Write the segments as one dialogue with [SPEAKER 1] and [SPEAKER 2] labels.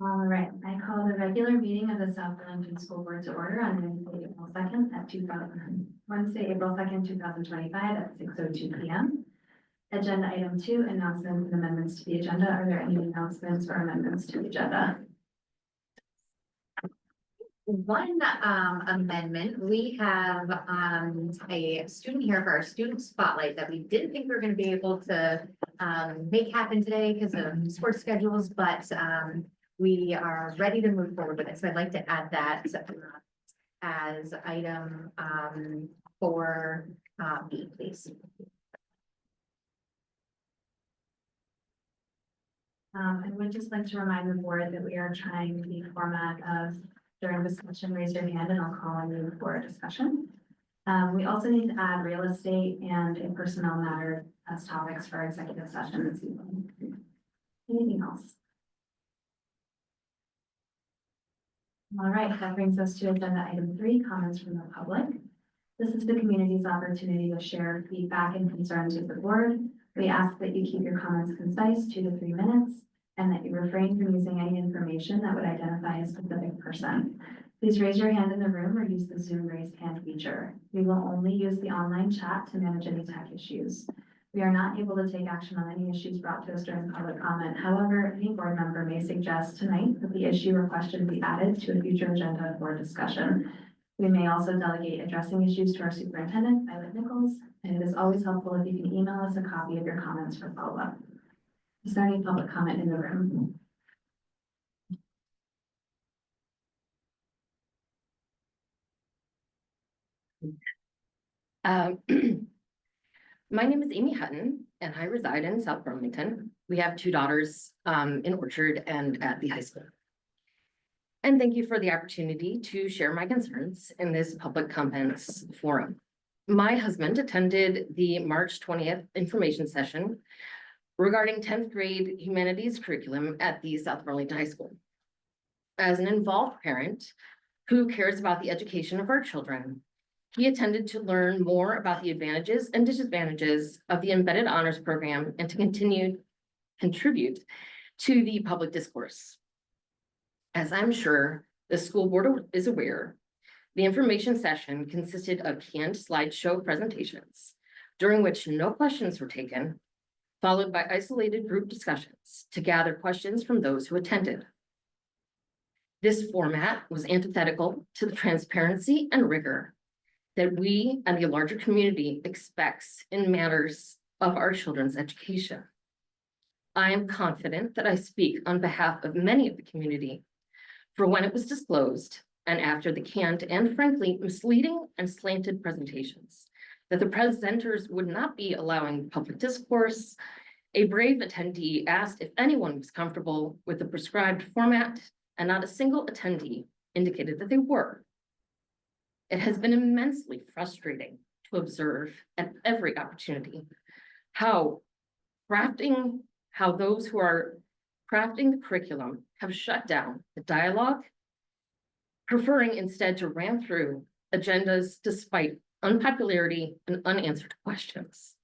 [SPEAKER 1] All right, I call the regular meeting of the South Burlington School Board to order on Wednesday, April 2nd, 2025 at 6:02 p.m. Agenda item 2, announcements and amendments to the agenda. Are there any announcements or amendments to the agenda?
[SPEAKER 2] One amendment, we have a student here for our student spotlight that we didn't think we were going to be able to make happen today because of sports schedules, but we are ready to move forward with it. So I'd like to add that as item 4B, please.
[SPEAKER 1] I would just like to remind the board that we are trying the format of during discussion, raise your hand and I'll call on you for a discussion. We also need to add real estate and a personnel matter as topics for executive session this evening. Anything else? All right, that brings us to agenda item 3, comments from the public. This is the community's opportunity to share feedback and concerns with the board. We ask that you keep your comments concise, 2 to 3 minutes, and that you refrain from using any information that would identify a specific person. Please raise your hand in the room or use the Zoom raised hand feature. We will only use the online chat to manage any tech issues. We are not able to take action on any issues brought to us during public comment. However, any board member may suggest tonight that the issue or question be added to a future agenda for discussion. We may also delegate addressing issues to our superintendent, Violet Nichols, and it is always helpful if you can email us a copy of your comments for follow-up. Is there any public comment in the room?
[SPEAKER 3] My name is Amy Hutton, and I reside in South Burlington. We have 2 daughters in Orchard and at the high school. And thank you for the opportunity to share my concerns in this public comments forum. My husband attended the March 20th information session regarding 10th grade humanities curriculum at the South Burlington High School. As an involved parent who cares about the education of our children, he attended to learn more about the advantages and disadvantages of the embedded honors program and to contribute to the public discourse. As I'm sure the school board is aware, the information session consisted of canned slideshow presentations, during which no questions were taken, followed by isolated group discussions to gather questions from those who attended. This format was antithetical to the transparency and rigor that we and the larger community expects in matters of our children's education. I am confident that I speak on behalf of many of the community for when it was disclosed and after the canned and frankly misleading and slanted presentations that the presenters would not be allowing public discourse. A brave attendee asked if anyone was comfortable with the prescribed format, and not a single attendee indicated that they were. It has been immensely frustrating to observe at every opportunity how those who are crafting the curriculum have shut down the dialogue, preferring instead to ram through agendas despite unpopularity and unanswered questions.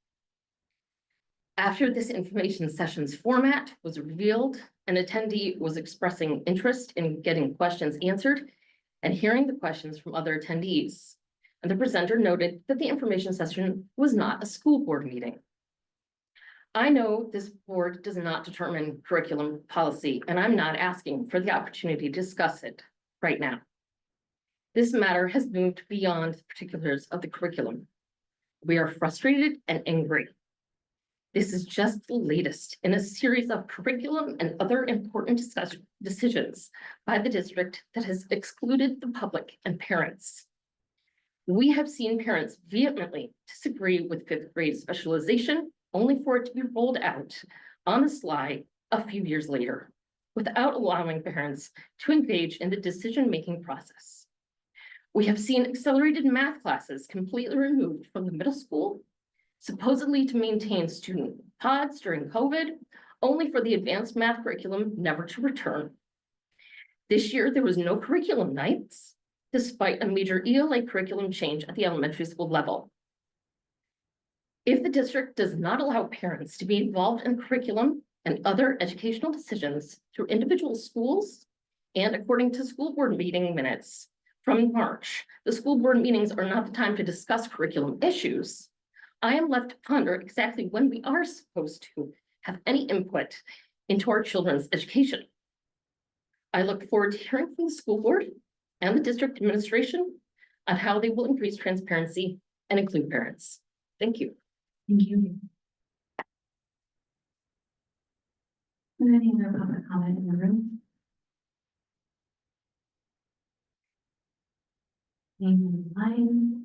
[SPEAKER 3] After this information session's format was revealed, an attendee was expressing interest in getting questions answered and hearing the questions from other attendees. And the presenter noted that the information session was not a school board meeting. I know this board does not determine curriculum policy, and I'm not asking for the opportunity to discuss it right now. This matter has moved beyond the particulars of the curriculum. We are frustrated and angry. This is just the latest in a series of curriculum and other important decisions by the district that has excluded the public and parents. We have seen parents vehemently disagree with 5th grade specialization, only for it to be rolled out on the sly a few years later, without allowing parents to engage in the decision-making process. We have seen accelerated math classes completely removed from the middle school, supposedly to maintain student pods during COVID, only for the advanced math curriculum never to return. This year, there was no curriculum nights, despite a major ELA curriculum change at the elementary school level. If the district does not allow parents to be involved in curriculum and other educational decisions through individual schools and according to school board meeting minutes from March. The school board meetings are not the time to discuss curriculum issues. I am left to ponder exactly when we are supposed to have any input into our children's education. I look forward to hearing from the school board and the district administration on how they will increase transparency and include parents. Thank you.
[SPEAKER 1] Thank you. Any other public comment in the room? Anyone online?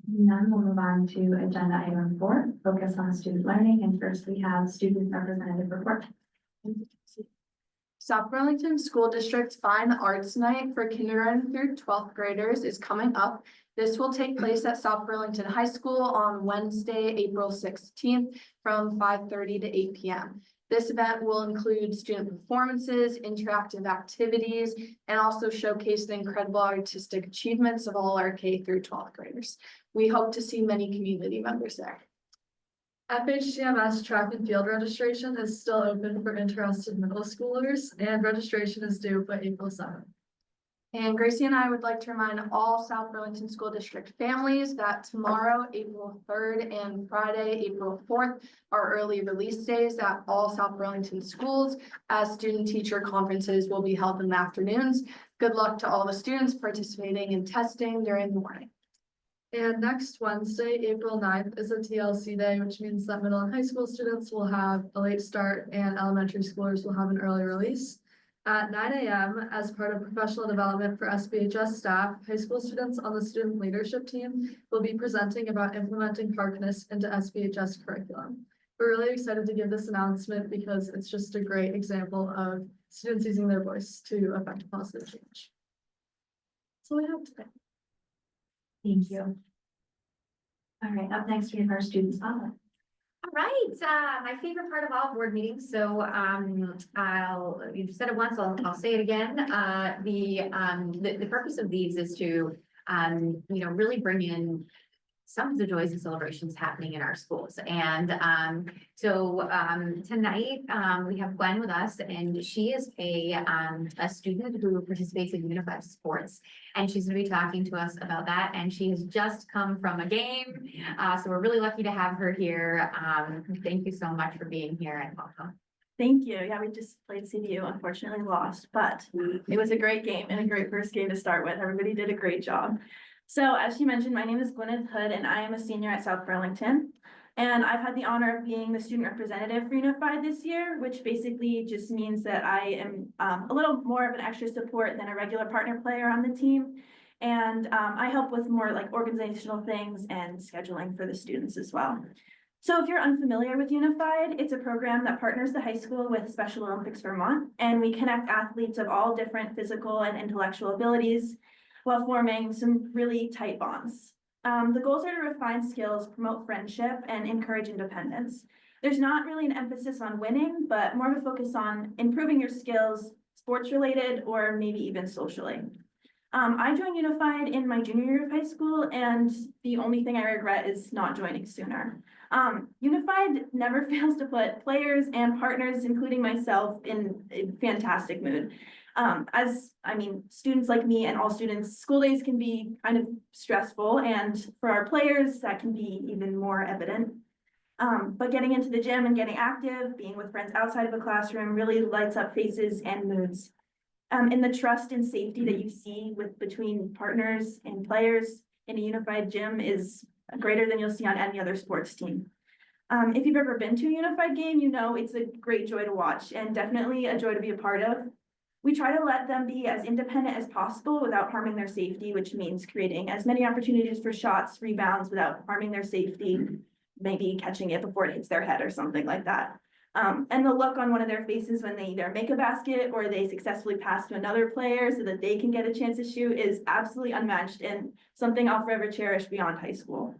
[SPEAKER 1] None, we'll move on to agenda item 4, focus on student learning, and first we have student representative report.
[SPEAKER 4] South Burlington School District's Fine Arts Night for kindergarten through 12th graders is coming up. This will take place at South Burlington High School on Wednesday, April 16th from 5:30 to 8 p.m. This event will include student performances, interactive activities, and also showcase the incredible artistic achievements of all our K through 12th graders. We hope to see many community members there.
[SPEAKER 5] FHCMS track and field registration is still open for interested middle schoolers, and registration is due by April 7th.
[SPEAKER 4] And Gracie and I would like to remind all South Burlington School District families that tomorrow, April 3rd and Friday, April 4th are early release days at all South Burlington schools, as student teacher conferences will be held in the afternoons. Good luck to all the students participating in testing during the morning.
[SPEAKER 5] And next Wednesday, April 9th is a TLC day, which means that middle and high school students will have a late start and elementary schoolers will have an early release. At 9 a.m., as part of professional development for SBHS staff, high school students on the student leadership team will be presenting about implementing Harkness into SBHS curriculum. We're really excited to give this announcement because it's just a great example of students using their voice to affect positive change. So we have today.
[SPEAKER 1] Thank you. All right, up next we have our student spotlight.
[SPEAKER 2] All right, my favorite part of all board meetings, so you've said it once, I'll say it again. The purpose of these is to really bring in some of the joys and celebrations happening in our schools. And tonight we have Gwen with us, and she is a student who participates in Unified Sports, and she's going to be talking to us about that. And she has just come from a game, so we're really lucky to have her here. Thank you so much for being here, and welcome.
[SPEAKER 6] Thank you. Yeah, we just played CBU, unfortunately lost, but it was a great game and a great first game to start with. Everybody did a great job. So as she mentioned, my name is Gwyneth Hood and I am a senior at South Burlington. And I've had the honor of being the student representative for Unified this year, which basically just means that I am a little more of an extra support than a regular partner player on the team. And I help with more like organizational things and scheduling for the students as well. So if you're unfamiliar with Unified, it's a program that partners the high school with Special Olympics Vermont, and we connect athletes of all different physical and intellectual abilities while forming some really tight bonds. The goals are to refine skills, promote friendship, and encourage independence. There's not really an emphasis on winning, but more of a focus on improving your skills, sports related, or maybe even socially. I joined Unified in my junior year of high school, and the only thing I regret is not joining sooner. Unified never fails to put players and partners, including myself, in a fantastic mood. Students like me and all students, school days can be kind of stressful, and for our players, that can be even more evident. But getting into the gym and getting active, being with friends outside of a classroom really lights up faces and moods. And the trust and safety that you see between partners and players in a unified gym is greater than you'll see on any other sports team. If you've ever been to a unified game, you know it's a great joy to watch and definitely a joy to be a part of. We try to let them be as independent as possible without harming their safety, which means creating as many opportunities for shots, rebounds without harming their safety, maybe catching it before it hits their head or something like that. And the look on one of their faces when they either make a basket or they successfully pass to another player so that they can get a chance to shoot is absolutely unmatched and something I'll forever cherish beyond high school.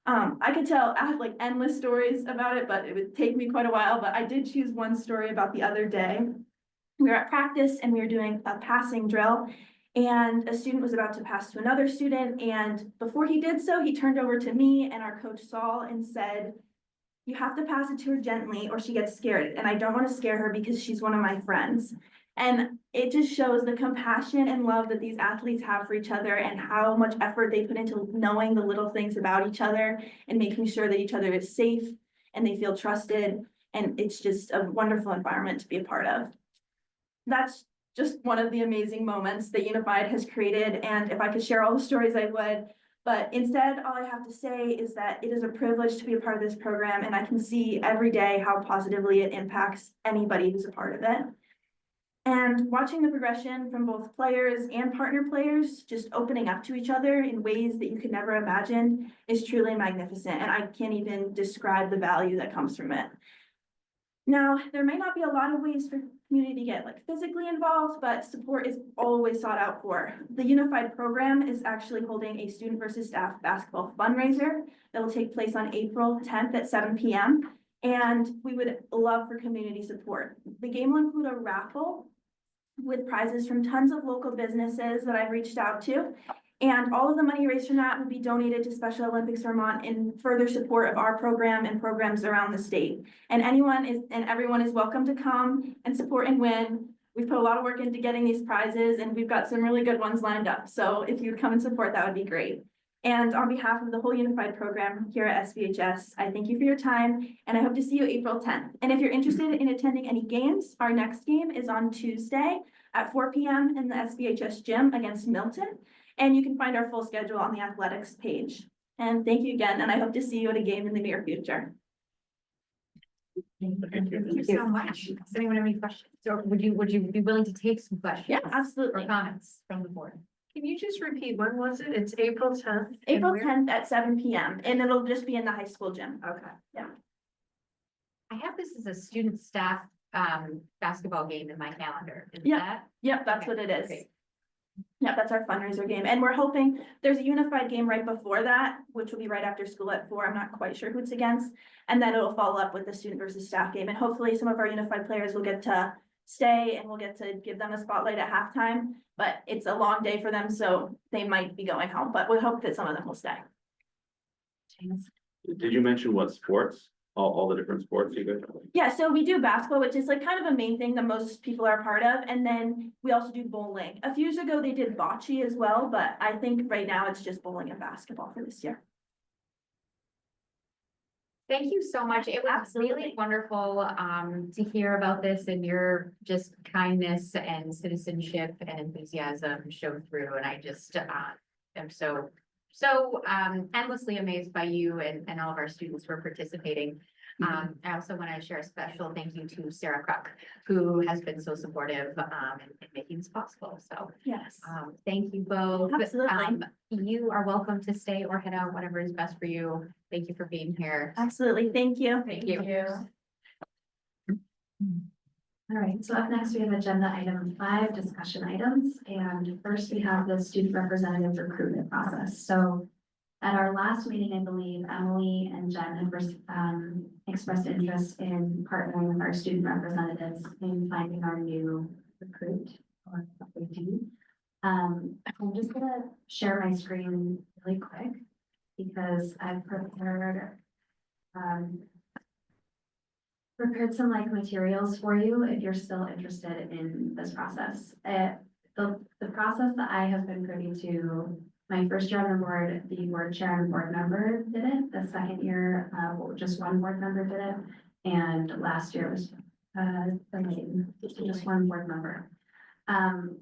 [SPEAKER 6] I could tell I have like endless stories about it, but it would take me quite a while, but I did choose one story about the other day. We were at practice and we were doing a passing drill, And a student was about to pass to another student, and before he did so, he turned over to me and our coach Saul and said, "You have to pass it to her gently or she gets scared, and I don't want to scare her because she's one of my friends." And it just shows the compassion and love that these athletes have for each other and how much effort they put into knowing the little things about each other and making sure that each other is safe and they feel trusted. And it's just a wonderful environment to be a part of. That's just one of the amazing moments that Unified has created. And if I could share all the stories, I would. But instead, all I have to say is that it is a privilege to be a part of this program, and I can see every day how positively it impacts anybody who's a part of it. And watching the progression from both players and partner players just opening up to each other in ways that you could never imagine is truly magnificent, and I can't even describe the value that comes from it. Now, there may not be a lot of ways for community to get like physically involved, but support is always sought out for. The Unified program is actually holding a student versus staff basketball fundraiser that will take place on April 10th at 7 p.m. And we would love for community support. The game will include a raffle with prizes from tons of local businesses that I've reached out to. And all of the money raised from that will be donated to Special Olympics Vermont in further support of our program and programs around the state. And everyone is welcome to come and support and win. We've put a lot of work into getting these prizes, and we've got some really good ones lined up. So if you'd come and support, that would be great. And on behalf of the whole Unified program here at SVHS, I thank you for your time, and I hope to see you April 10th. And if you're interested in attending any games, our next game is on Tuesday at 4 p.m. in the SVHS gym against Milton. And you can find our full schedule on the athletics page. And thank you again, and I hope to see you at a game in the near future.
[SPEAKER 2] Thank you so much. Does anyone have any questions? Or would you be willing to take some questions?
[SPEAKER 6] Yeah,
[SPEAKER 2] Or
[SPEAKER 6] absolutely.
[SPEAKER 2] comments from the board?
[SPEAKER 5] Can you just repeat, when was it? It's April 10th?
[SPEAKER 6] April 10th at 7 p.m. and it'll just be in the high school gym.
[SPEAKER 5] Okay.
[SPEAKER 2] I have this as a student staff basketball game in my calendar. Is
[SPEAKER 6] Yeah.
[SPEAKER 2] that?
[SPEAKER 6] Yep, that's
[SPEAKER 2] Okay,
[SPEAKER 6] what it is.
[SPEAKER 2] great.
[SPEAKER 6] Yeah, that's our fundraiser game. And we're hoping there's a Unified game right before that, which will be right after school at 4. I'm not quite sure who it's against. And then it'll follow up with the student versus staff game. And hopefully some of our Unified players will get to stay and we'll get to give them a spotlight at halftime. But it's a long day for them, so they might be going home, but we hope that some of them will stay.
[SPEAKER 2] James?
[SPEAKER 7] Did you mention what sports? All the different sports you could?
[SPEAKER 6] Yeah, so we do basketball, which is like kind of a main thing that most people are a part of. And then we also do bowling. A few years ago, they did bocce as well, but I think right now it's just bowling and basketball for this year.
[SPEAKER 2] Thank you so much. It was really
[SPEAKER 6] Absolutely.
[SPEAKER 2] wonderful to hear about this and your just kindness and citizenship and enthusiasm show through. And I just am so endlessly amazed by you and all of our students who are participating. I also want to share a special thank you to Sarah Kruk, who has been so supportive in making this possible. So
[SPEAKER 6] Yes.
[SPEAKER 2] thank you both.
[SPEAKER 6] Absolutely.
[SPEAKER 2] You are welcome to stay or head out, whatever is best for you. Thank you for being here.
[SPEAKER 6] Absolutely. Thank you.
[SPEAKER 2] Thank you.
[SPEAKER 1] All right, so up next we have agenda item 5, discussion items. And first we have the student representative recruitment process. So at our last meeting, I believe Emily and Jen had expressed interest in partnering with our student representatives in finding our new recruit or appointee. I'm just gonna share my screen really quick because I've prepared some like materials for you if you're still interested in this process. The process that I have been privy to, my first year on the board, the board chair and board member did it. The second year, just one board member did it. And last year was just one board member.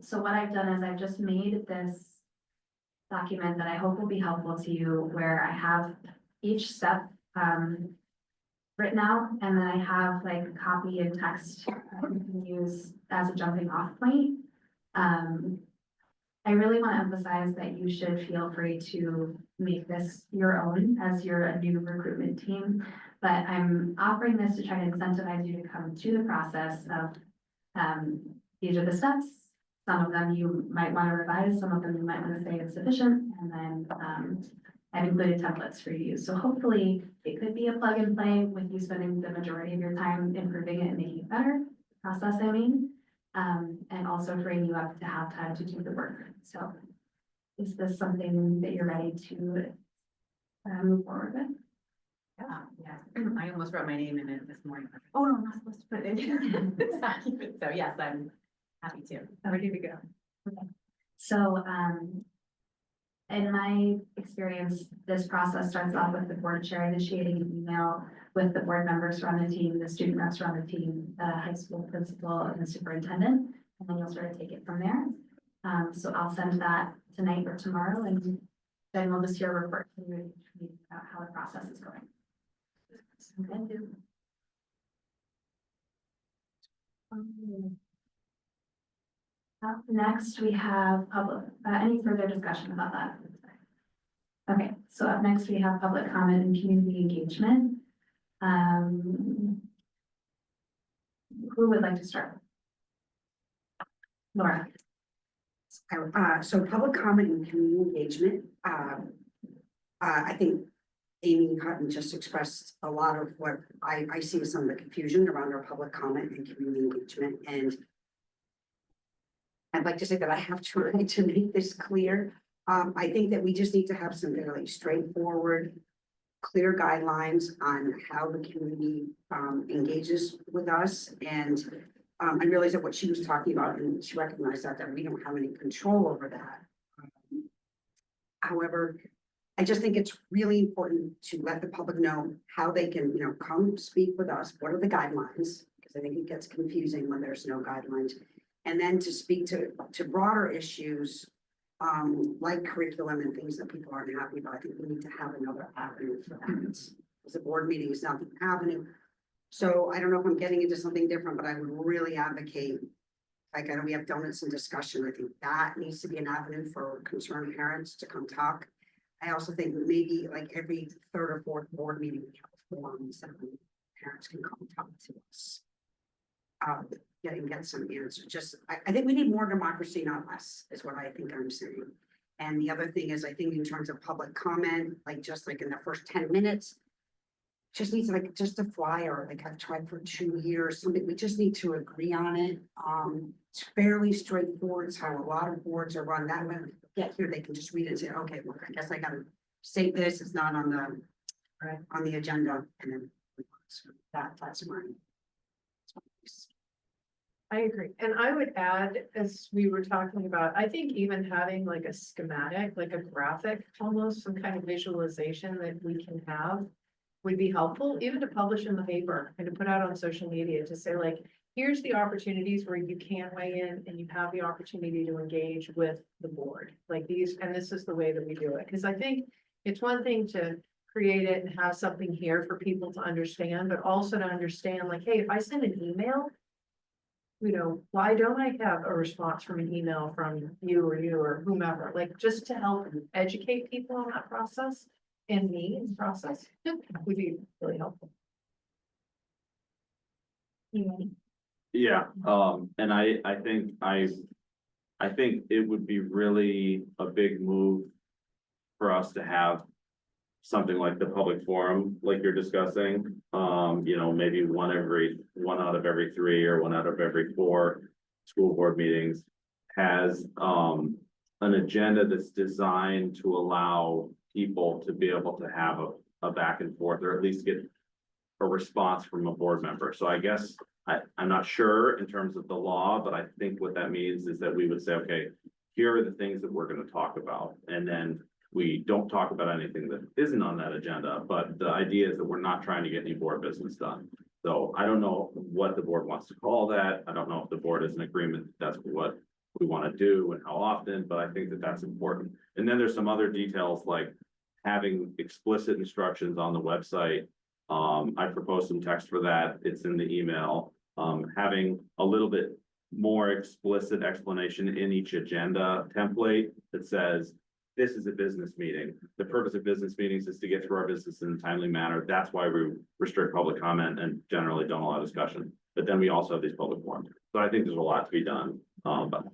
[SPEAKER 1] So what I've done is I've just made this document that I hope will be helpful to you, where I have each step written out, and then I have like copy and text that you can use as a jumping off point. I really want to emphasize that you should feel free to make this your own as you're a new recruitment team, but I'm offering this to try to incentivize you to come to the process of these are the steps. Some of them you might want to revise, some of them you might want to say it's sufficient, and then I've included templates for you to use. So hopefully it could be a plug and play with you spending the majority of your time improving it and making it better, process I mean. and also freeing you up to have time to do the work. So is this something that you're ready to move forward with?
[SPEAKER 8] Yes, I almost wrote my name in it this morning. Oh, no, I'm not supposed to put it in this document. So yes, I'm happy to. Ready to go.
[SPEAKER 1] So, in my experience, this process starts off with the board chair initiating an email with the board members from the team, the student reps from the team, the high school principal and the superintendent, and then you'll sort of take it from there. So I'll send that tonight or tomorrow, and then we'll just hear a report from you about how the process is going. Thank you. Up next, we have public, any further discussion about that? Okay, so up next, we have public comment and community engagement. Who would like to start? Laura.
[SPEAKER 9] So public comment and community engagement, I think Amy Hutton just expressed a lot of what I see as some of the confusion around our public comment and community engagement. And I'd like to say that I have tried to make this clear. I think that we just need to have some fairly straightforward, clear guidelines on how the community engages with us. And I realized that what she was talking about, and she recognized that we don't have any control over that. However, I just think it's really important to let the public know how they can, come speak with us. What are the guidelines? Because I think it gets confusing when there's no guidelines. And then to speak to broader issues, like curriculum and things that people aren't happy about. I think we need to have another avenue for that. As a board meeting is not the avenue. So I don't know if I'm getting into something different, but I would really advocate, like, I know we have donuts and discussion. I think that needs to be an avenue for concerned parents to come talk. I also think that maybe like every third or fourth board meeting, we have forums that parents can come talk to us. Get some answers. I think we need more democracy, not less, is what I think I'm saying. And the other thing is, I think in terms of public comment, just like in the first 10 minutes, just needs just a flyer, like I've tried for 2 years, something, we just need to agree on it. It's fairly straightforward. It's how a lot of boards are run. That way, when people get here, they can just read it and say, okay, well, I guess I gotta say this, it's not on the agenda, and then so that's mine.
[SPEAKER 10] I agree. And I would add, as we were talking about, I think even having like a schematic, like a graphic, almost some kind of visualization that we can have would be helpful, even to publish in the paper and to put out on social media to say like, here's the opportunities where you can weigh in and you have the opportunity to engage with the board. Like these, and this is the way that we do it. Because I think it's one thing to create it and have something here for people to understand, but also to understand like, hey, if I send an email, why don't I have a response from an email from you or whomever, like just to help educate people on that process and me in the process would be really helpful.
[SPEAKER 7] Yeah, and I think it would be really a big move for us to have something like the public forum, like you're discussing, maybe one out of every 3 or 1 out of every 4 school board meetings has, an agenda that's designed to allow people to be able to have a back and forth, or at least get a response from a board member. So I guess I'm not sure in terms of the law, but I think what that means is that we would say, okay, here are the things that we're going to talk about. And then we don't talk about anything that isn't on that agenda, but the idea is that we're not trying to get any board business done. So I don't know what the board wants to call that. I don't know if the board is in agreement that that's what we want to do and how often, but I think that that's important. And then there's some other details like having explicit instructions on the website. I proposed some text for that. It's in the email. Having a little bit more explicit explanation in each agenda template that says, this is a business meeting. The purpose of business meetings is to get through our business in a timely manner. That's why we restrict public comment and generally don't allow discussion. But then we also have these public forums. So I think there's a lot to be done. But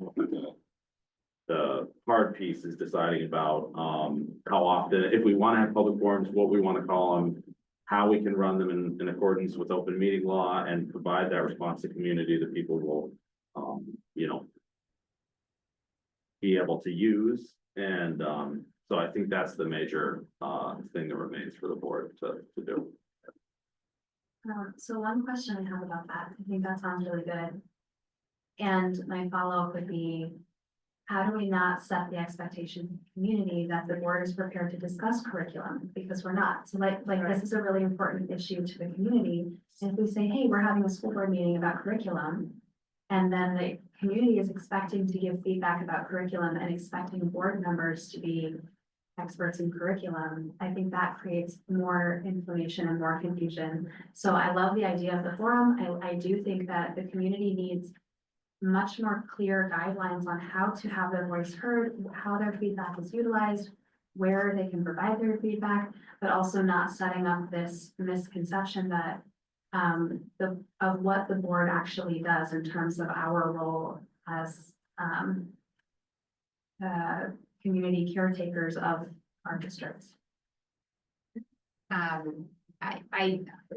[SPEAKER 7] the hard piece is deciding about how often, if we want to have public forums, what we want to call them, how we can run them in accordance with open meeting law and provide that response to community that people will you know, be able to use. And, so I think that's the major, thing that remains for the board to do.
[SPEAKER 1] So one question I have about that, I think that sounds really good. And my follow-up would be, how do we not set the expectation in the community that the board is prepared to discuss curriculum? Because we're not. So like this is a really important issue to the community. And if we say, hey, we're having a school board meeting about curriculum, and then the community is expecting to give feedback about curriculum and expecting board members to be experts in curriculum, I think that creates more inflammation and more confusion. So I love the idea of the forum. I do think that the community needs much more clear guidelines on how to have their voice heard, how their feedback is utilized, where they can provide their feedback, but also not setting up this misconception that of what the board actually does in terms of our role as community caretakers of our districts.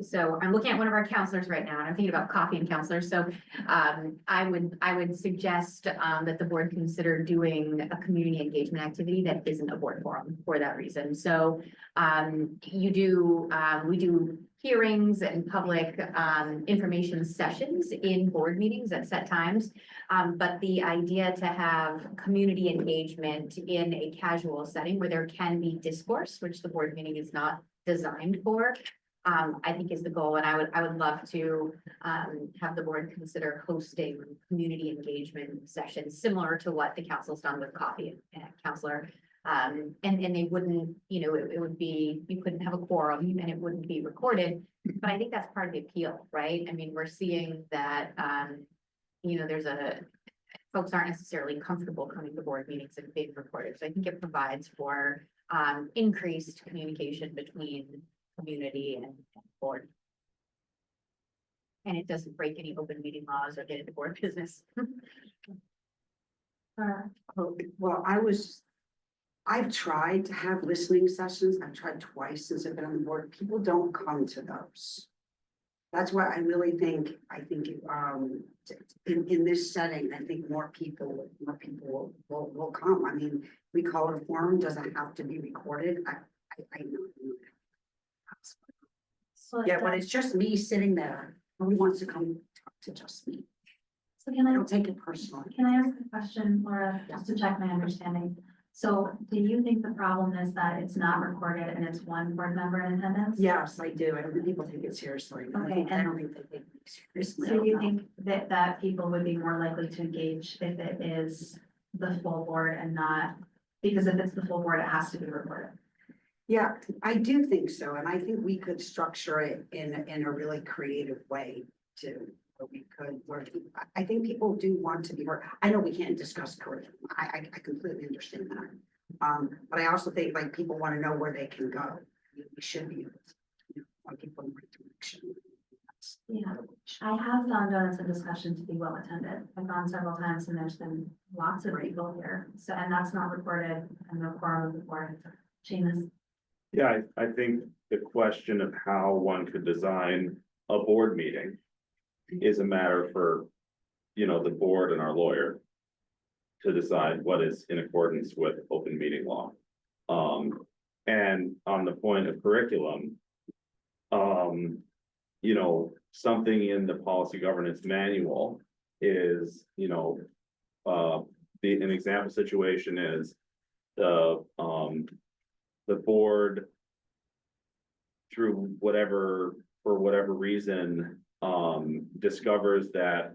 [SPEAKER 2] So I'm looking at one of our counselors right now, and I'm thinking about coffee and counselors, so, I would suggest, that the board consider doing a community engagement activity that isn't a board forum for that reason. So, we do hearings and public, information sessions in board meetings at set times. But the idea to have community engagement in a casual setting where there can be discourse, which the board meeting is not designed for, I think is the goal. And I would love to have the board consider hosting community engagement sessions similar to what the council's done with coffee and counselor. And they wouldn't, it would be, you couldn't have a quorum and it wouldn't be recorded. But I think that's part of the appeal, right? I mean, we're seeing that, folks aren't necessarily comfortable coming to board meetings and being recorded. So I think it provides for increased communication between community and board. And it doesn't break any open meeting laws or get into board business.
[SPEAKER 9] Well, I've tried to have listening sessions. I've tried twice since I've been on the board. People don't come to those. That's why I really think, in this setting, I think more people will come. I mean, we call it a forum, doesn't have to be recorded. I know.
[SPEAKER 1] So
[SPEAKER 9] Yeah, when it's just me sitting there, nobody wants to come talk to just me.
[SPEAKER 1] So can
[SPEAKER 9] I
[SPEAKER 1] I,
[SPEAKER 9] don't take it personally.
[SPEAKER 1] can I ask a question, Laura, just to check my understanding? So do you think the problem is that it's not recorded and it's one board member in attendance?
[SPEAKER 9] Yes, I do. I don't think people take it seriously.
[SPEAKER 1] Okay,
[SPEAKER 9] I don't think they take it seriously.
[SPEAKER 1] So you think that people would be more likely to engage if it is the full board and not, because if it's the full board, it has to be recorded?
[SPEAKER 9] Yeah, I do think so, and I think we could structure it in a really creative way too. Where I think people do want to be heard. I know we can't discuss curriculum. I completely understand that. But I also think like people want to know where they can go. We should be able to, want people in the right direction.
[SPEAKER 1] Yeah, I have found donuts and discussion to be well attended. I've gone several times and there's been lots of people here. So, and that's not recorded and no quorum of the board. Seamus.
[SPEAKER 7] Yeah, I think the question of how one could design a board meeting is a matter for, the board and our lawyer to decide what is in accordance with open meeting law. And on the point of curriculum, something in the policy governance manual is, an example situation is the board for whatever reason, discovers that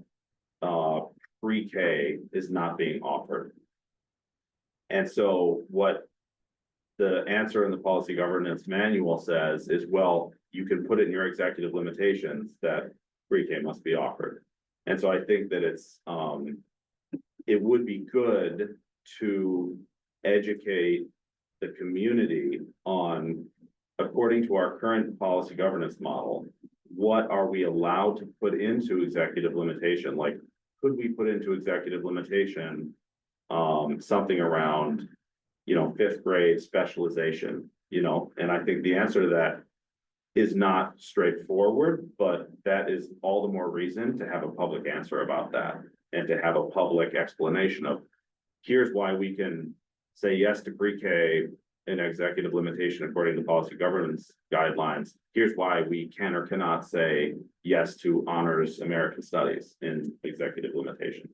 [SPEAKER 7] pre-K is not being offered. And so what the answer in the policy governance manual says is, well, you can put it in your executive limitations that pre-K must be offered. And so I think that it would be good to educate the community on, according to our current policy governance model, what are we allowed to put into executive limitation? Like, could we put into executive limitation something around, 5th grade specialization, and I think the answer to that is not straightforward, but that is all the more reason to have a public answer about that. and to have a public explanation of, here's why we can say yes to pre-K in executive limitation according to policy governance guidelines. Here's why we can or cannot say yes to honors American studies in executive limitation.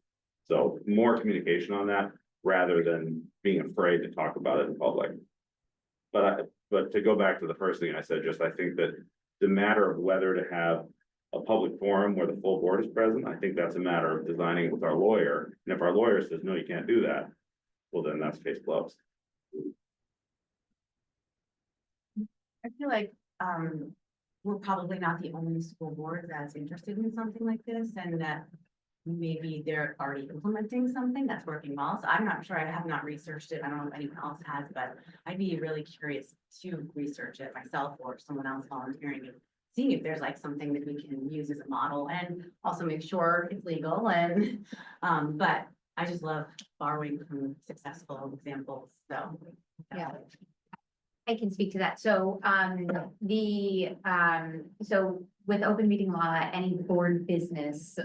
[SPEAKER 7] So more communication on that rather than being afraid to talk about it in public. But to go back to the first thing I said, just I think that the matter of whether to have a public forum where the full board is present, I think that's a matter of designing it with our lawyer. And if our lawyer says, no, you can't do that, well, then that's case closed.
[SPEAKER 8] I feel like, we're probably not the only school board that's interested in something like this, and that maybe they're already implementing something that's working well. So I'm not sure, I have not researched it. I don't know if anyone else has, but I'd be really curious to research it myself or someone else volunteering and see if there's like something that we can use as a model and also make sure it's legal and, but I just love borrowing from successful examples, so.
[SPEAKER 2] Yeah. I can speak to that. So, so with open meeting law, any board business,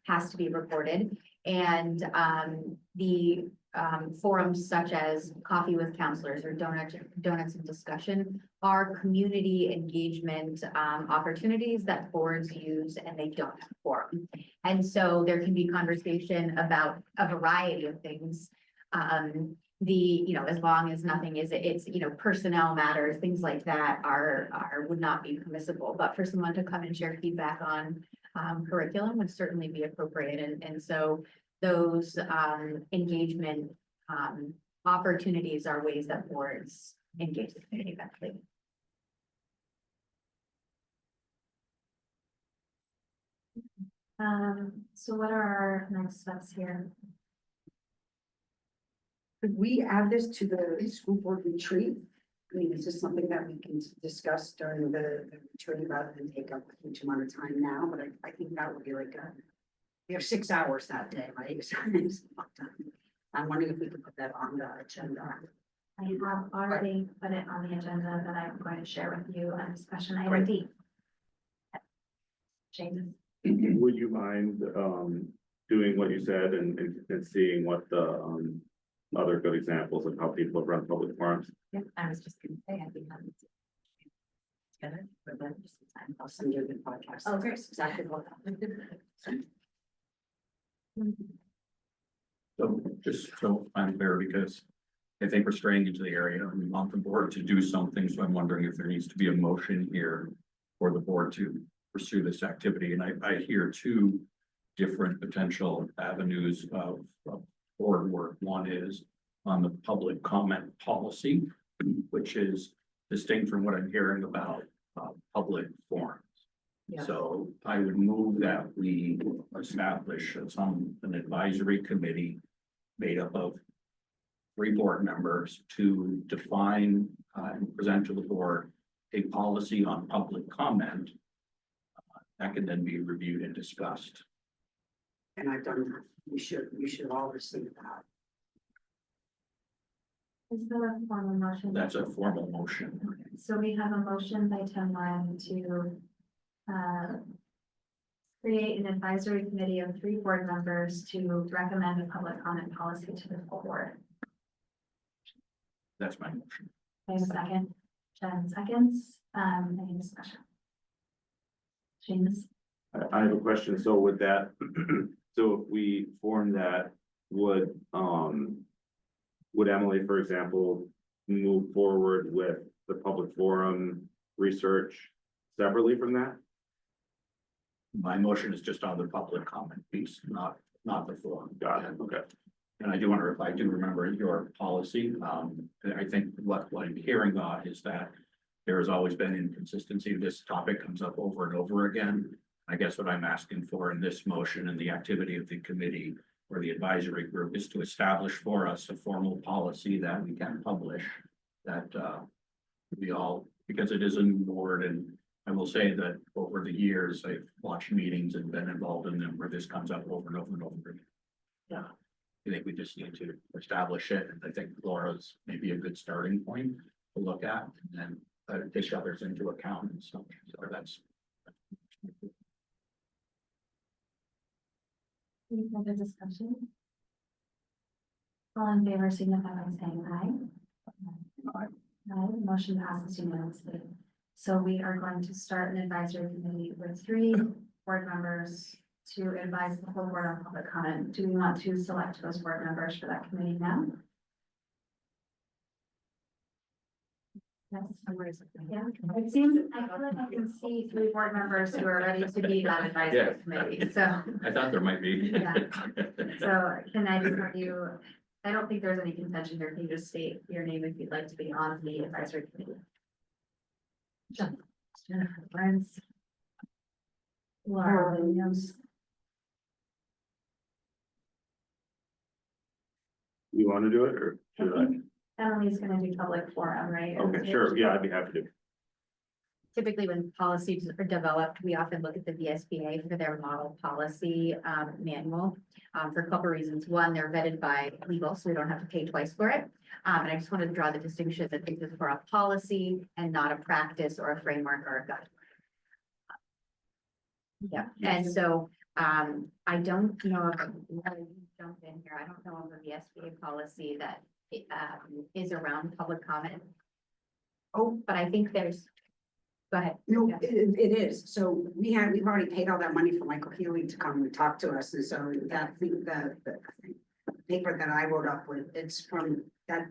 [SPEAKER 2] has to be reported. And, the, forums such as coffee with counselors or donuts and discussion are community engagement, opportunities that boards use and they don't have a forum. And so there can be conversation about a variety of things. As long as nothing is, it's, personnel matters, things like that would not be permissible, but for someone to come and share feedback on curriculum would certainly be appropriate, and so those engagement opportunities are ways that boards engage the community effectively.
[SPEAKER 1] So what are our next steps here?
[SPEAKER 9] Could we add this to the school board retreat? I mean, is this something that we can discuss during the retreat rather than take up a huge amount of time now? But I think that would be like we have 6 hours that day, right? So it's a long time. I'm wondering if we could put that on the agenda.
[SPEAKER 1] I have already put it on the agenda that I'm going to share with you on discussion item D. Changes.
[SPEAKER 7] Would you mind, doing what you said and seeing what the, other good examples of how people have run public forums?
[SPEAKER 8] Yeah, I was just gonna say, I'd be happy to. Together, for the just some time.
[SPEAKER 9] I'll send you a good podcast.
[SPEAKER 8] Oh, great.
[SPEAKER 9] That's exactly what.
[SPEAKER 11] So just so I'm clear, because I think we're straying into the area and we want the board to do something. So I'm wondering if there needs to be a motion here for the board to pursue this activity. And I hear two different potential avenues of board work. One is on the public comment policy, which is distinct from what I'm hearing about public forums.
[SPEAKER 8] Yeah.
[SPEAKER 11] So I would move that we establish an advisory committee made up of 3 board members to define and present to the board a policy on public comment that can then be reviewed and discussed.
[SPEAKER 9] And I've done that. You should all receive that.
[SPEAKER 1] Is there a formal motion?
[SPEAKER 11] That's a formal motion.
[SPEAKER 1] So we have a motion by Tim Ryan to create an advisory committee of 3 board members to recommend a public comment policy to the full board.
[SPEAKER 11] That's my motion.
[SPEAKER 1] I have a second. Jen seconds. Any discussion? James?
[SPEAKER 7] I have a question. So with that, so if we form that, would Emily, for example, move forward with the public forum research separately from that?
[SPEAKER 11] My motion is just on the public comment piece, not the forum.
[SPEAKER 7] Got it. Okay.
[SPEAKER 11] And I do remember your policy. And I think what I'm hearing is that there has always been inconsistency. This topic comes up over and over again. I guess what I'm asking for in this motion and the activity of the committee or the advisory group is to establish for us a formal policy that we can publish that we all, because it is a new board. And I will say that over the years, I've watched meetings and been involved in them where this comes up over and over and over again. Yeah. I think we just need to establish it. And I think Laura's maybe a good starting point to look at and then take others into account and so that's.
[SPEAKER 1] Any further discussion? All in favor, signify by saying aye. Aye, motion passes unanimously. So we are going to start an advisory committee with 3 board members to advise the whole board on public comment. Do we want to select those board members for that committee now? Yes. Yeah, it seems, I feel like I can see 3 board members who are ready to be that advisory
[SPEAKER 11] Yeah.
[SPEAKER 1] committee, so.
[SPEAKER 11] I thought there might be.
[SPEAKER 1] Yeah. So can I just have you, I don't think there's any contention here, can you just state your name if you'd like to be on the advisory committee? Jennifer Burns. Laura Williams.
[SPEAKER 7] You want to do it or should I?
[SPEAKER 1] Emily's gonna do public forum, right?
[SPEAKER 7] Okay, sure. Yeah, I'd be happy to.
[SPEAKER 2] Typically, when policies are developed, we often look at the VSBA for their model policy manual for a couple of reasons. One, they're vetted by legal, so we don't have to pay twice for it. And I just wanted to draw the distinction that this is for a policy and not a practice or a framework or a guide. Yeah, and so I don't know if I jump in here. I don't know of a VSBA policy that is around public comment. Oh, but I think there's. Go ahead.
[SPEAKER 9] No,
[SPEAKER 2] Yes.
[SPEAKER 9] it is. So we've already paid all that money for Michael Healy to come and talk to us. And so that thing, the paper that I wrote up with, it's from that.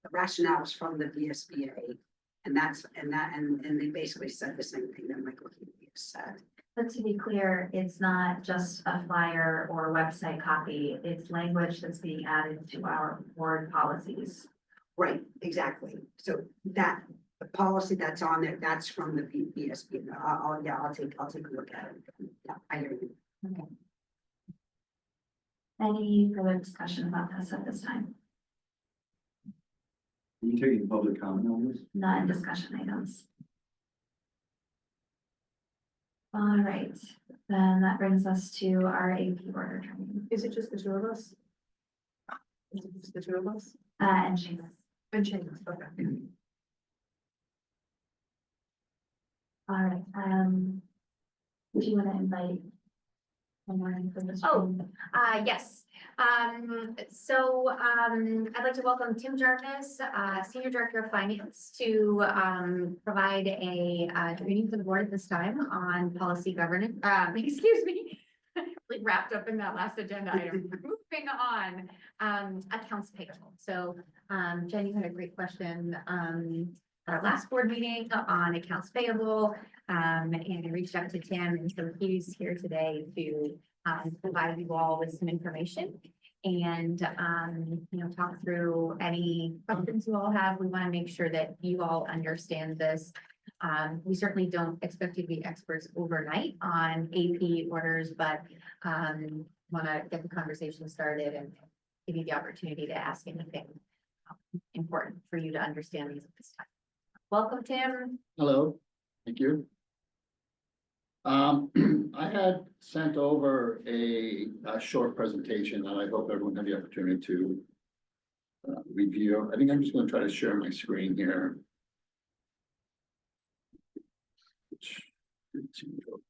[SPEAKER 9] The rationales from the VSBA. And they basically said the same thing that Michael Healy has said.
[SPEAKER 1] But to be clear, it's not just a flyer or website copy, it's language that's being added to our board policies.
[SPEAKER 9] Right, exactly. So that, the policy that's on there, that's from the VSBA. I'll take a look at it. Yeah, I hear you.
[SPEAKER 1] Okay. Any further discussion about this at this time?
[SPEAKER 12] Are you taking public comment on this?
[SPEAKER 1] Not in discussion items. All right, then that brings us to our AP order training,
[SPEAKER 10] Is it just the 2 of us? Is it just the 2 of us?
[SPEAKER 1] and Seamus.
[SPEAKER 10] And Seamus, okay.
[SPEAKER 1] All right, do you want to invite someone for this?
[SPEAKER 2] Oh,
[SPEAKER 1] training?
[SPEAKER 2] Yes. I'd like to welcome Tim Jarvis, Senior Director of Finance, to provide a training for the board at this time on policy governance. Excuse me, like wrapped up in that last agenda item. Moving on, accounts payable. So, Jen, you had a great question at our last board meeting on accounts payable, and I reached out to Tim, and so he's here today to provide you all with some information and, talk through any questions you all have. We want to make sure that you all understand this. We certainly don't expect you to be experts overnight on AP orders, but want to get the conversation started and give you the opportunity to ask anything important for you to understand these at this time. Welcome, Tim.
[SPEAKER 13] Hello, thank you. I had sent over a short presentation that I hope everyone had the opportunity to review. I think I'm just going to try to share my screen here. Which didn't seem to go.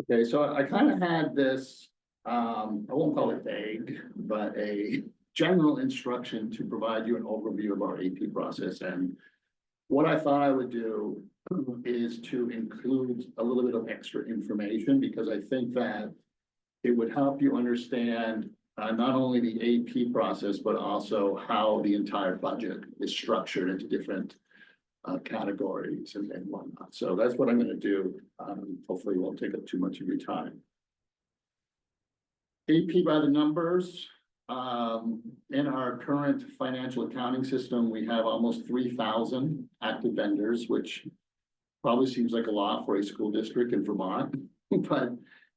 [SPEAKER 13] Okay, so I kind of had this, I won't call it vague, but a general instruction to provide you an overview of our AP process. And what I thought I would do is to include a little bit of extra information, because I think that it would help you understand not only the AP process, but also how the entire budget is structured into different categories and whatnot. So that's what I'm going to do. Hopefully it won't take up too much of your time. AP by the numbers. In our current financial accounting system, we have almost 3,000 active vendors, which probably seems like a lot for a school district in Vermont, but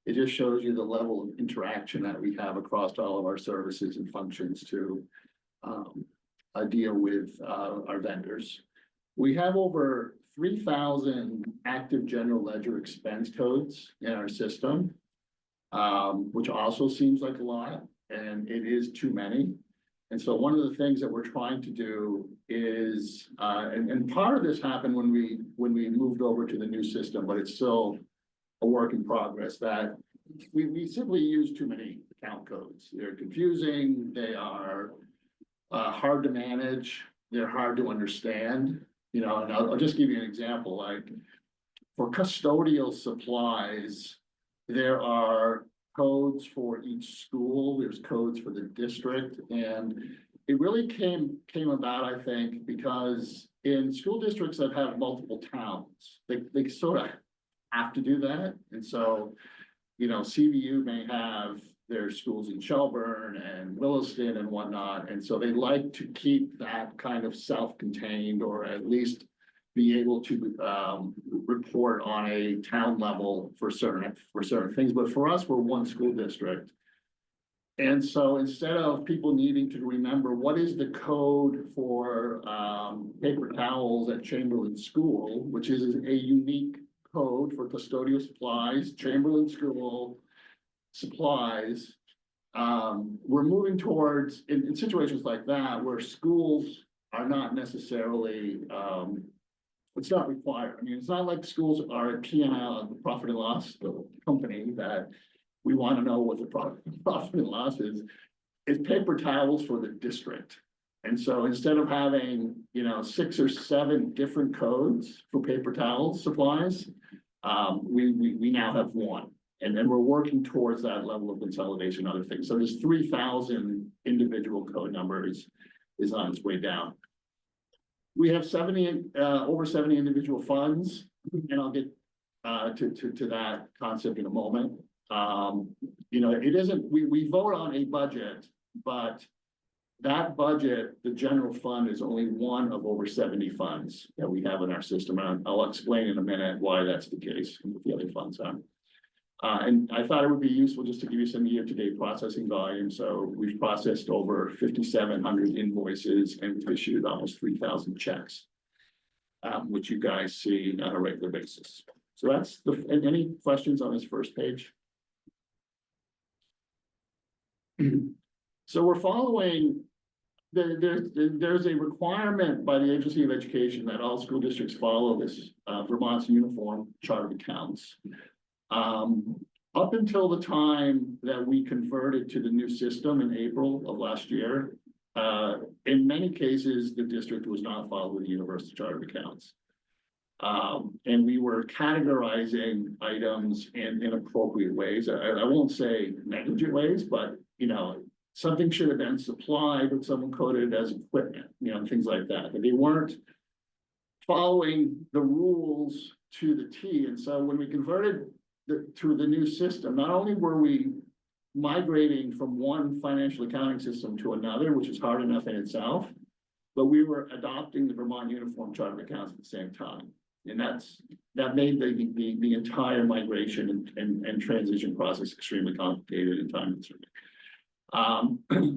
[SPEAKER 13] it just shows you the level of interaction that we have across all of our services and functions to deal with our vendors. We have over 3,000 active general ledger expense codes in our system, which also seems like a lot. and it is too many. And so one of the things that we're trying to do is, and part of this happened when we moved over to the new system, but it's still a work in progress, that we simply use too many account codes. They're confusing, they are hard to manage, they're hard to understand, you know, and I'll just give you an example, like for custodial supplies, there are codes for each school, there's codes for the district, and it really came about, I think, because in school districts that have multiple towns, they sort of have to do that, and so, you know, CVU may have their schools in Shelburne and Williston and whatnot, and so they like to keep that kind of self-contained, or at least be able to report on a town level for certain things. But for us, we're one school district. And so instead of people needing to remember what is the code for paper towels at Chamberlain School, which is a unique code for custodial supplies, Chamberlain School supplies, we're moving towards in situations like that where schools are not necessarily it's not required. I mean, it's not like schools are a P&L, the profit and loss company, that we want to know what the profit and loss is. It's paper towels for the district. And so instead of having, you know, 6 or 7 different codes for paper towel supplies, we now have one. And then we're working towards that level of consolidation, other things. So there's 3,000 individual code numbers is on its way down. We have 70, over 70 individual funds, and I'll get to that concept in a moment. You know, it isn't, we vote on a budget, but that budget, the general fund, is only one of over 70 funds that we have in our system. And I'll explain in a minute why that's the case and what the other funds are. And I thought it would be useful just to give you some year-to-date processing volume. So we've processed over 5,700 invoices and we've issued almost 3,000 checks, which you guys see on a regular basis. So that's and any questions on this first page? So we're following, there's a requirement by the Agency of Education that all school districts follow this Vermont's Uniform Chart of Accounts. Up until the time that we converted to the new system in April of last year, in many cases, the district was not following the Universal Chart of Accounts. And we were categorizing items in inappropriate ways. I won't say negligent ways, but, you know, something should have been supplied, but someone coded it as equipment, you know, things like that. But they weren't following the rules to the T. And so when we converted to the new system, not only were we migrating from one financial accounting system to another, which is hard enough in itself, but we were adopting the Vermont Uniform Chart of Accounts at the same time. And that made the entire migration and transition process extremely complicated and time consuming.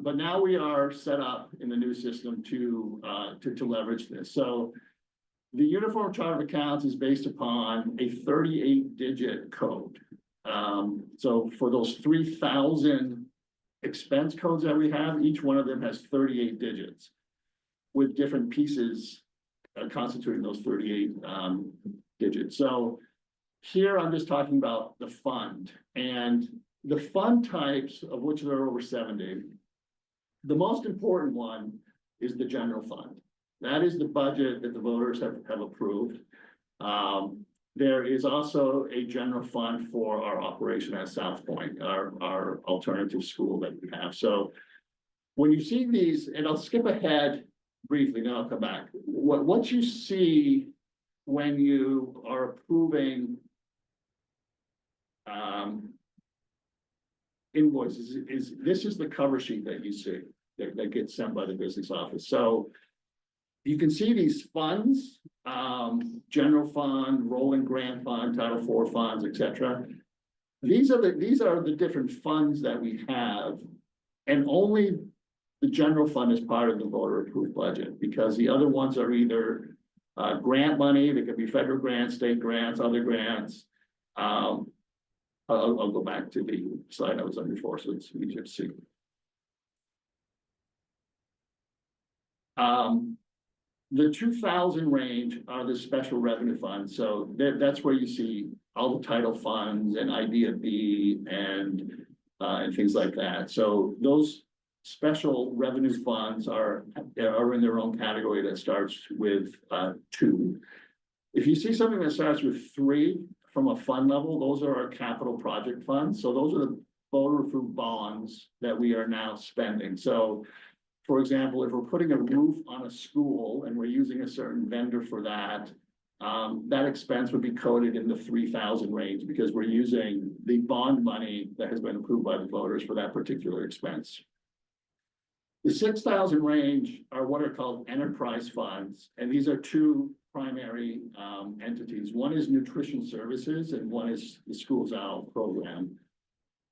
[SPEAKER 13] But now we are set up in the new system to leverage this. So the Uniform Chart of Accounts is based upon a 38-digit code. So for those 3,000 expense codes that we have, each one of them has 38 digits with different pieces constituting those 38 digits. So here I'm just talking about the fund, and the fund types, of which there are over 70. The most important one is the general fund. That is the budget that the voters have approved. There is also a general fund for our operation at South Point, our alternative school that we have. So when you see these, and I'll skip ahead briefly, then I'll come back. What you see when you are approving invoices is this is the cover sheet that you see that gets sent by the business office. So you can see these funds, general fund, rolling grant fund, Title IV funds, etc. These are the different funds that we have, and only the general fund is part of the voter approved budget, because the other ones are either grant money, they could be federal grants, state grants, other grants. I'll go back to the slide I was on before, so it's easier to see. The 2,000 range are the special revenue funds, so that's where you see all the title funds and Idea B and things like that. So those special revenue funds are in their own category that starts with 2. If you see something that starts with 3 from a fund level, those are our capital project funds. So those are the voter approved bonds that we are now spending. So for example, if we're putting a roof on a school and we're using a certain vendor for that, that expense would be coded in the 3,000 range because we're using the bond money that has been approved by the voters for that particular expense. The 6,000 range are what are called enterprise funds, and these are 2 primary entities. One is nutrition services and one is the Schools Out program.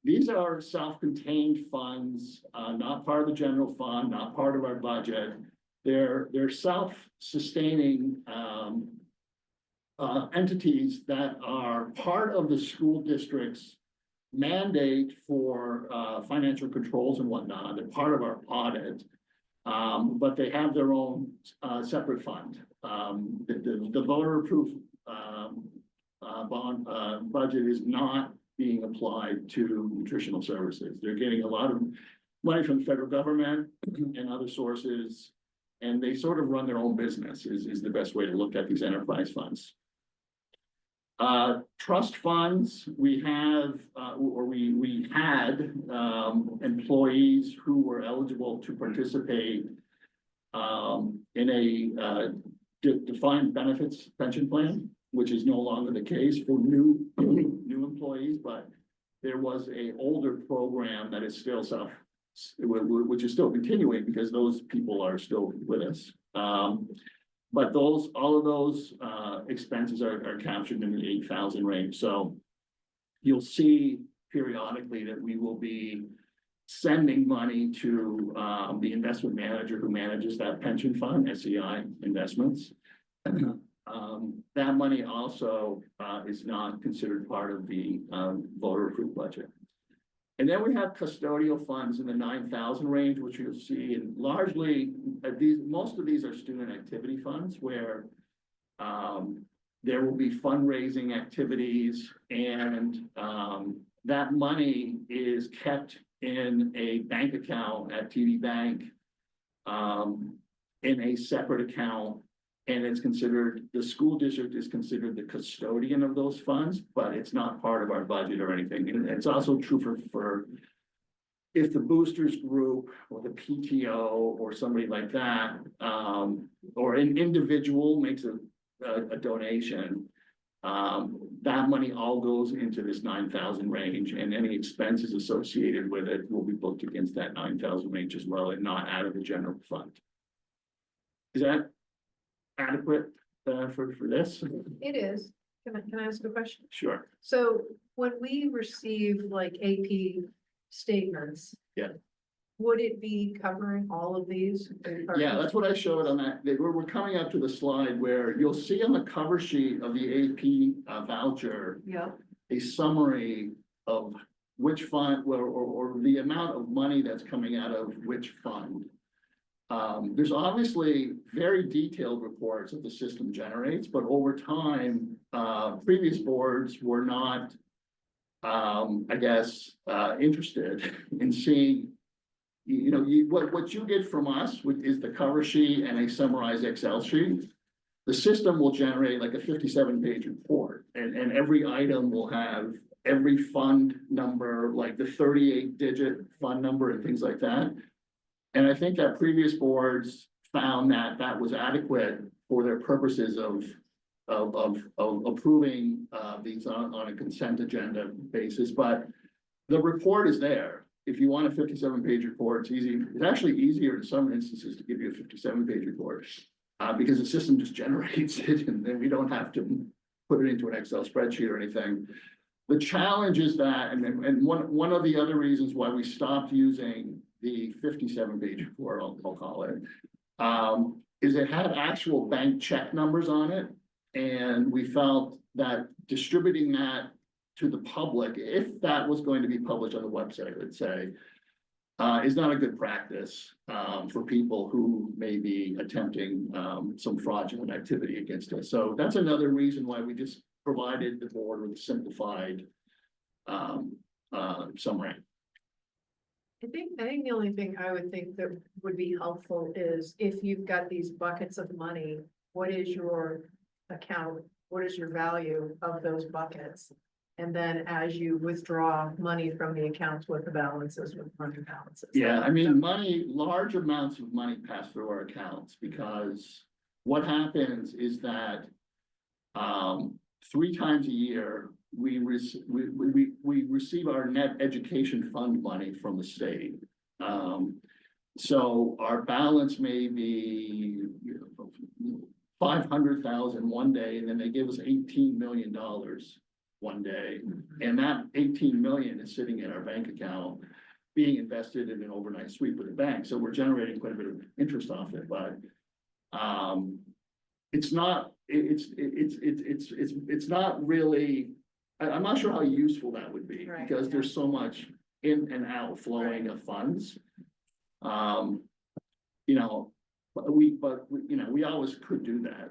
[SPEAKER 13] These are self-contained funds, not part of the general fund, not part of our budget. They're self-sustaining entities that are part of the school district's mandate for financial controls and whatnot. They're part of our audit, but they have their own separate fund. The voter approved bond budget is not being applied to nutritional services. They're getting a lot of money from the federal government and other sources, and they sort of run their own business is the best way to look at these enterprise funds. Trust funds, we have, we had employees who were eligible to participate in a defined benefits pension plan, which is no longer the case for new employees, but there was a older program that is still which is still continuing because those people are still with us. But all of those expenses are captured in the 8,000 range. So you'll see periodically that we will be sending money to the investment manager who manages that pension fund, SEI Investments. That money also is not considered part of the voter approved budget. And then we have custodial funds in the 9,000 range, which you'll see, and largely most of these are student activity funds where there will be fundraising activities, and that money is kept in a bank account at TD Bank in a separate account. And it's considered, the school district is considered the custodian of those funds, but it's not part of our budget or anything. And it's also true for if the boosters group or the PTO or somebody like that, or an individual makes a donation, that money all goes into this 9,000 range, and any expenses associated with it will be booked against that 9,000 range as well, and not out of the general fund. Is that adequate for this?
[SPEAKER 10] It is. Can I ask a question?
[SPEAKER 13] Sure.
[SPEAKER 10] So when we receive like AP statements.
[SPEAKER 13] Yeah.
[SPEAKER 10] Would it be covering all of these?
[SPEAKER 13] Yeah, that's what I showed on that. We're coming up to the slide where you'll see on the cover sheet of the AP voucher,
[SPEAKER 10] Yeah.
[SPEAKER 13] a summary of which fund or the amount of money that's coming out of which fund. There's obviously very detailed reports that the system generates, but over time, previous boards were not, I guess, interested in seeing, what you get from us is the cover sheet and a summarized Excel sheet. The system will generate like a 57-page report, and every item will have every fund number, like the 38-digit fund number and things like that. And I think that previous boards found that that was adequate for their purposes of approving these on a consent agenda basis. But the report is there. If you want a 57-page report, it's easy. It's actually easier in some instances to give you a 57-page report because the system just generates it, and then we don't have to put it into an Excel spreadsheet or anything. The challenge is that, and one of the other reasons why we stopped using the 57-page report, I'll call it, is it had actual bank check numbers on it. And we felt that distributing that to the public, if that was going to be published on the website, let's say, is not a good practice, for people who may be attempting, some fraudulent activity against us. So that's another reason why we just provided the board with a simplified, summary.
[SPEAKER 10] I think the only thing I would think that would be helpful is if you've got these buckets of money, what is your account? What is your value of those buckets? And then as you withdraw money from the accounts, what the balances with money balances.
[SPEAKER 13] Yeah, I mean, money, large amounts of money pass through our accounts because what happens is that 3 times a year, we receive our net education fund money from the state. So our balance may be 500,000 one day, and then they give us $18 million one day. And that 18 million is sitting in our bank account, being invested in an overnight sweep with the bank. So we're generating quite a bit of interest off it, but it's not, it's not really, I'm not sure how useful that would be,
[SPEAKER 10] Right,
[SPEAKER 13] because
[SPEAKER 10] yeah.
[SPEAKER 13] there's so much in and out flowing of funds. You know, we always could do that.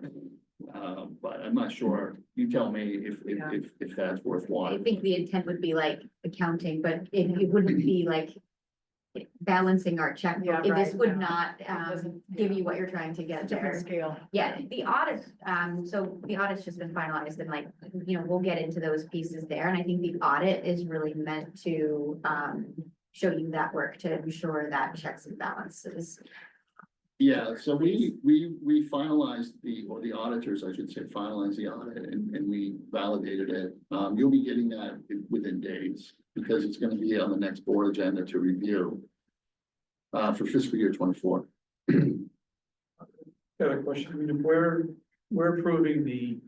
[SPEAKER 13] But I'm not sure. You tell me if that's
[SPEAKER 2] I
[SPEAKER 13] worthwhile.
[SPEAKER 2] think the intent would be like accounting, but it wouldn't be like balancing our checkbook.
[SPEAKER 10] Yeah,
[SPEAKER 2] This
[SPEAKER 10] right,
[SPEAKER 2] would
[SPEAKER 10] no.
[SPEAKER 2] not
[SPEAKER 10] It doesn't-
[SPEAKER 2] give you what you're trying to get
[SPEAKER 10] Different
[SPEAKER 2] there.
[SPEAKER 10] scale.
[SPEAKER 2] Yeah, the audit, so the audit's just been finalized and like, we'll get into those pieces there. And I think the audit is really meant to show you that work to ensure that checks and balances.
[SPEAKER 13] Yeah, so we finalized or the auditors, I should say, finalized the audit and we validated it. You'll be getting that within days because it's gonna be on the next board agenda to review for fiscal year 24.
[SPEAKER 14] Got a question. I mean, if we're approving the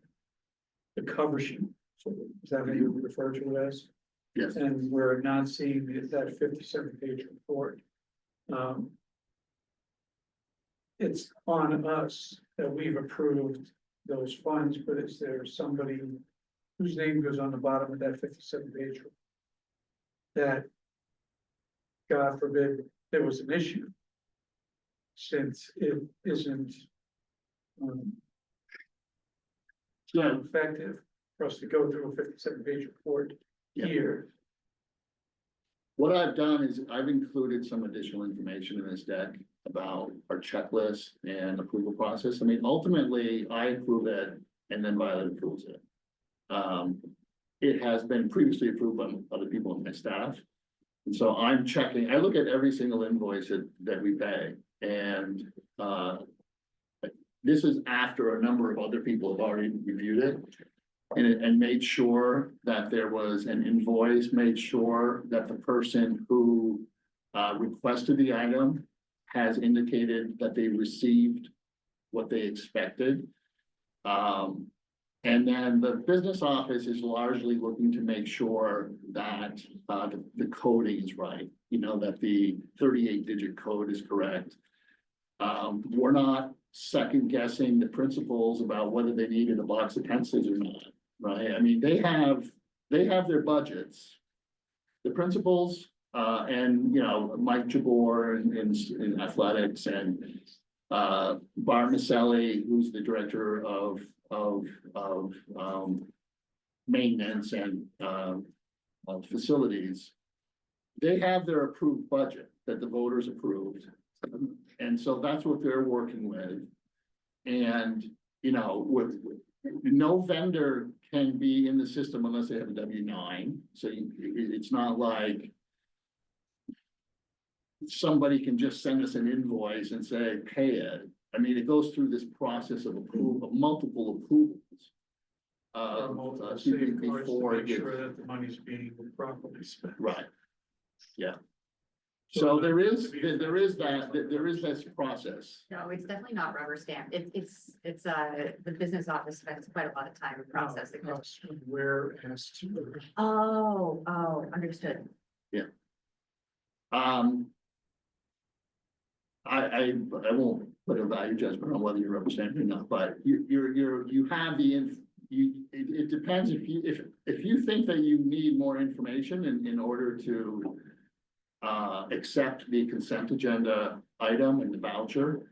[SPEAKER 14] cover sheet, so is that how you refer to it as?
[SPEAKER 13] Yes.
[SPEAKER 14] And we're not seeing that 57-page report. It's on us that we've approved those funds, but is there somebody whose name goes on the bottom of that 57-page that, God forbid, there was an issue, since it isn't
[SPEAKER 13] So,
[SPEAKER 14] effective for us to go through a 57-page report here.
[SPEAKER 13] what I've done is I've included some additional information in this deck about our checklist and approval process. I mean, ultimately, I approve it and then Violet approves it. It has been previously approved by other people on my staff. And so I'm checking, I look at every single invoice that we pay and this is after a number of other people have already reviewed it. And made sure that there was an invoice, made sure that the person who requested the item has indicated that they received what they expected. And then the business office is largely looking to make sure that the coding is right, that the 38-digit code is correct. We're not second guessing the principals about whether they needed a box of pencils or not, right? I mean, they have their budgets. The principals, and, Mike Jabor in athletics and, Bart Maselli, who's the director of maintenance and, of facilities. They have their approved budget that the voters approved. And so that's what they're working with. And, with no vendor can be in the system unless they have a W-9. So it's not like somebody can just send us an invoice and say, pay it. I mean, it goes through this process of approval, multiple approvals. Before it
[SPEAKER 14] Make
[SPEAKER 13] gets,
[SPEAKER 14] sure that the money's being properly spent.
[SPEAKER 13] right. Yeah. So there is this process.
[SPEAKER 2] No, it's definitely not rubber stamped. It's the business office spends quite a lot of time processing. it.
[SPEAKER 14] Where it has to.
[SPEAKER 2] Oh, understood.
[SPEAKER 13] I won't put a value judgment on whether you're representing or not, but you have it depends if you think that you need more information in order to accept the consent agenda item and the voucher.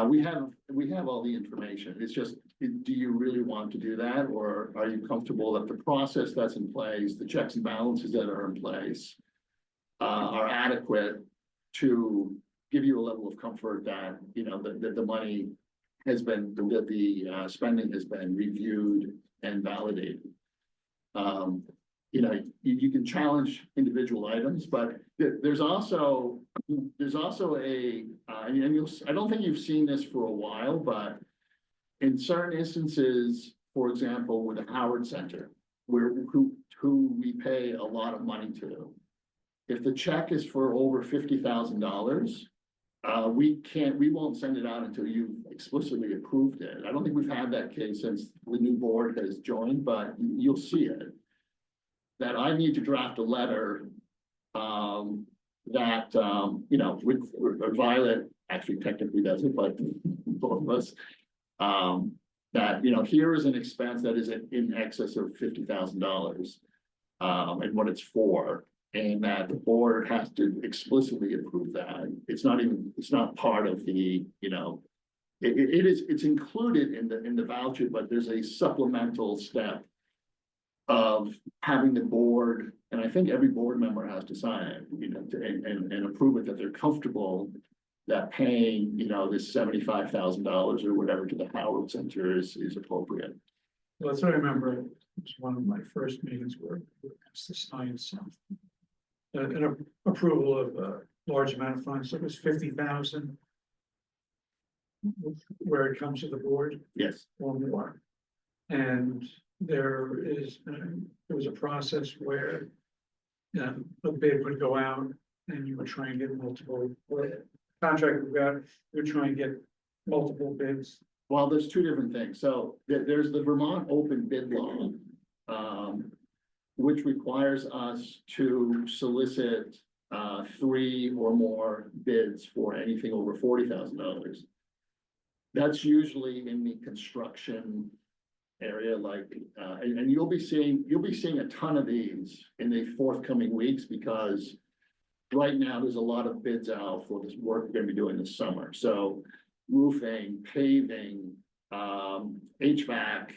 [SPEAKER 13] We have all the information. It's just, do you really want to do that? Or are you comfortable that the process that's in place, the checks and balances that are in place are adequate to give you a level of comfort that, you know, that the money has been, that the spending has been reviewed and validated. You know, you can challenge individual items, but there's also a, and I don't think you've seen this for a while, but in certain instances, for example, with the Howard Center, who we pay a lot of money to, if the check is for over $50,000, we won't send it out until you've explicitly approved it. I don't think we've had that case since the new board has joined, but you'll see it. That I need to draft a letter, that, you know, or Violet actually technically does it, but both of us. That, you know, here is an expense that is in excess of $50,000. And what it's for. And that the board has to explicitly approve that. It's not part of the, you know, it's included in the voucher, but there's a supplemental step of having the board, and I think every board member has to sign it, you know, and approve it, that they're comfortable that paying, you know, this $75,000 or whatever to the Howard Center is appropriate.
[SPEAKER 14] Well, that's what I remember. It was one of my first meetings where we asked to sign something. An approval of a large amount of funds, it was 50,000. Where it comes to the board
[SPEAKER 13] Yes.
[SPEAKER 14] or more. And there was a process where a bid would go out and you would try and get multiple, or contract would go out, you would try and get multiple bids.
[SPEAKER 13] Well, there's two different things. So there's the Vermont open bid law. Which requires us to solicit 3 or more bids for anything over $40,000. That's usually in the construction area, like, and you'll be seeing a ton of these in the forthcoming weeks, because right now there's a lot of bids out for this work we're gonna be doing this summer. So roofing, paving, HVAC.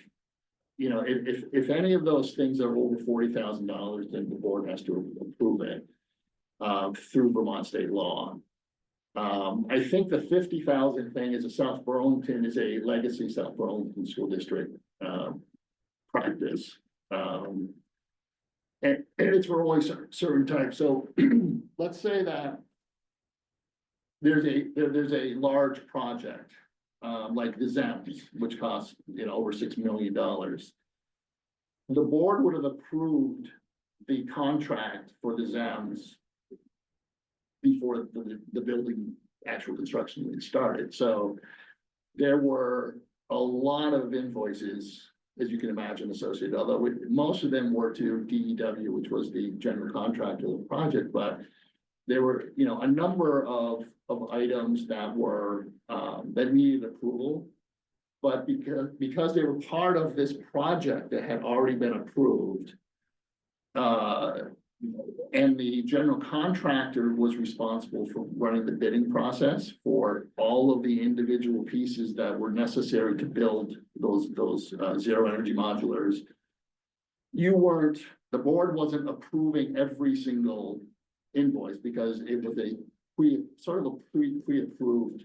[SPEAKER 13] You know, if any of those things are over $40,000, then the board has to approve it through Vermont state law. I think the 50,000 thing is a legacy South Burlington School District practice. And it's for only certain types. So let's say that there's a large project. Like the ZEMS, which costs, you know, over $6 million. The board would have approved the contract for the ZEMS before the building actual construction even started. So there were a lot of invoices, as you can imagine, associated, although most of them were to DEW, which was the general contractor of the project, but there were, you know, a number of items that were that needed approval. But because they were part of this project that had already been approved, and the general contractor was responsible for running the bidding process for all of the individual pieces that were necessary to build those zero energy modulars. The board wasn't approving every single invoice because it was a pre-approved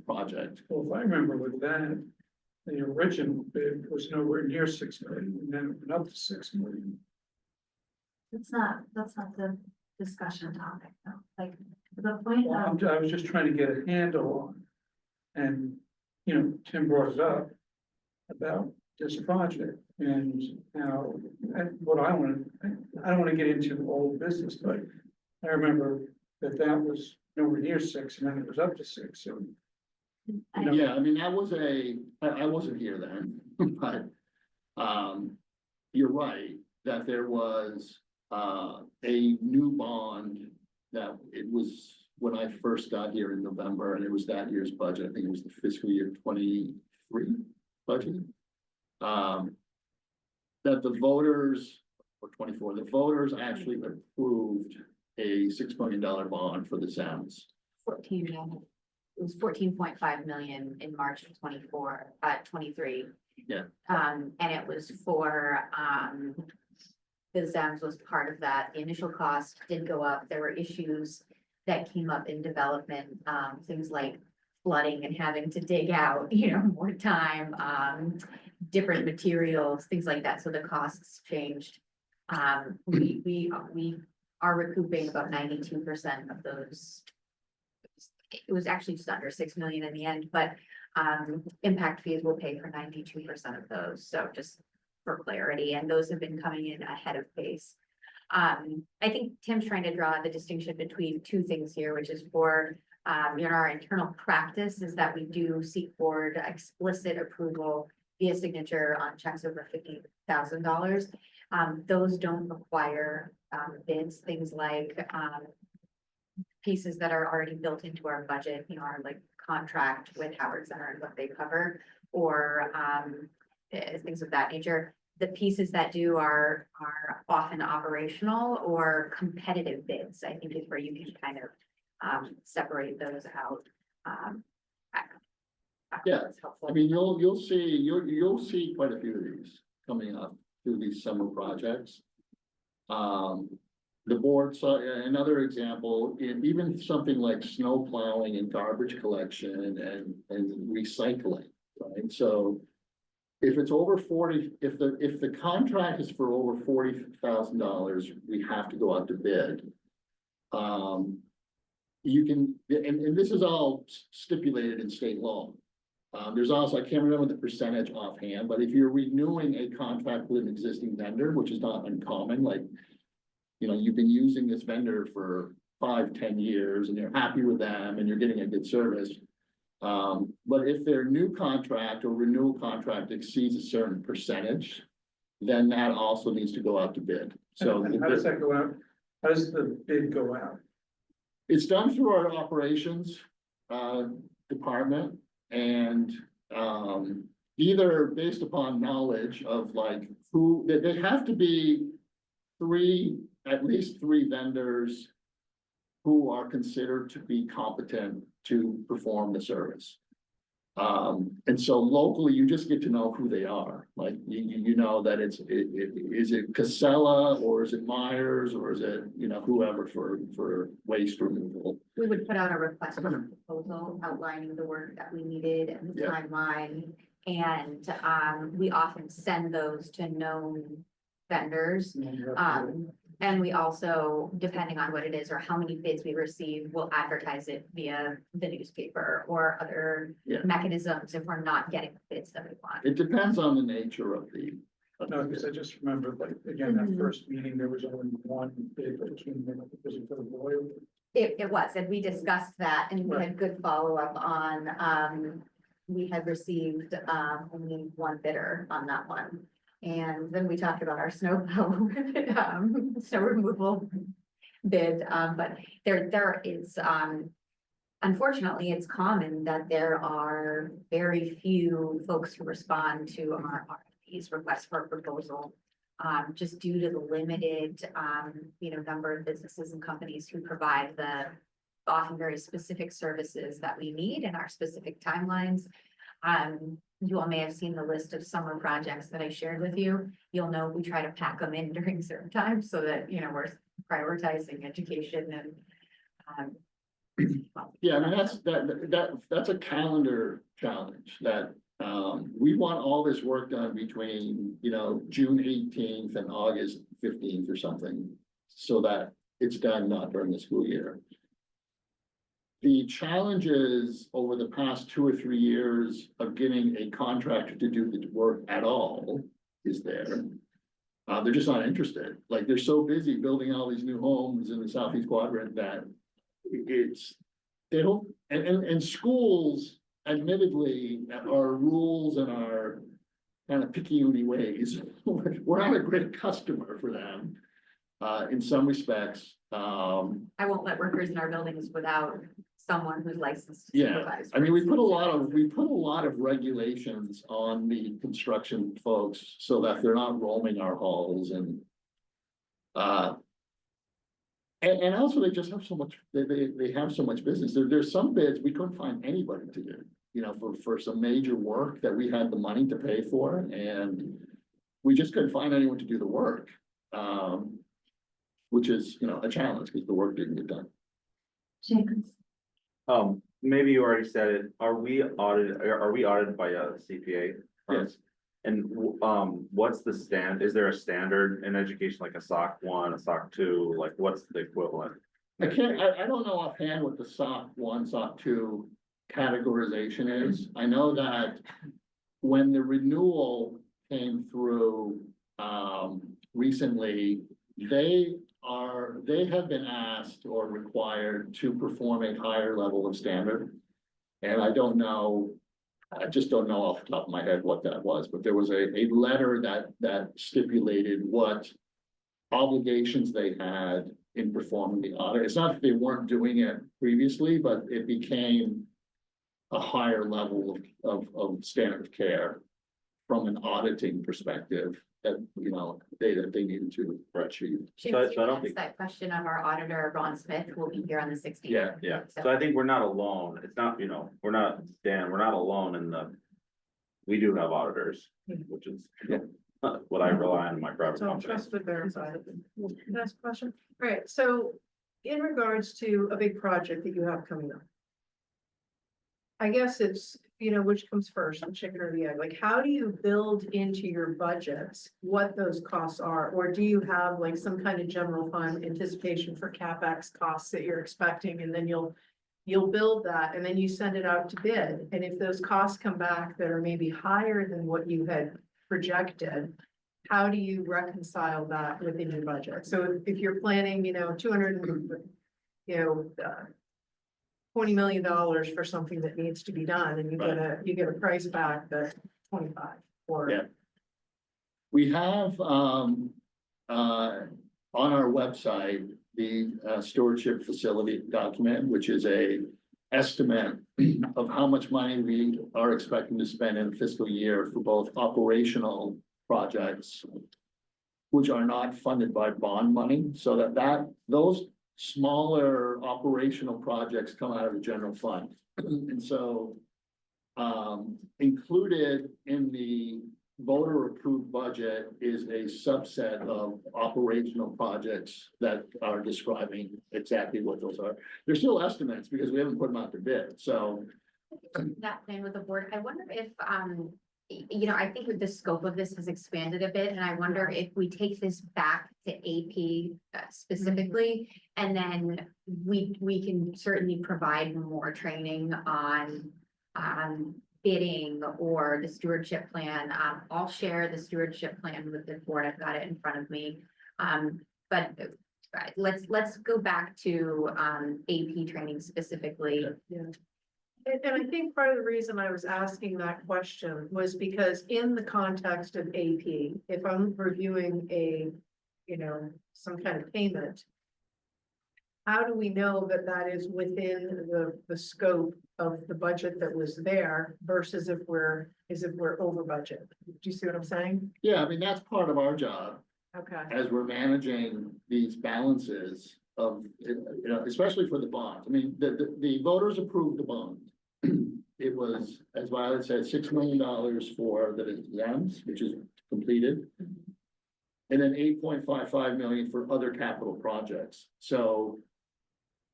[SPEAKER 13] project.
[SPEAKER 14] Well, if I remember with that, the original bid was nowhere near 6 million, and then it went up to 6 million.
[SPEAKER 1] That's not the discussion topic, though, like, the point
[SPEAKER 14] Well,
[SPEAKER 1] of,
[SPEAKER 14] I was just trying to get a handle on, and, you know, Tim brought it up about this project and how, and what I don't wanna get into old business, but I remember that was nowhere near 6, and then it was up to 6, so.
[SPEAKER 13] Yeah, I mean, I wasn't here then, but, you're right, that there was, a new bond that it was when I first got here in November, and it was that year's budget. I think it was the fiscal year 23 budget. That the voters, or 24, the voters actually approved a a $6 million bond for the Sounds.
[SPEAKER 2] 14 million. It was 14.5 million in March of 23.
[SPEAKER 13] Yeah.
[SPEAKER 2] And it was for, the ZEMS was part of that. The initial cost did go up. There were issues that came up in development, things like flooding and having to dig out, more time, different materials, things like that. So the costs changed. We are recouping about 92% of those. It was actually just under 6 million in the end, but impact fees will pay for 92% of those. So just for clarity, and those have been coming in ahead of pace. I think Tim's trying to draw the distinction between two things here, which is for our internal practice is that we do seek board explicit approval via signature on checks over $50,000. Those don't require bids, things like pieces that are already built into our budget, our like contract with Howard Center and what they cover, or things of that nature. The pieces that do are often operational or competitive bids, I think is where you can kind of separate those out.
[SPEAKER 13] Yeah,
[SPEAKER 2] That's helpful.
[SPEAKER 13] I mean, you'll see quite a few of these coming up through these summer projects. The board saw another example, even something like snow plowing and garbage collection and recycling, right? So if it's over 40, if the contract is for over $40,000, we have to go out to bid. You can, and this is all stipulated in state law. There's also, I can't remember the percentage offhand, but if you're renewing a contract with an existing vendor, which is not uncommon, like, you've been using this vendor for 5-10 years and you're happy with them and you're getting a good service. But if their new contract or renewal contract exceeds a certain percentage, then that also needs to go out to bid. So
[SPEAKER 14] And how does that go out? How does the bid go out?
[SPEAKER 13] it's done through our operations department, and either based upon knowledge of like who, they have to be at least three vendors who are considered to be competent to perform the service. And so locally, you just get to know who they are. Like, you know that is it Casella, or is it Myers, or is it, whoever for waste removal?
[SPEAKER 2] We would put out a request for a proposal outlining the work that we needed and the
[SPEAKER 13] Yeah.
[SPEAKER 2] timeline. And we often send those to known vendors. And we also, depending on what it is or how many bids we receive, will advertise it via the newspaper or other
[SPEAKER 13] Yeah.
[SPEAKER 2] mechanisms if we're not getting the bids that we want.
[SPEAKER 13] It depends on the nature of the.
[SPEAKER 14] No, because I just remember, like, again, that
[SPEAKER 2] Mhm.
[SPEAKER 14] first meeting, there was only one bid that came in, because it for the boiler.
[SPEAKER 2] It was, and we discussed that and we had good follow-up on, we had received only one bidder on that one. And then we talked about our snow snow removal bid, but there is, unfortunately, it's common that there are very few folks who respond to our RFPs, requests for proposal. Just due to the limited, number of businesses and companies who provide the often very specific services that we need in our specific timelines. You all may have seen the list of summer projects that I shared with you. You'll know we try to pack them in during certain times so that, we're prioritizing education and,
[SPEAKER 13] Yeah, I mean, that's a calendar challenge that, we want all this work done between, June 18th and August 15th or something. So that it's done not during the school year. The challenges over the past 2 or 3 years of getting a contractor to do the work at all is there. They're just not interested. Like, they're so busy building all these new homes in the Southeast Quadrant that they don't, and schools admittedly, our rules and our kind of picky-uni ways, we're not a great customer for them, in some respects.
[SPEAKER 2] I won't let workers in our buildings without someone who's licensed to
[SPEAKER 13] Yeah,
[SPEAKER 2] supervise.
[SPEAKER 13] I mean, we put a lot of regulations on the construction folks so that they're not roaming our halls and. And also they just have so much, they have so much business. There's some bids we couldn't find anybody to do. You know, for some major work that we had the money to pay for, and we just couldn't find anyone to do the work. Which is, you know, a challenge because the work didn't get done.
[SPEAKER 1] James.
[SPEAKER 7] Maybe you already said it, are we audited by a CPA?
[SPEAKER 13] Yes.
[SPEAKER 7] And, what's the is there a standard in education, like a SOC 1, a SOC 2, like what's the equivalent?
[SPEAKER 13] I don't know offhand what the SOC 1, SOC 2 categorization is. I know that when the renewal came through, recently, they have been asked or required to perform a higher level of standard. And I just don't know off the top of my head what that was, but there was a letter that stipulated what obligations they had in performing the audit. It's not that they weren't doing it previously, but it became a higher level of standard of care from an auditing perspective that, you know, they needed to achieve.
[SPEAKER 2] James,
[SPEAKER 7] So I
[SPEAKER 2] you
[SPEAKER 7] don't
[SPEAKER 2] can
[SPEAKER 7] think-
[SPEAKER 2] ask that question of our auditor, Ron Smith, who will be here on the 16th.
[SPEAKER 13] Yeah.
[SPEAKER 7] Yeah, so I think we're not alone. It's not, you know, we're not alone in we do have auditors, which is what I rely on in my private
[SPEAKER 10] So
[SPEAKER 7] company.
[SPEAKER 10] trusted verified. Next question. All right, so in regards to a big project that you have coming up. I guess it's, you know, which comes first, the chicken or the egg? Like, how do you build into your budgets what those costs are? Or do you have like some kind of general fund anticipation for CapEx costs that you're expecting, and then you'll build that and then you send it out to bid? And if those costs come back that are maybe higher than what you had projected, how do you reconcile that within your budget? So if you're planning, you know, $20 million for something that needs to be done, and you get a price back that's 25 or.
[SPEAKER 13] Yeah. We have, on our website, the stewardship facility document, which is a estimate of how much money we are expecting to spend in a fiscal year for both operational projects, which are not funded by bond money, so those smaller operational projects come out of the general fund. And so, included in the voter approved budget is a subset of operational projects that are describing exactly what those are. They're still estimates because we haven't put them out to bid, so.
[SPEAKER 2] That plan with the board, I wonder if, you know, I think with the scope of this has expanded a bit, and I wonder if we take this back to AP specifically, and then we can certainly provide more training on bidding or the stewardship plan. I'll share the stewardship plan with the board. I've got it in front of me. But let's go back to AP training specifically.
[SPEAKER 10] Yeah. And I think part of the reason I was asking that question was because in the context of AP, if I'm reviewing some kind of payment, how do we know that that is within the scope of the budget that was there versus if we're over budget? Do you see what I'm saying?
[SPEAKER 13] Yeah, I mean, that's part of our job
[SPEAKER 10] Okay.
[SPEAKER 13] as we're managing these balances of, you know, especially for the bonds. I mean, the voters approved the bond. It was, as Violet said, $6 million for the exams, which is completed. And then $8.55 million for other capital projects. So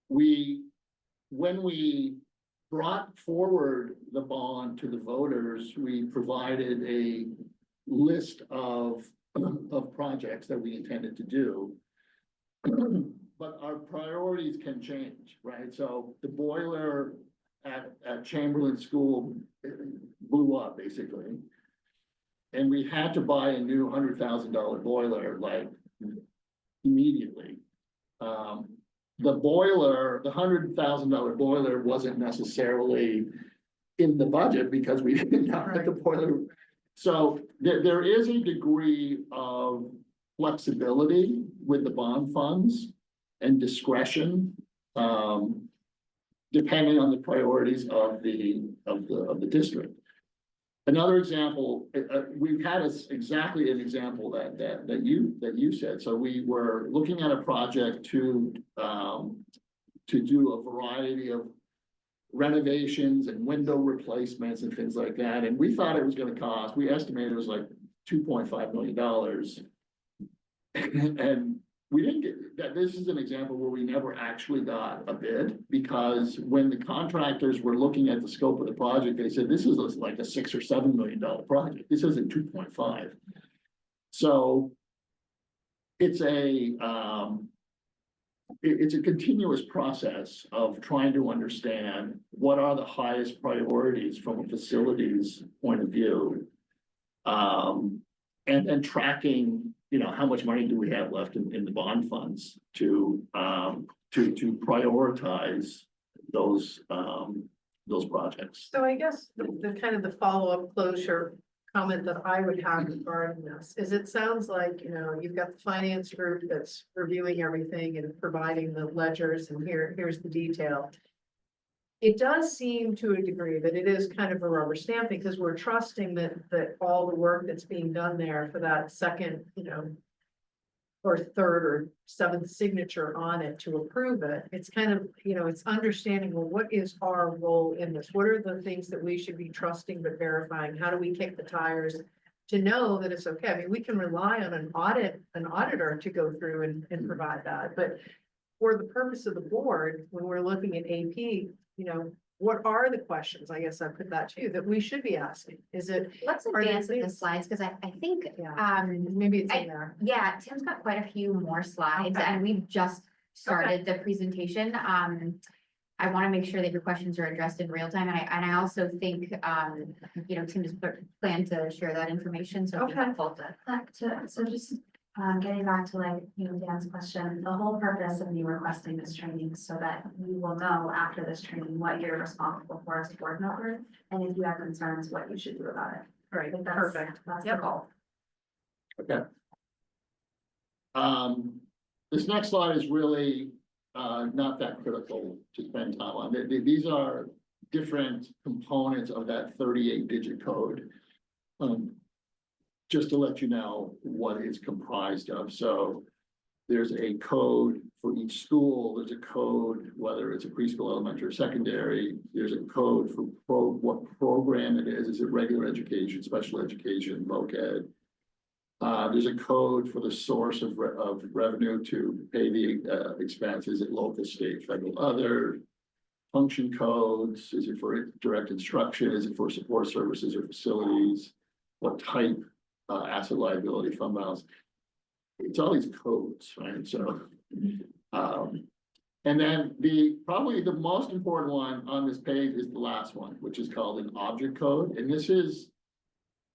[SPEAKER 13] when we brought forward the bond to the voters, we provided a list of projects that we intended to do. But our priorities can change, right? So the boiler at Chamberlain School blew up, basically. And we had to buy a new $100,000 boiler, like, immediately. The $100,000 boiler wasn't necessarily in the budget because we didn't have the boiler. So there is a degree of flexibility with the bond funds and discretion, depending on the priorities of the district. Another example, we've had exactly an example that you said. So we were looking at a project to do a variety of renovations and window replacements and things like that. And we thought it was gonna cost, we estimated it was like $2.5 million. And we didn't get, that this is an example where we never actually got a bid, because when the contractors were looking at the scope of the project, they said, this is like a $6 or $7 million project. This isn't 2.5. So it's it's a continuous process of trying to understand what are the highest priorities from a facilities point of view. And tracking, you know, how much money do we have left in the bond funds to prioritize those projects.
[SPEAKER 10] So I guess the kind of the follow-up closure comment that I would have regarding this is it sounds like, you know, you've got the finance group that's reviewing everything and providing the ledgers, and here's the detail. It does seem to a degree that it is kind of a rubber stamp, because we're trusting that all the work that's being done there for that second, you know, or third or seventh signature on it to approve it. It's kind of, you know, it's understanding, well, what is our role in this? What are the things that we should be trusting but verifying? How do we kick the tires to know that it's okay? I mean, we can rely on an auditor to go through and provide that, but for the purpose of the board, when we're looking at AP, you know, what are the questions? I guess I put that too, that we should be asking. Is it,
[SPEAKER 2] Let's
[SPEAKER 10] Are there
[SPEAKER 2] advance with the
[SPEAKER 10] things-
[SPEAKER 2] slides, because I think,
[SPEAKER 10] Yeah. maybe it's in there.
[SPEAKER 2] yeah, Tim's got quite a few more slides,
[SPEAKER 10] Okay.
[SPEAKER 2] and we've just started the presentation. I want to make sure that your questions are addressed in real time, and I also think, you know, Tim just planned to share that information, so it'd be
[SPEAKER 10] Okay.
[SPEAKER 2] helpful to.
[SPEAKER 1] So just, getting back to like, you know, Dan's question, the whole purpose of me requesting this training so that you will know after this training what you're responsible for as a board member, and if you have concerns, what you should do about it.
[SPEAKER 10] Right,
[SPEAKER 1] Like, that's-
[SPEAKER 10] perfect.
[SPEAKER 1] That's the
[SPEAKER 10] Yep.
[SPEAKER 1] goal.
[SPEAKER 13] Okay. This next slide is really not that critical to spend time on. These are different components of that 38-digit code. Just to let you know what it's comprised of. So there's a code for each school. There's a code, whether it's a preschool, elementary, or secondary. There's a code for what program it is. Is it regular education, special education, voc ed? There's a code for the source of revenue to pay the expenses at local, state, federal, other. Function codes, is it for direct instruction? Is it for support services or facilities? What type? Asset liability, fund balance. It's all these codes, right? So, and then probably the most important one on this page is the last one, which is called an object code. And this is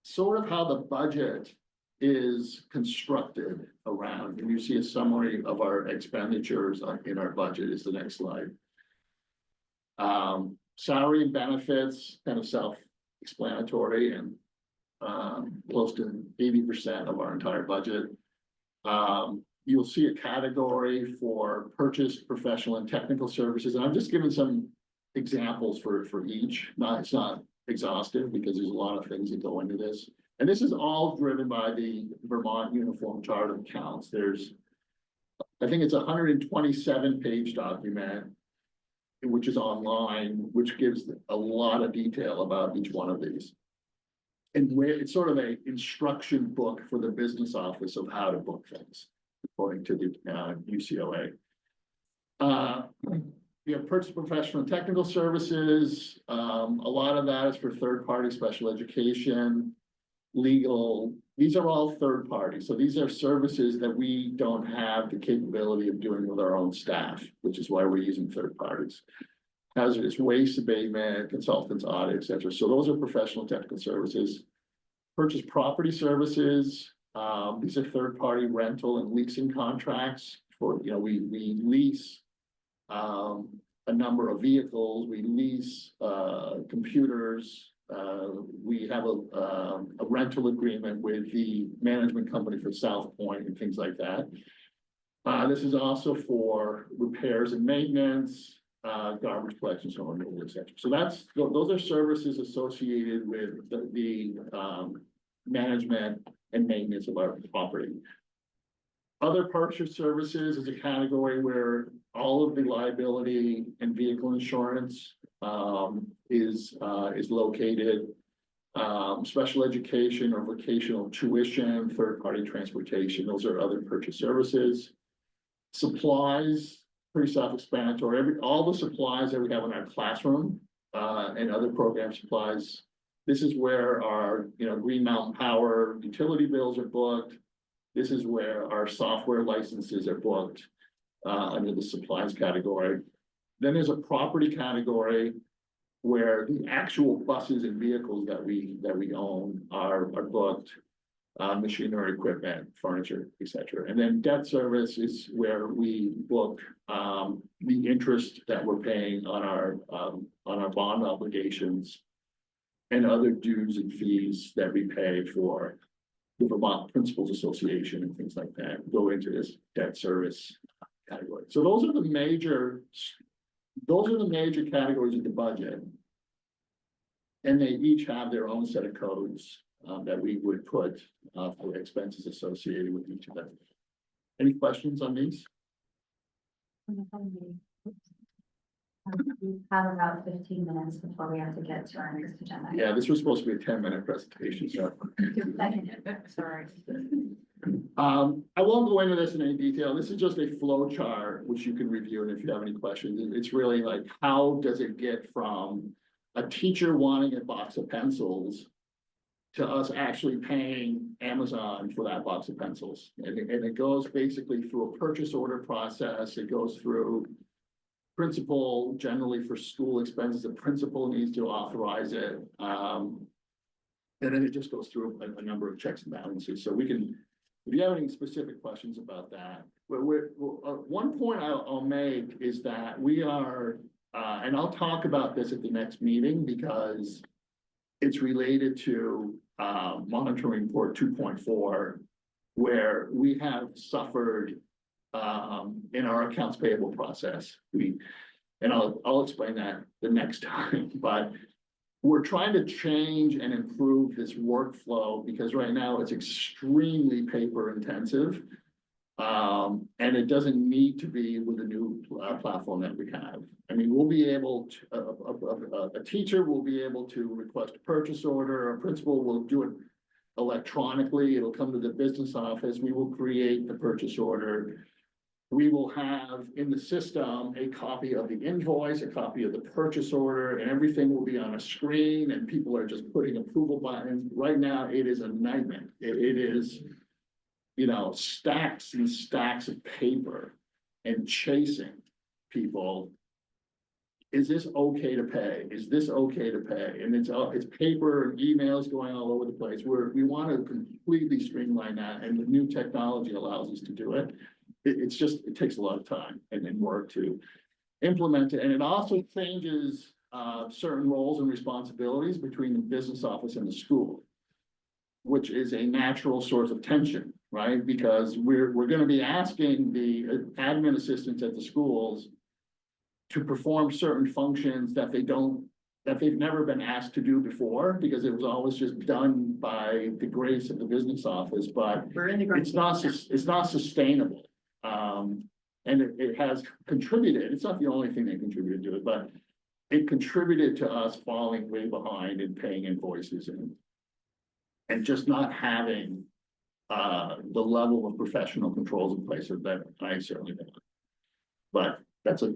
[SPEAKER 13] sort of how the budget is constructed around. And you see a summary of our expenditures in our budget is the next slide. Salary and benefits, kind of self-explanatory, and close to 80% of our entire budget. You'll see a category for purchased professional and technical services, and I'm just giving some examples for each. It's not exhaustive because there's a lot of things that go into this. And this is all driven by the Vermont Uniform Chart of Accounts. I think it's a 127-page document, which is online, which gives a lot of detail about each one of these. And where it's sort of a instruction book for the business office of how to book things, according to the UCOA. You have purchase professional and technical services. A lot of that is for third-party special education, legal. These are all third party. So these are services that we don't have the capability of doing with our own staff, which is why we're using third parties. Hazardous waste abatement, consultants, audit, et cetera. So those are professional technical services. Purchase property services. These are third-party rental and leasing contracts for, you know, we lease a number of vehicles, we lease computers. We have a rental agreement with the management company for South Point and things like that. This is also for repairs and maintenance. garbage collection, snow removal, et cetera. So those are services associated with the management and maintenance of our property. Other purchase services is a category where all of the liability and vehicle insurance is located. Special education or vocational tuition, third-party transportation, those are other purchase services. Supplies, pretty self-explanatory, all the supplies that we have in our classroom, and other program supplies. This is where our, Green Mountain Power utility bills are booked. This is where our software licenses are booked, under the supplies category. Then there's a property category where the actual buses and vehicles that we own are booked. Machinery, equipment, furniture, etc. And then debt service is where we book the interest that we're paying on our bond obligations. And other dues and fees that we pay for the Vermont Principals Association and things like that go into this debt service category. So those are the major categories of the budget. And they each have their own set of codes that we would put for expenses associated with each of them. Any questions on these?
[SPEAKER 1] We have about 15 minutes before we have to get to our next agenda.
[SPEAKER 13] Yeah, this was supposed to be a 10-minute presentation, so.
[SPEAKER 1] Sorry.
[SPEAKER 13] I won't go into this in any detail. This is just a flow chart, which you can review, and if you have any questions, it's really like, how does it get from a teacher wanting a box of pencils to us actually paying Amazon for that box of pencils? And it goes basically through a purchase order process. It goes through principal, generally for school expenses, the principal needs to authorize it. And then it just goes through a number of checks and balances. So we can, if you have any specific questions about that, one point I'll make is that we are, and I'll talk about this at the next meeting because it's related to monitoring report 2.4, where we have suffered in our accounts payable process. And I'll explain that the next time, but we're trying to change and improve this workflow because right now it's extremely paper intensive. And it doesn't need to be with the new platform that we have. I mean, we'll be able to, a teacher will be able to request a purchase order, a principal will do it electronically, it'll come to the business office, we will create the purchase order. We will have in the system a copy of the invoice, a copy of the purchase order, and everything will be on a screen and people are just putting approval buttons. Right now, it is a nightmare. It is, stacks and stacks of paper and chasing people. Is this okay to pay? Is this okay to pay? And it's paper and emails going all over the place. We want to completely streamline that, and the new technology allows us to do it. It takes a lot of time and work to implement it. And it also changes certain roles and responsibilities between the business office and the school, which is a natural source of tension, right? Because we're going to be asking the admin assistants at the schools to perform certain functions that they've never been asked to do before, because it was always just done by the grace of the business office, but it's not sustainable. And it has contributed, it's not the only thing that contributed to it, but it contributed to us falling way behind in paying invoices and just not having the level of professional controls in place that I certainly want. But that's a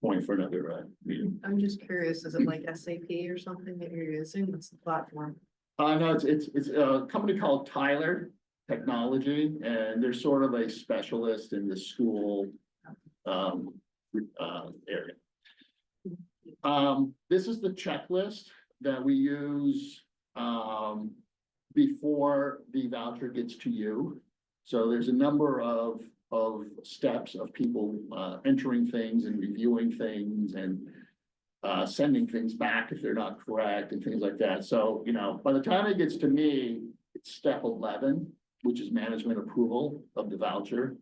[SPEAKER 13] point for another meeting.
[SPEAKER 10] I'm just curious, is it like SAP or something that you're using? What's the platform?
[SPEAKER 13] No, it's a company called Tyler Technology, and they're sort of a specialist in the school area. This is the checklist that we use before the voucher gets to you. So there's a number of steps of people entering things and reviewing things and sending things back if they're not correct and things like that. So, by the time it gets to me, it's step 11, which is management approval of the voucher.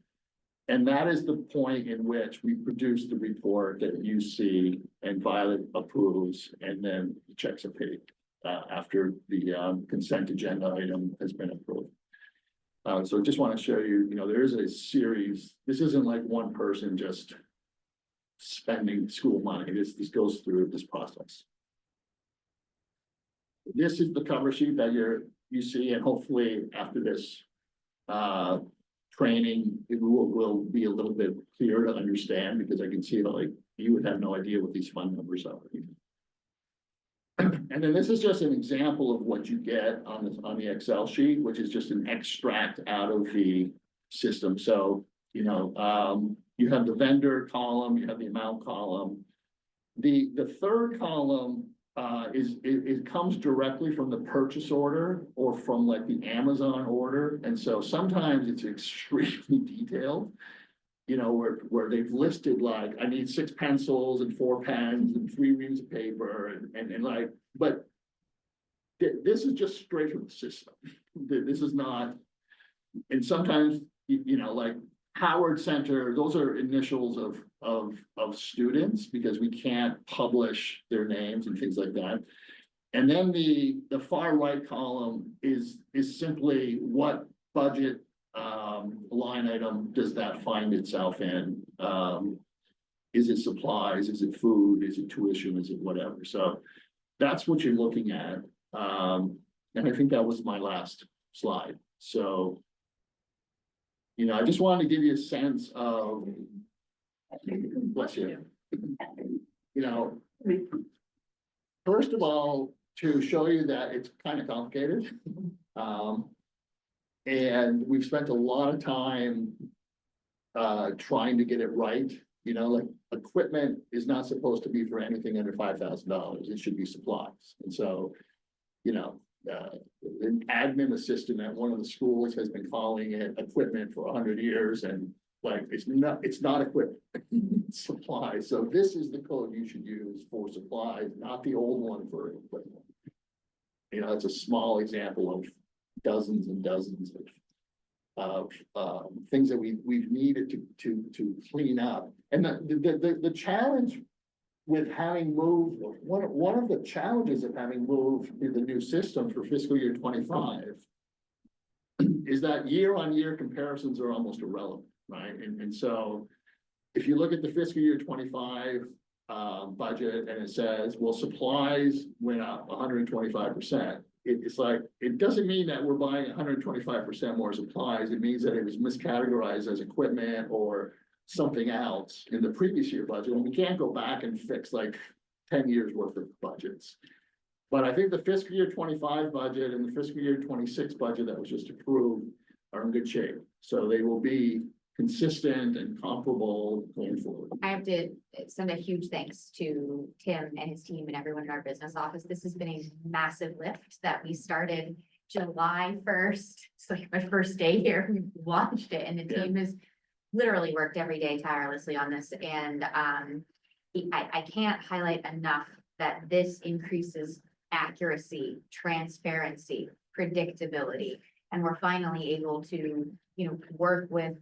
[SPEAKER 13] And that is the point in which we produce the report that you see and Violet approves, and then the checks are paid. After the consent agenda item has been approved. So just want to show you, there is a series, this isn't like one person just spending school money, this goes through this process. This is the cover sheet that you see, and hopefully after this training, it will be a little bit clearer to understand, because I can see that like you would have no idea what these fund numbers are. And then this is just an example of what you get on the Excel sheet, which is just an extract out of the system. So, you have the vendor column, you have the amount column. The third column it comes directly from the purchase order or from like the Amazon order. And so sometimes it's extremely detailed. Where they've listed like, I need 6 pencils and 4 pens and 3 reams of paper and like, but this is just straight from the system. This is not, and sometimes, like Howard Center, those are initials of students, because we can't publish their names and things like that. And then the far right column is simply what budget line item does that find itself in? Is it supplies? Is it food? Is it tuition? Is it whatever? So that's what you're looking at. And I think that was my last slide. So, I just wanted to give you a sense of, bless you. First of all, to show you that it's kind of complicated. And we've spent a lot of time trying to get it right. Like equipment is not supposed to be for anything under $5,000. It should be supplies. And so, an admin assistant at one of the schools has been calling it equipment for 100 years, and like it's not equipment, it's supplies. So this is the code you should use for supplies, not the old one for equipment. It's a small example of dozens and dozens of things that we've needed to clean up. And the challenge with having moved, one of the challenges of having moved to the new system for fiscal year 25 is that year-on-year comparisons are almost irrelevant, right? And so if you look at the fiscal year 25 budget and it says, well, supplies went up 125%. It's like, it doesn't mean that we're buying 125% more supplies. It means that it was miscategorized as equipment or something else in the previous year budget. And we can't go back and fix like 10 years worth of budgets. But I think the fiscal year 25 budget and the fiscal year 26 budget that was just approved are in good shape. So they will be consistent and comparable going forward.
[SPEAKER 2] I have to send a huge thanks to Tim and his team and everyone in our business office. This has been a massive lift that we started July 1st. It's like my first day here. We launched it, and the team has literally worked every day tirelessly on this. And I can't highlight enough that this increases accuracy, transparency, predictability. And we're finally able to, work with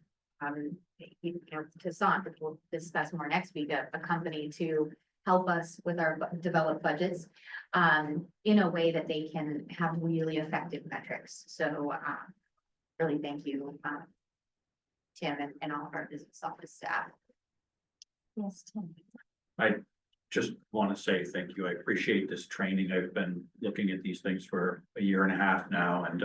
[SPEAKER 2] Toussaint, which we'll discuss more next week, a company to help us with our developed budgets in a way that they can have really effective metrics. So really thank you, Tim and all of our business office staff.
[SPEAKER 1] Yes, Tim.
[SPEAKER 11] I just want to say thank you. I appreciate this training. I've been looking at these things for a year and a half now, and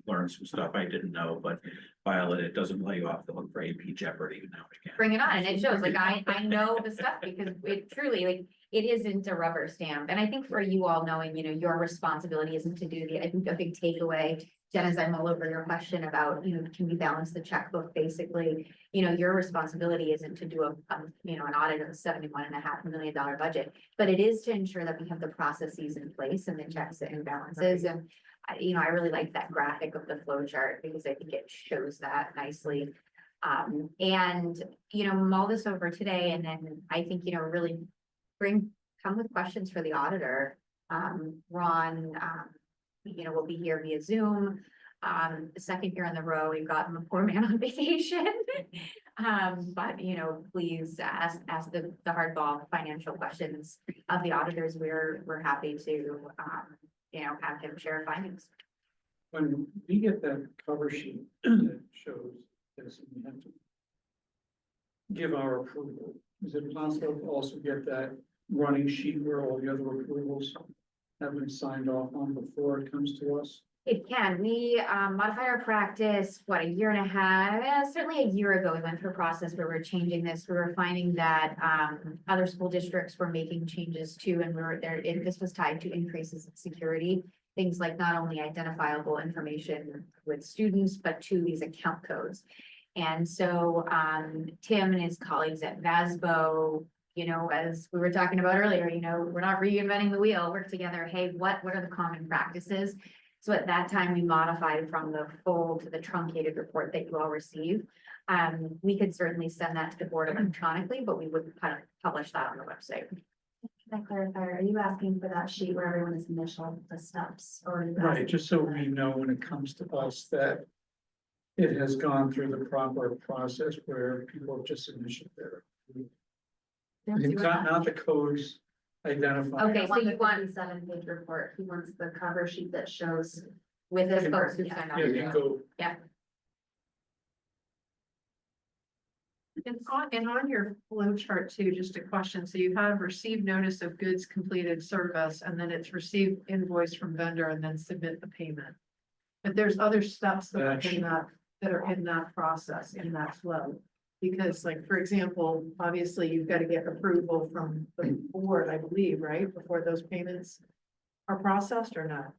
[SPEAKER 11] learned some stuff I didn't know, but Violet, it doesn't lay you off the hook for AP Jeopardy now again.
[SPEAKER 2] Bring it on. And it shows, like, I know the stuff because it truly, like, it isn't a rubber stamp. And I think for you all knowing, your responsibility isn't to do I think a big takeaway, Jen, as I'm all over your question about, can we balance the checkbook? Basically, your responsibility isn't to do an audit of a $71.5 million budget, but it is to ensure that we have the processes in place and the checks and balances. And I really like that graphic of the flow chart because I think it shows that nicely. And mull this over today, and then I think, really come with questions for the auditor. Ron, will be here via Zoom. The second year in a row, we've gotten the poor man on vacation. But you know, please ask the hardball financial questions of the auditors. We're happy to, you know, have him share findings.
[SPEAKER 14] When we get that cover sheet that shows this, we have to give our approval. Is it possible to also get that running sheet where all the other approvals have been signed off on before it comes to us?
[SPEAKER 2] It can. We modified our practice, what, a year and a half, certainly a year ago, we went through a process where we're changing this. We were finding that other school districts were making changes too, and we were there, this was tied to increases in security. Things like not only identifiable information with students, but to these account codes. And so Tim and his colleagues at VASBO, you know, as we were talking about earlier, you know, we're not reinventing the wheel, work together. Hey, what are the common practices? So at that time, we modified from the full to the truncated report that you all receive. We could certainly send that to the board electronically, but we would kind of publish that on the website.
[SPEAKER 1] Can I clarify, are you asking for that sheet where everyone is initial the steps or? are you
[SPEAKER 14] Right,
[SPEAKER 1] asking-
[SPEAKER 14] just so we know when it comes to us that it has gone through the proper process where people have just initialed their.
[SPEAKER 1] Don't see what that-
[SPEAKER 14] Not the codes identified.
[SPEAKER 2] Okay, so you want
[SPEAKER 1] 7-page report, he wants the cover sheet that shows.
[SPEAKER 2] with the
[SPEAKER 14] Yeah.
[SPEAKER 2] folks who signed off.
[SPEAKER 14] Yeah, you go,
[SPEAKER 10] And on your flow chart too, just a question. So you have received notice of goods completed service, and then it's received invoice from vendor and then submit the payment. But there's other steps that are in that process, in that flow. Because like, for example, obviously you've got to get approval from the board, I believe, right? Before those payments are processed or not?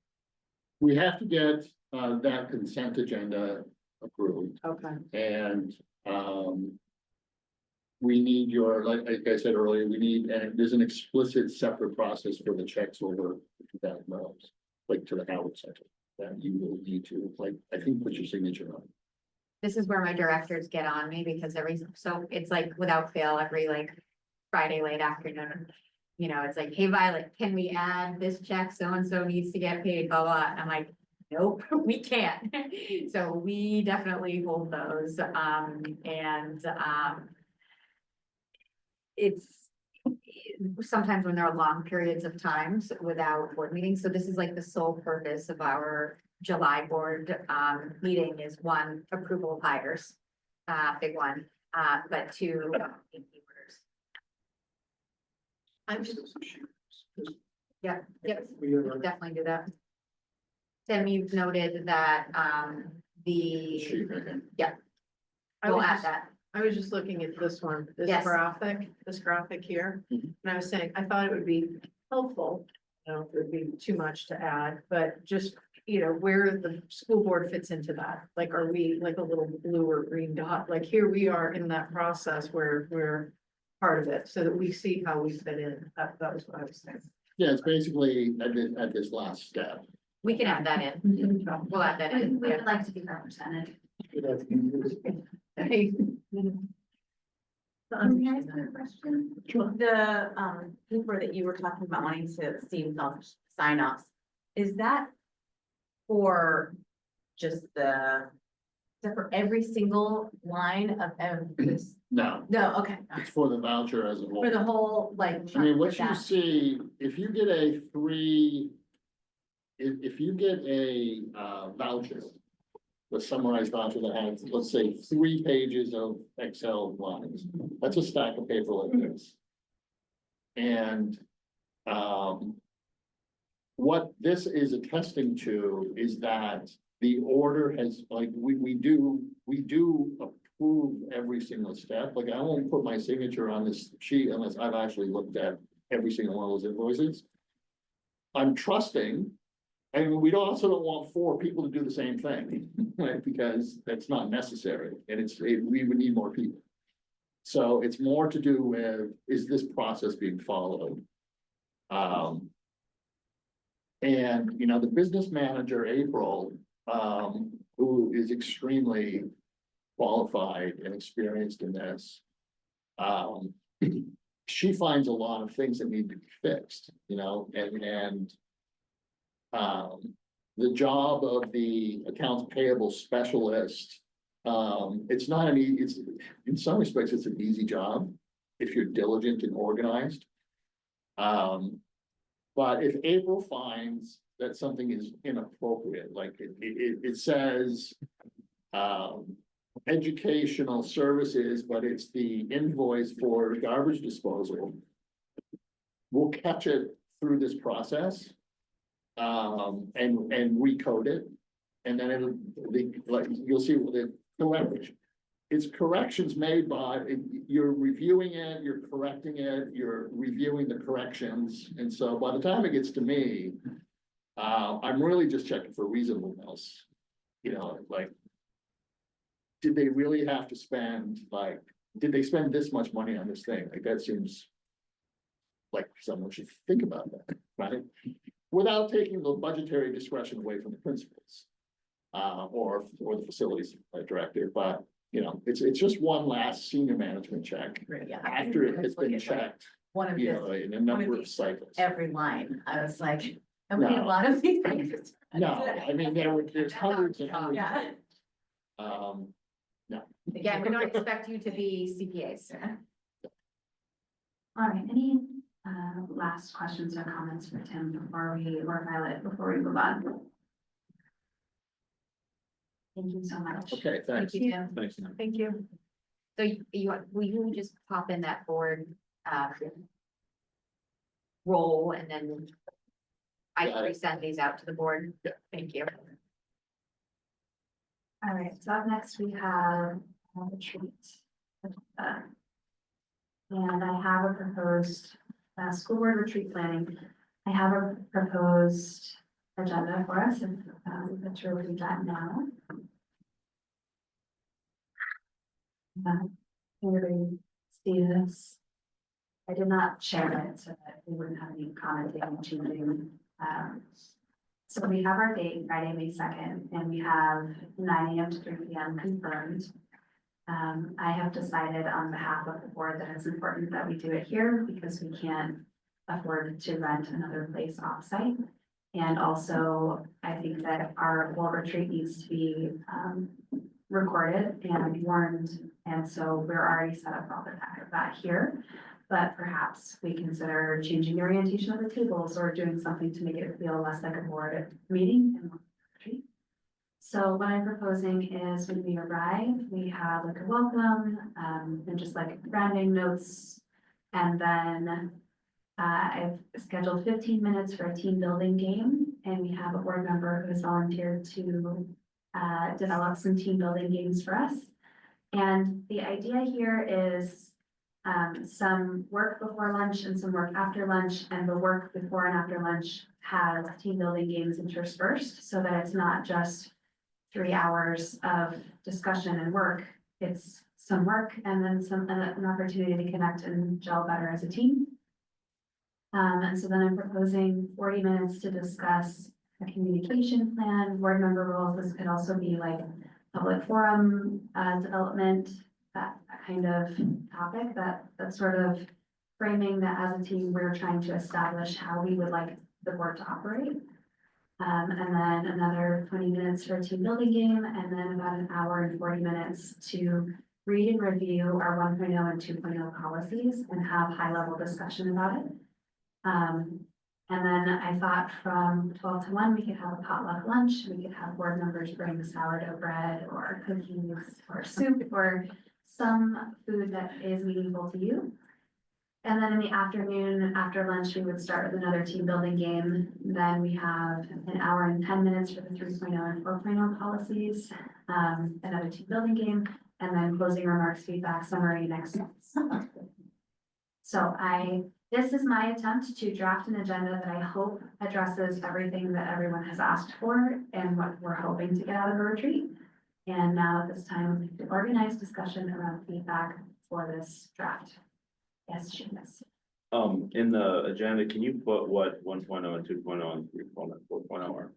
[SPEAKER 13] We have to get that consent agenda approved
[SPEAKER 10] Okay.
[SPEAKER 13] and we need your, like I said earlier, we need, and there's an explicit separate process for the checks over $2,000, like to the Howard Center. That you will need to, like, I think put your signature on.
[SPEAKER 2] This is where my directors get on me because so it's like without fail, every like Friday late afternoon. You know, it's like, hey Violet, can we add this check? So-and-so needs to get paid, blah, blah. And I'm like, nope, we can't. So we definitely hold those, it's sometimes when there are long periods of times without board meetings. So this is like the sole purpose of our July board meeting is one, approval of hires, big one, but two, orders.
[SPEAKER 10] I'm just,
[SPEAKER 2] Yep,
[SPEAKER 14] we are,
[SPEAKER 2] definitely do that. Tim, you've noted that
[SPEAKER 13] Sheet right there.
[SPEAKER 10] I
[SPEAKER 2] we'll
[SPEAKER 10] was
[SPEAKER 2] add
[SPEAKER 10] just-
[SPEAKER 2] that.
[SPEAKER 10] I was just looking at this one, this
[SPEAKER 2] Yes.
[SPEAKER 10] graphic here.
[SPEAKER 13] Mhm.
[SPEAKER 10] And I was saying, I thought it would be helpful, I don't know if it would be too much to add, but just, you know, where the school board fits into that. Like, are we like a little blue or green dot? Like here we are in that process where we're part of it, so that we see how we fit in. That was what I was saying.
[SPEAKER 13] Yeah, it's basically at this last step.
[SPEAKER 2] We can add that in. We'll add that
[SPEAKER 1] We
[SPEAKER 2] in.
[SPEAKER 1] we
[SPEAKER 2] Yeah.
[SPEAKER 1] would like to be represented.
[SPEAKER 10] Hey.
[SPEAKER 6] Can I ask you a question? The paper that you were talking about wanting to see without sign offs, is that for just is that for every single line of this?
[SPEAKER 13] No,
[SPEAKER 6] No, okay,
[SPEAKER 13] it's for the voucher as a whole.
[SPEAKER 6] for the whole, like.
[SPEAKER 13] I mean,
[SPEAKER 6] chunk
[SPEAKER 13] what
[SPEAKER 6] with
[SPEAKER 13] you
[SPEAKER 6] that.
[SPEAKER 13] see, if you get a if you get a voucher, the summarized voucher that has, let's say, 3 pages of Excel lines, that's a stack of paper like this. And what this is attesting to is that the order has, like, we do approve every single step. Like, I won't put my signature on this sheet unless I've actually looked at every single one of those invoices. I'm trusting, and we also don't want 4 people to do the same thing, right? Because that's not necessary, and we would need more people. So it's more to do with, is this process being followed? And, you know, the business manager, April, who is extremely qualified and experienced in this, she finds a lot of things that need to be fixed, you know, the job of the accounts payable specialist. It's not any, it's, in some respects, it's an easy job if you're diligent and organized. But if April finds that something is inappropriate, like it says, educational services, but it's the invoice for garbage disposal. We'll catch it through this process. And recode it. And then it'll, like, you'll see what the correction. It's corrections made by, you're reviewing it, you're correcting it, you're reviewing the corrections. And so by the time it gets to me, I'm really just checking for reasonableness. You know, like, did they really have to spend, like, did they spend this much money on this thing? Like, that seems like someone should think about that, right? Without taking the budgetary discretion away from the principals. Or the facilities director, but, you know, it's just one last senior management check.
[SPEAKER 8] Yeah.
[SPEAKER 13] After it has been checked,
[SPEAKER 8] One of
[SPEAKER 13] you
[SPEAKER 8] this,
[SPEAKER 13] know, in a number of cycles.
[SPEAKER 8] every line, I was like, and we had a
[SPEAKER 13] No.
[SPEAKER 8] lot of these things.
[SPEAKER 13] No, I mean, there's hundreds and hundreds.
[SPEAKER 8] Yeah.
[SPEAKER 2] Again, we don't expect you to be CPAs.
[SPEAKER 1] All right, any last questions or comments for Tim before we, or Violet, before we move on? Thank you so much.
[SPEAKER 13] Okay, thanks.
[SPEAKER 2] Thank you, Tim.
[SPEAKER 7] Thanks.
[SPEAKER 5] Thank you.
[SPEAKER 2] So will you just pop in that board, role and then I can
[SPEAKER 13] Got it.
[SPEAKER 2] resend these out to the board?
[SPEAKER 13] Yeah.
[SPEAKER 2] Thank you.
[SPEAKER 1] All right, so up next we have a retreat. And I have a proposed, school board retreat planning. I have a proposed agenda for us, and let's review that now. Everybody see this? I did not share it so that we wouldn't have any commenting and changing. So we have our date, Friday, May 2nd, and we have 9 AM to 3 PM confirmed. I have decided on behalf of the board that it's important that we do it here because we can't afford to rent another place offsite. And also, I think that our whole retreat needs to be recorded and warned. And so we're already set up for all the tech of that here. But perhaps we consider changing the orientation of the tables or doing something to make it feel less like a board meeting and more retreat. So what I'm proposing is when we arrive, we have like a welcome, and just like branding notes. And then I've scheduled 15 minutes for a team building game, and we have a board member who has volunteered to develop some team building games for us. And the idea here is some work before lunch and some work after lunch, and the work before and after lunch has team building games interspersed so that it's not just 3 hours of discussion and work. It's some work and then an opportunity to connect and gel better as a team. And so then I'm proposing 40 minutes to discuss a communication plan, board member roles. This could also be like public forum development, that kind of topic, that sort of framing that as a team, we're trying to establish how we would like the board to operate. And then another 20 minutes for a team building game, and then about an hour and 40 minutes to read and review our 1.0 and 2.0 policies and have high level discussion about it. And then I thought from 12 to 1, we could have a potluck lunch. We could have board members bring sourdough bread or cookies or soup or some food that is meaningful to you. And then in the afternoon, after lunch, we would start with another team building game. Then we have an hour and 10 minutes for the 3.0 and 4.0 policies, another team building game, and then closing remarks, feedback, summary next month. So this is my attempt to draft an agenda that I hope addresses everything that everyone has asked for and what we're hoping to get out of a retreat. And now at this time, to organize discussion around feedback for this draft. Yes, Seamus.
[SPEAKER 7] In the agenda, can you put what 1.0 and 2.0 and 3.0 and 4.0 are?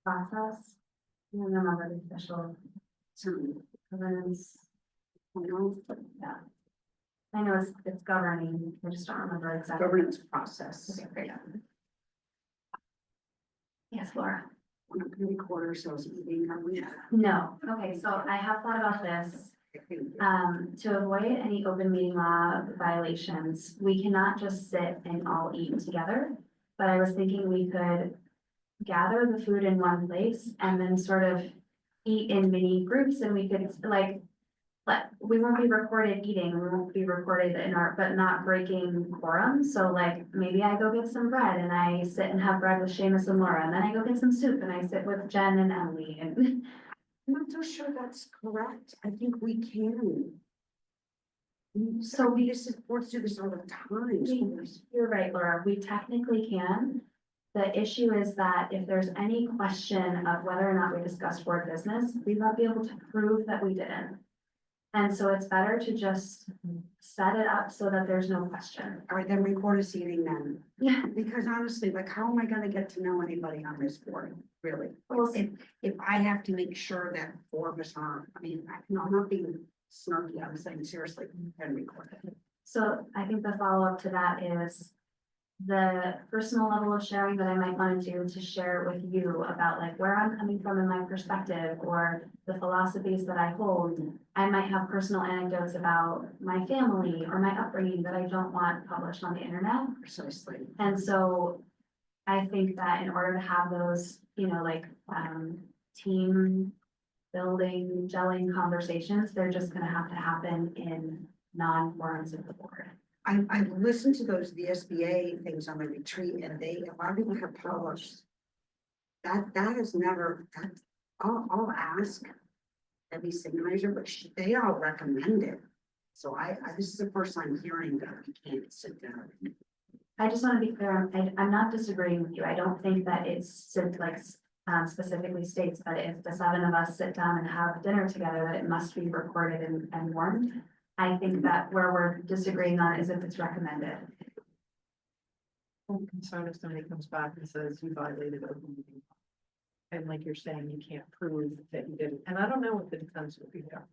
[SPEAKER 1] process. I don't remember the official governance. Yeah. I know it's governing, I just don't remember exactly.
[SPEAKER 9] Governance process.
[SPEAKER 1] Okay, great. Yes, Laura.
[SPEAKER 9] We're not gonna record ourselves eating, are we?
[SPEAKER 1] No, okay, so I have thought about this. To avoid any open meeting law violations, we cannot just sit and all eat together. But I was thinking we could gather the food in one place and then sort of eat in mini groups and we could like. But we won't be recorded eating, we won't be recorded in our, but not breaking quorum. So like, maybe I go get some bread and I sit and have bread with Seamus and Laura, and then I go get some soup and I sit with Jen and Emily and.
[SPEAKER 9] I'm not so sure that's correct. I think we can.
[SPEAKER 1] So we,
[SPEAKER 9] This is, boards do this all the time.
[SPEAKER 1] you're right, Laura, we technically can. The issue is that if there's any question of whether or not we discussed board business, we won't be able to prove that we didn't. And so it's better to just set it up so that there's no question.
[SPEAKER 9] All right, then record us eating then.
[SPEAKER 1] Yeah.
[SPEAKER 9] Because honestly, like, how am I gonna get to know anybody on this board, really?
[SPEAKER 1] Well,
[SPEAKER 9] If I have to make sure that 4 of us aren't, I mean, I'm not being snarky, I'm saying seriously, and record it.
[SPEAKER 1] so I think the follow-up to that is the personal level of sharing that I might want to do to share with you about like where I'm coming from in my perspective or the philosophies that I hold. I might have personal anecdotes about my family or my upbringing that I don't want published on the internet.
[SPEAKER 9] Precisely.
[SPEAKER 1] And so I think that in order to have those, you know, like, team building, gelling conversations, they're just gonna have to happen in non-forums of the board.
[SPEAKER 9] I've listened to those VSBA things on the retreat and a lot of people have published. That is never, I'll ask Debbie Signalizer, but they all recommend it. So this is the first time hearing that we can't sit down.
[SPEAKER 1] I just want to be clear, I'm not disagreeing with you. I don't think that it's like, specifically states that if the 7 of us sit down and have dinner together, that it must be recorded and warned. I think that where we're disagreeing on is if it's recommended.
[SPEAKER 10] I'm concerned if somebody comes back and says you violated open meeting. And like you're saying, you can't prove that you didn't, and I don't know what the defense would be there.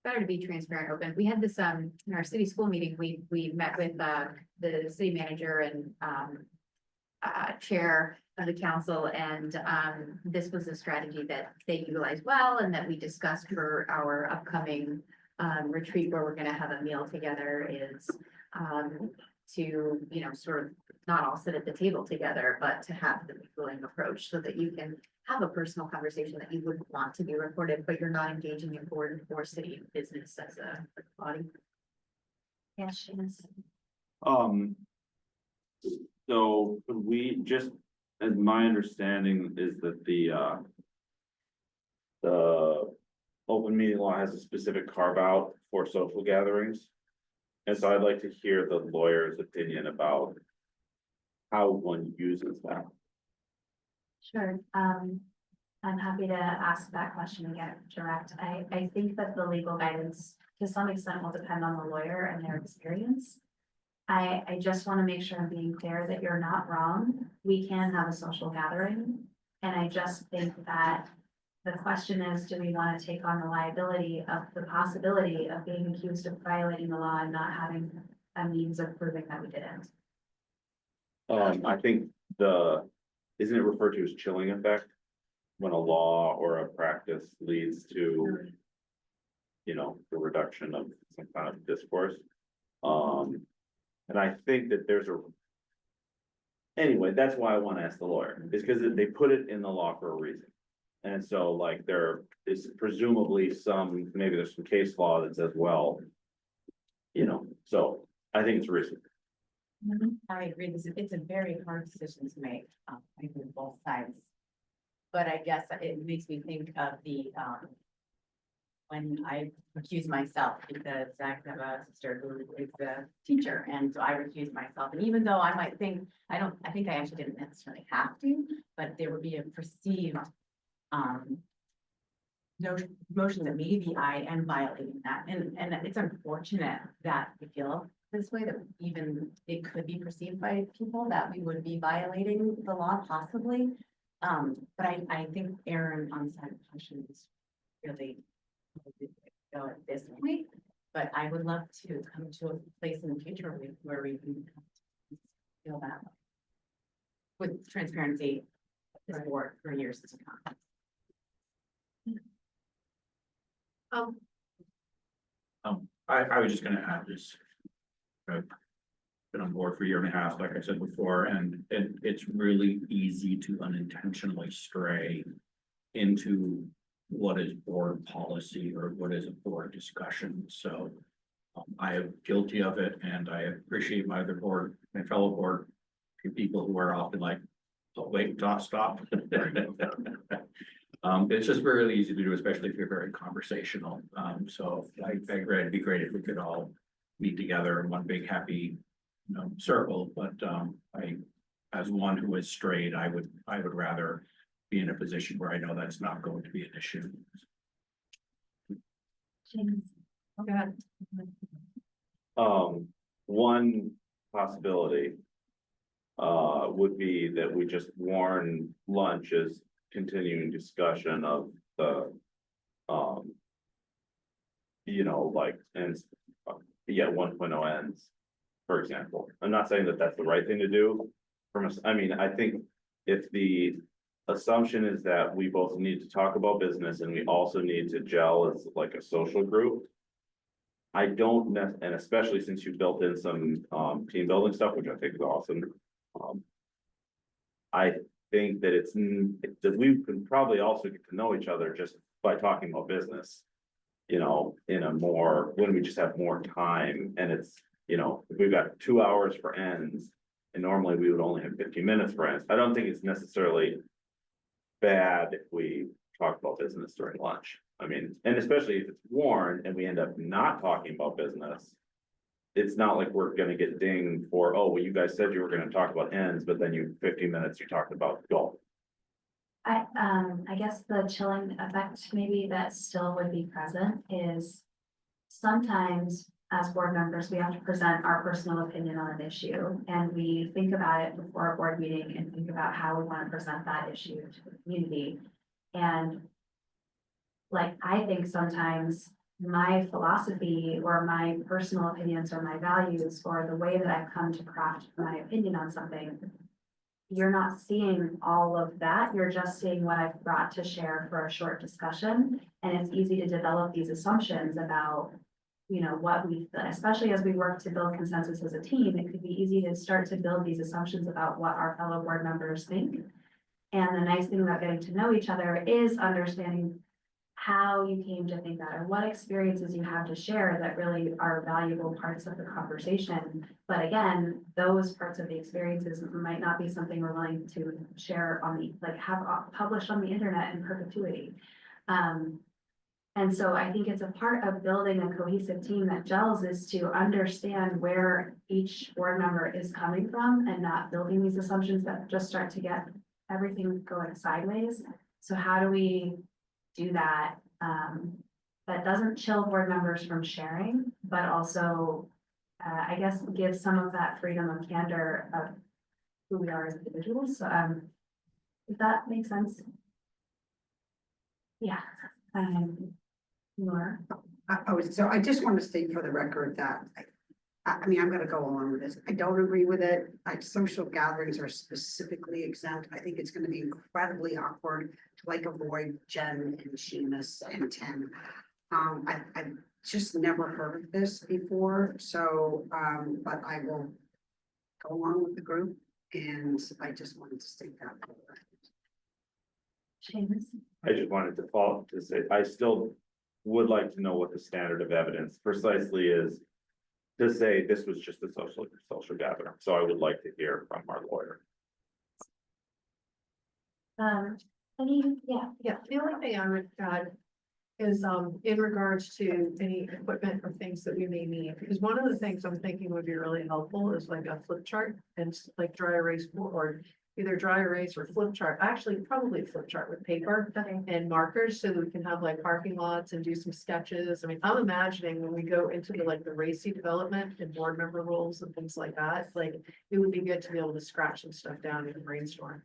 [SPEAKER 2] Better to be transparent, open. We had this, in our city school meeting, we met with, the city manager and, chair of the council, and, this was a strategy that they utilized well and that we discussed for our upcoming, retreat where we're gonna have a meal together is, to, you know, sort of not all sit at the table together, but to have the willing approach so that you can have a personal conversation that you wouldn't want to be recorded, but you're not engaging in board or city business as a body.
[SPEAKER 1] Yes, she is.
[SPEAKER 7] So we just, as my understanding is that the open meeting law has a specific carve out for social gatherings. And so I'd like to hear the lawyer's opinion about how one uses that.
[SPEAKER 1] Sure, I'm happy to ask that question again, direct. I think that the legal guidance to some extent will depend on the lawyer and their experience. I just want to make sure I'm being clear that you're not wrong. We can have a social gathering. And I just think that the question is, do we want to take on the liability of the possibility of being accused of violating the law and not having a means of proving that we didn't?
[SPEAKER 7] I think isn't it referred to as chilling effect? When a law or a practice leads to, you know, the reduction of some kind of discourse. And I think that anyway, that's why I want to ask the lawyer, is because they put it in the law for a reason. And so like there is presumably maybe there's some case law that says, well, you know, so I think it's reasonable.
[SPEAKER 8] I agree, it's a very hard decision to make, I think with both sides. But I guess it makes me think of when I recuse myself, because I have a sister who is a teacher, and so I recuse myself, and even though I might think, I think I actually didn't necessarily have to, but there would be a perceived notion that maybe I am violating that, and it's unfortunate that we feel this way, that even it could be perceived by people that we would be violating the law possibly. But I think Aaron on side questions really go at this point. But I would love to come to a place in the future where we can feel that way. With transparency, this board for years to come.
[SPEAKER 11] I was just gonna add this. I've been on board for a year and a half, like I said before, and it's really easy to unintentionally stray into what is board policy or what is a board discussion, so I am guilty of it, and I appreciate my other board, my fellow board people who are often like, oh, wait, stop. It's just really easy to do, especially if you're very conversational. So I agree, it'd be great if we could all meet together in one big happy, circle, but, as one who has strayed, I would rather be in a position where I know that's not going to be an issue.
[SPEAKER 1] Seamus?
[SPEAKER 7] One possibility would be that we just warn lunch as continuing discussion of the, like, and, 1.0 ends, for example. I'm not saying that that's the right thing to do from us. I mean, I think if the assumption is that we both need to talk about business and we also need to gel as like a social group, I don't and especially since you built in some team building stuff, which I think is awesome. I think that that we can probably also get to know each other just by talking about business. In a more, when we just have more time, and it's, if we've got 2 hours for ends, and normally we would only have 15 minutes for ends. I don't think it's necessarily bad if we talk about business during lunch. I mean, and especially if it's worn and we end up not talking about business. It's not like we're gonna get dinged for, oh, well, you guys said you were gonna talk about ends, but then 15 minutes you talked about golf.
[SPEAKER 1] I guess the chilling effect maybe that still would be present is sometimes as board members, we have to present our personal opinion on an issue, and we think about it before a board meeting and think about how we want to present that issue to the community. And like, I think sometimes my philosophy or my personal opinions or my values or the way that I've come to craft my opinion on something, you're not seeing all of that. You're just seeing what I've brought to share for a short discussion. And it's easy to develop these assumptions about, what we've done, especially as we work to build consensus as a team. It could be easy to start to build these assumptions about what our fellow board members think. And the nice thing about getting to know each other is understanding how you came to think that, or what experiences you have to share that really are valuable parts of the conversation. But again, those parts of the experiences might not be something we're willing to share have published on the internet in perpetuity. And so I think it's a part of building a cohesive team that gels is to understand where each board member is coming from and not building these assumptions that just start to get everything going sideways. So how do we do that? That doesn't chill board members from sharing, but also, I guess, give some of that freedom of candor of who we are as individuals. So, if that makes sense. Yeah. Laura?
[SPEAKER 9] So I just want to state for the record that, I mean, I'm gonna go along with this. I don't agree with it. Social gatherings are specifically exempt. I think it's gonna be incredibly awkward to avoid Jen and Seamus and Tim. I've just never heard of this before, so, but I will go along with the group, and I just wanted to state that.
[SPEAKER 1] Seamus?
[SPEAKER 7] I just wanted to say, I still would like to know what the standard of evidence precisely is to say this was just a social gathering. So I would like to hear from our lawyer.
[SPEAKER 10] Yeah, the only thing I would add is, in regards to any equipment or things that we may need, because one of the things I'm thinking would be really helpful is like a flip chart and like dry erase board, or either dry erase or flip chart, actually probably a flip chart with paper and markers, so that we can have like parking lots and do some sketches. I mean, I'm imagining when we go into the racy development and board member roles and things like that, like it would be good to be able to scratch some stuff down and brainstorm.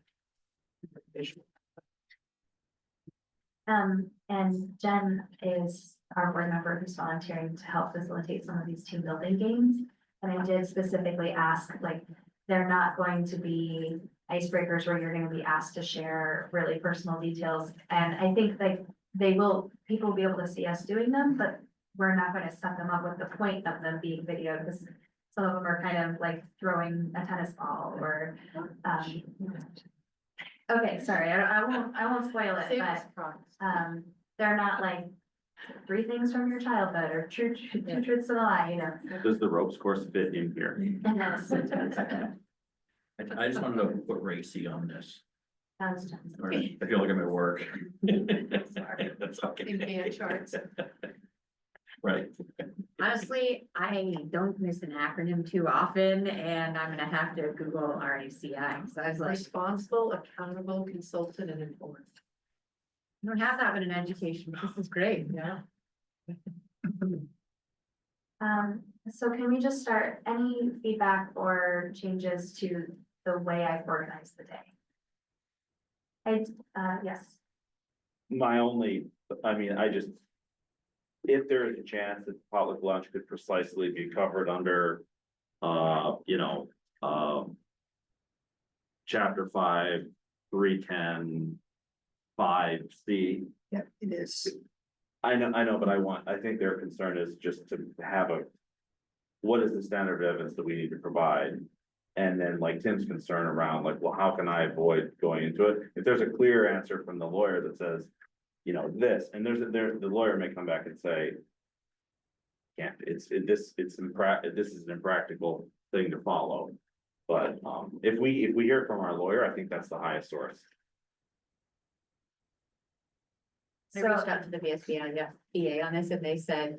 [SPEAKER 1] And Jen is our board member who's volunteering to help facilitate some of these team building games. And I did specifically ask, like, they're not going to be icebreakers where you're gonna be asked to share really personal details. And I think like people will be able to see us doing them, but we're not gonna set them up with the point of them being videoed, because some of them are kind of like throwing a tennis ball or, okay, sorry, I won't spoil it,
[SPEAKER 10] Save
[SPEAKER 1] but,
[SPEAKER 10] us from-
[SPEAKER 1] they're not like 3 things from your childhood or two truths to the lie, you know.
[SPEAKER 7] Does the ropes course fit in here?
[SPEAKER 11] I just wanted to put Racy on this.
[SPEAKER 1] That was Jen's.
[SPEAKER 11] Or I feel like I'm at work.
[SPEAKER 1] Sorry.
[SPEAKER 11] That's okay.
[SPEAKER 10] In band charts.
[SPEAKER 11] Right.
[SPEAKER 2] Honestly, I don't miss an acronym too often, and I'm gonna have to Google RACI, so I was like,
[SPEAKER 10] Responsible, accountable, consultant, and informed.
[SPEAKER 2] I don't have that in education, this is great.
[SPEAKER 10] Yeah.
[SPEAKER 1] So can we just start, any feedback or changes to the way I've organized the day? Yes,
[SPEAKER 7] My only, I mean, if there is a chance that public lunch could precisely be covered under, chapter 5, 310, 5C.
[SPEAKER 9] Yeah, it is.
[SPEAKER 7] I know, but I think their concern is just to have what is the standard of evidence that we need to provide? And then like Tim's concern around like, well, how can I avoid going into it? If there's a clear answer from the lawyer that says, this, and the lawyer may come back and say, this is an impractical thing to follow. But, if we hear it from our lawyer, I think that's the highest source.
[SPEAKER 2] I reached out to the VSBA on this, and they said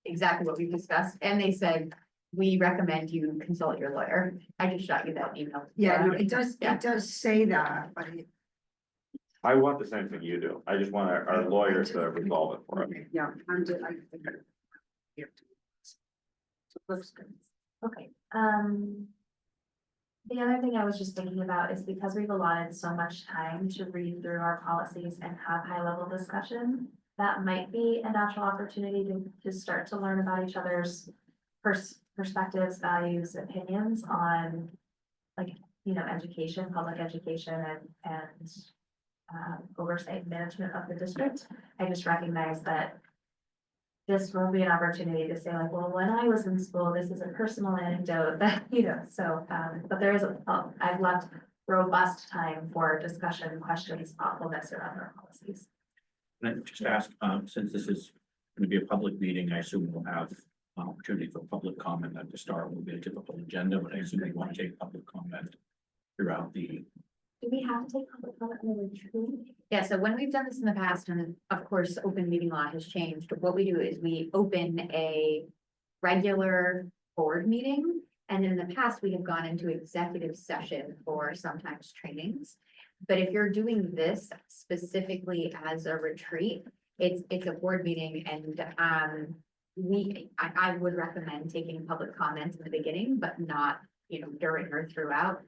[SPEAKER 2] exactly what we discussed, and they said, we recommend you consult your lawyer. I just shot you that email.
[SPEAKER 9] Yeah, no, it
[SPEAKER 2] Yeah.
[SPEAKER 9] does say that, but
[SPEAKER 7] I want the same thing you do. I just want our lawyers to resolve it for us.
[SPEAKER 9] yeah, I think. Yeah. So it looks good.
[SPEAKER 1] okay, the other thing I was just thinking about is because we've allotted so much time to read through our policies and have high level discussion, that might be a natural opportunity to start to learn about each other's perspectives, values, opinions on like, education, public education and oversight management of the district. I just recognize that this will be an opportunity to say like, well, when I was in school, this is a personal anecdote that, so, but there is I've left robust time for discussion, questions, thoughtfulness around our policies.
[SPEAKER 11] And I just ask, since this is gonna be a public meeting, I assume we'll have opportunity for public comment at the start. Will be a typical agenda, but I assume you want to take public comment throughout the.
[SPEAKER 1] Do we have to take public comment on the retreat?
[SPEAKER 2] Yeah, so when we've done this in the past, and of course, open meeting law has changed, but what we do is we open a regular board meeting. And in the past, we have gone into executive session for sometimes trainings. But if you're doing this specifically as a retreat, it's a board meeting, and I would recommend taking public comments in the beginning, but not, during or throughout.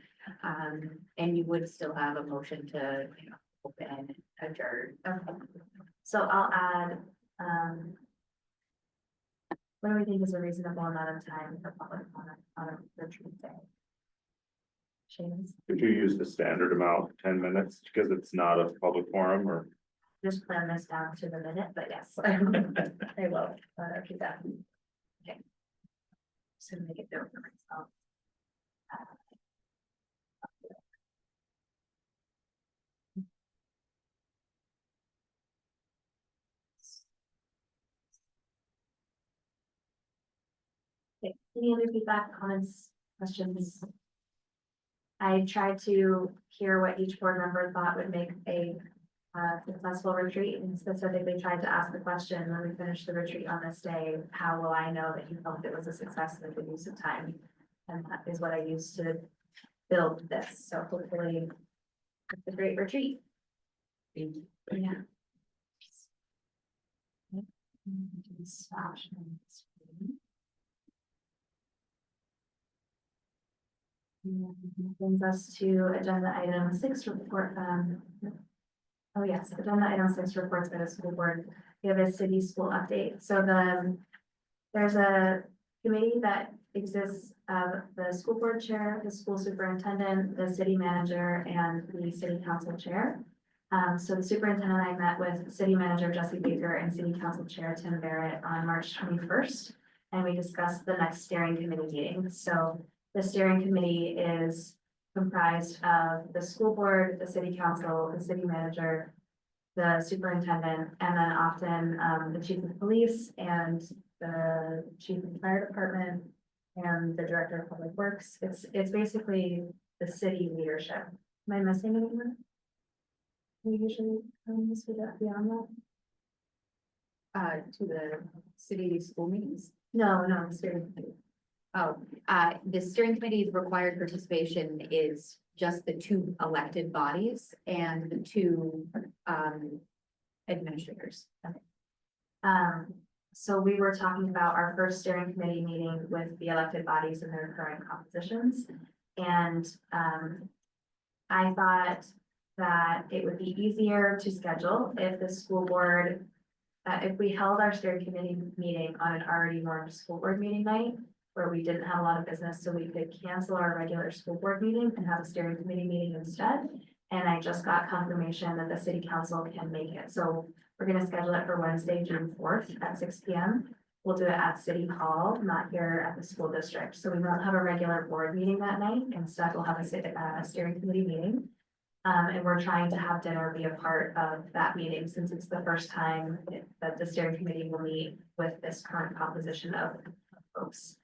[SPEAKER 2] And you would still have a motion to, open and adjourn.
[SPEAKER 1] So I'll add, what do we think is a reasonable amount of time for public comment on a retreat day? Shane's,
[SPEAKER 7] Could you use the standard amount, 10 minutes, because it's not a public forum or?
[SPEAKER 1] just plan this down to the minute, but yes, I will, keep that. Okay. So make it note for myself. Okay, any other feedback, comments, questions? I tried to hear what each board member thought would make a successful retreat, and specifically tried to ask the question when we finish the retreat on this day, how will I know that you felt it was a success and a good use of time? And that is what I used to build this, so hopefully it's a great retreat.
[SPEAKER 2] Thank you.
[SPEAKER 1] Yeah. Stop sharing the screen. And that brings us to agenda item 6 report, oh yes, agenda item 6 reports by the school board. We have a city school update. So there's a committee that exists of the school board chair, the school superintendent, the city manager, and the city council chair. So the superintendent and I met with city manager Jesse Baker and city council chair Tim Barrett on March 21st. And we discussed the next steering committee meeting. So the steering committee is comprised of the school board, the city council, the city manager, the superintendent, and then often the chief of police and the chief of the fire department and the director of public works. It's basically the city leadership. Am I missing anyone? We usually this would that beyond that?
[SPEAKER 2] To the city school meetings.
[SPEAKER 1] No, the steering committee.
[SPEAKER 2] Oh, the steering committee's required participation is just the 2 elected bodies and the 2 administrators.
[SPEAKER 1] So we were talking about our first steering committee meeting with the elected bodies and their current compositions. And I thought that it would be easier to schedule if the school board, if we held our steering committee meeting on an already normed school board meeting night, where we didn't have a lot of business, so we could cancel our regular school board meeting and have a steering committee meeting instead. And I just got confirmation that the city council can make it. So we're gonna schedule it for Wednesday, June 4th at 6 p.m. We'll do it at City Hall, not here at the school district. So we won't have a regular board meeting that night. Instead, we'll have a steering committee meeting. And we're trying to have dinner be a part of that meeting since it's the first time that the steering committee will meet with this current composition of folks.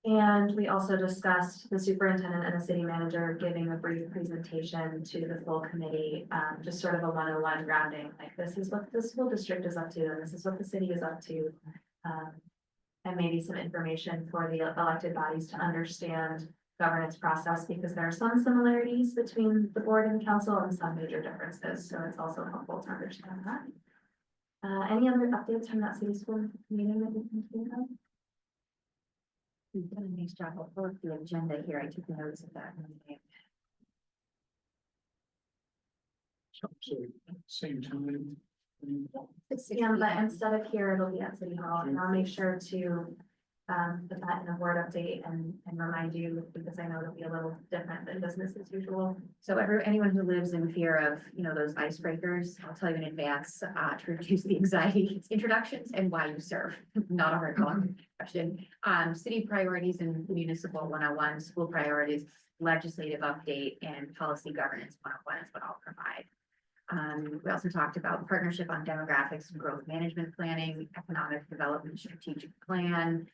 [SPEAKER 1] And we also discussed the superintendent and the city manager giving a brief presentation to the full committee, just sort of a 101 grounding, like this is what the school district is up to, and this is what the city is up to. And maybe some information for the elected bodies to understand governance process, because there are some similarities between the board and council and some major differences. So it's also helpful to understand that. Any other updates from that city school meeting that we can think of?
[SPEAKER 2] We've done a nice job of the agenda here. I took notes of that.
[SPEAKER 14] So, same time.
[SPEAKER 2] 6
[SPEAKER 1] Yeah, but
[SPEAKER 2] p.m.
[SPEAKER 1] instead of here, it'll be at City Hall, and I'll make sure to put that in a board update and remind you, because I know it'll be a little different than business as usual.
[SPEAKER 2] So anyone who lives in fear of, those icebreakers, I'll tell you in advance, to reduce the anxiety, it's introductions and why you serve, not a hard question. City priorities and municipal 101, school priorities, legislative update, and policy governance 101 is what I'll provide. We also talked about partnership on demographics and growth management planning, economic development strategic plan,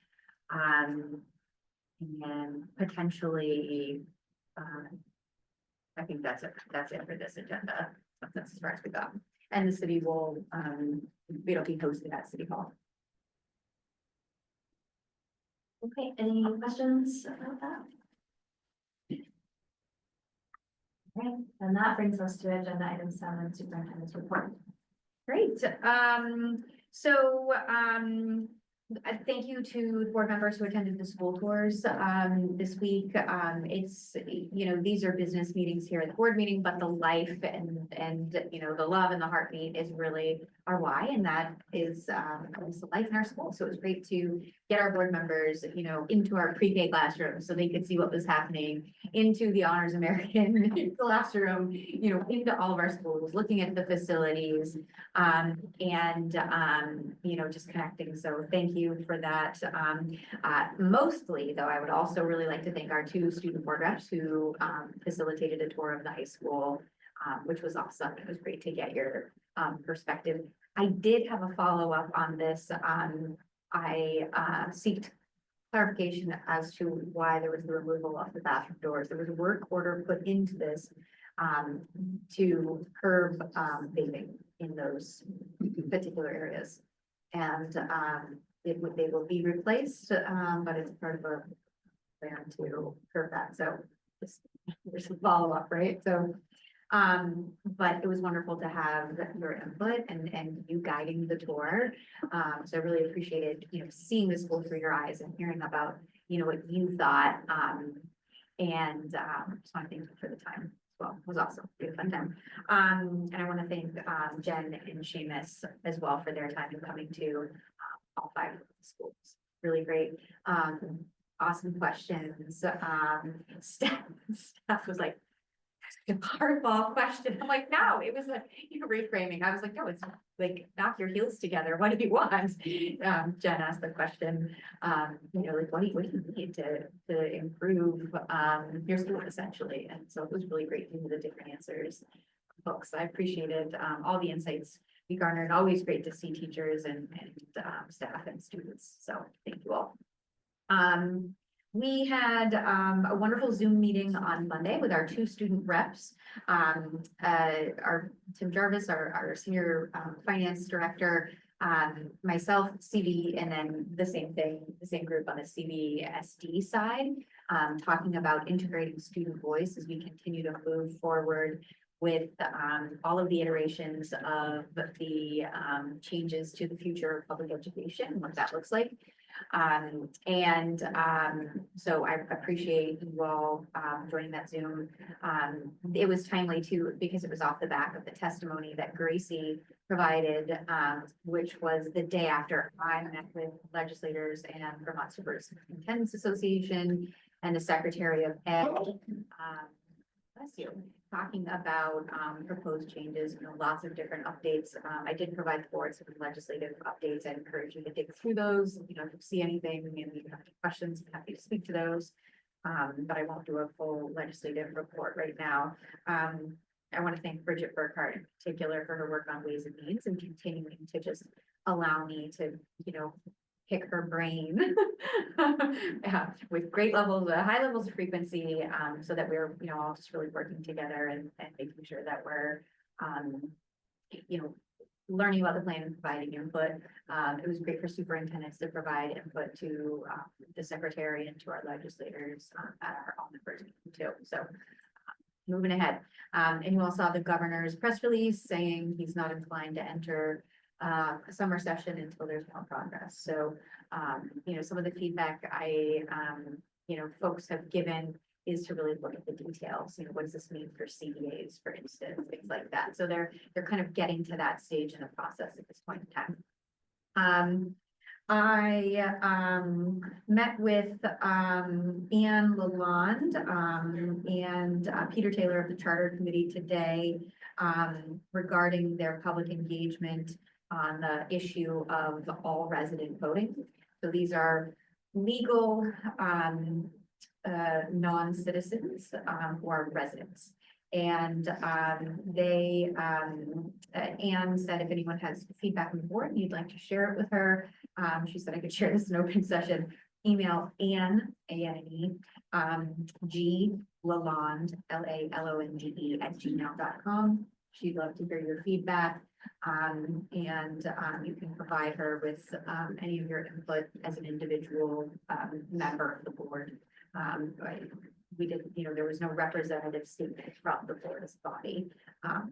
[SPEAKER 2] and potentially, I think that's it for this agenda. That's as far as we got. And the city will, it'll be hosted at City Hall.
[SPEAKER 1] Okay, any questions about that? Okay, and that brings us to agenda item 7, superintendent's report.
[SPEAKER 2] Great. Thank you to the board members who attended the school tours this week. It's, these are business meetings here at the board meeting, but the life and the love and the heartbeat is really our why, and that is the life in our school. So it was great to get our board members, into our pre-K classroom so they could see what was happening, into the Honors American classroom, into all of our schools, looking at the facilities, just connecting. So thank you for that. Mostly though, I would also really like to thank our 2 student board reps who facilitated a tour of the high school, which was awesome. It was great to get your perspective. I did have a follow-up on this. I seeked clarification as to why there was the removal of the bathroom doors. There was a work order put into this to curb vaping in those particular areas. And they will be replaced, but it's part of a plan to curb that. So there's some follow-up, right? So, but it was wonderful to have your input and you guiding the tour. So I really appreciated, seeing the school through your eyes and hearing about, you know, what you thought, and, just want to thank you for the time as well. It was awesome. We had a fun time. And I want to thank, Jen and Seamus as well for their time in coming to, all 5 of the schools. Really great. Awesome questions. Staff was like, a hardball question. I'm like, no, it was like, you know, reframing. I was like, no, it's like, knock your heels together. What do you want? Jen asked the question, you know, like, what do you need to improve, your school essentially? And so it was really great to hear the different answers. Folks, I appreciated, all the insights we garnered. Always great to see teachers and staff and students. So thank you all. We had a wonderful Zoom meeting on Monday with our 2 student reps. Our Tim Jarvis, our senior finance director, myself, CV, and then the same group on the CVSD side, talking about integrating student voice as we continue to move forward with all of the iterations of the changes to the future of public education, what that looks like. So I appreciate you all joining that Zoom. It was timely too, because it was off the back of the testimony that Gracie provided, which was the day after I met with legislators and Vermont Superintendents Association and the Secretary of Ed. Bless you. Talking about proposed changes, you know, lots of different updates. I did provide the board some legislative updates. I encourage you to dig through those. You know, if you see anything and you have any questions, I'm happy to speak to those. But I won't do a full legislative report right now. I want to thank Bridget Burkhart in particular for her work on Ways and Means and continuing to just allow me to, you know, pick her brain with great levels, high levels of frequency, so that we're, you know, all just really working together and making sure that we're, you know, learning about the plan and providing input. It was great for superintendents to provide input to the secretary and to our legislators at our all members too. So moving ahead. And you all saw the governor's press release saying he's not inclined to enter a summer session until there's more progress. So, you know, some of the feedback you know, folks have given is to really look at the details. You know, what does this mean for CBAs, for instance, things like that. So they're kind of getting to that stage in the process at this point in time. I met with Anne Lalonde and Peter Taylor of the Charter Committee today regarding their public engagement on the issue of all resident voting. So these are legal non-citizens who are residents. And Anne said if anyone has feedback on the board and you'd like to share it with her, she said I could share this in open session. Email Anne, A-N-E, G Lalonde, L-A-L-O-N-D-E @gmail.com. She'd love to hear your feedback. You can provide her with any of your input as an individual member of the board. We did, you know, there was no representative statement from the board as a body,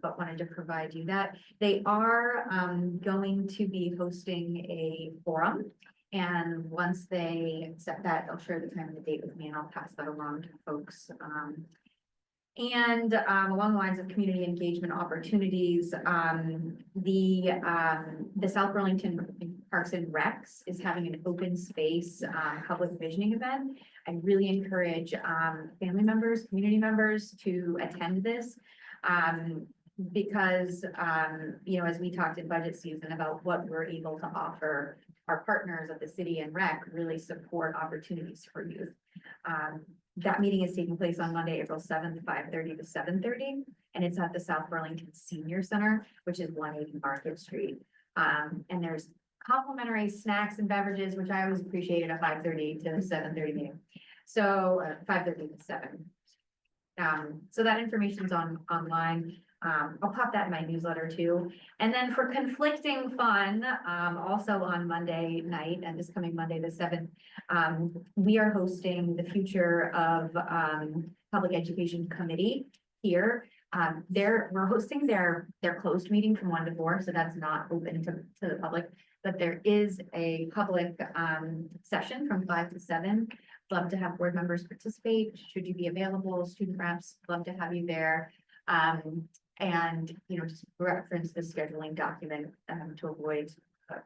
[SPEAKER 2] but wanted to provide you that. They are going to be hosting a forum. And once they set that, they'll share the time and the date with me and I'll pass that along to folks. Along the lines of community engagement opportunities, the South Burlington Parks and Recs is having an open space public visioning event. I really encourage family members, community members to attend this because, you know, as we talked in budget season about what we're able to offer our partners at the city and rec really support opportunities for youth. That meeting is taking place on Monday, April 7th, 5:30 to 7:30, and it's at the South Burlington Senior Center, which is 180 Market Street. And there's complimentary snacks and beverages, which I always appreciated at 5:30 to 7:30 meeting. So 5:30 to 7. So that information's online. I'll pop that in my newsletter too. And then for conflicting fun, also on Monday night and this coming Monday, the 7th, we are hosting the Future of Public Education Committee here. We're hosting their closed meeting from 1 to 4, so that's not open to the public, but there is a public session from 5 to 7 Love to have board members participate. Should you be available, student reps, love to have you there. And, you know, just reference the scheduling document, to avoid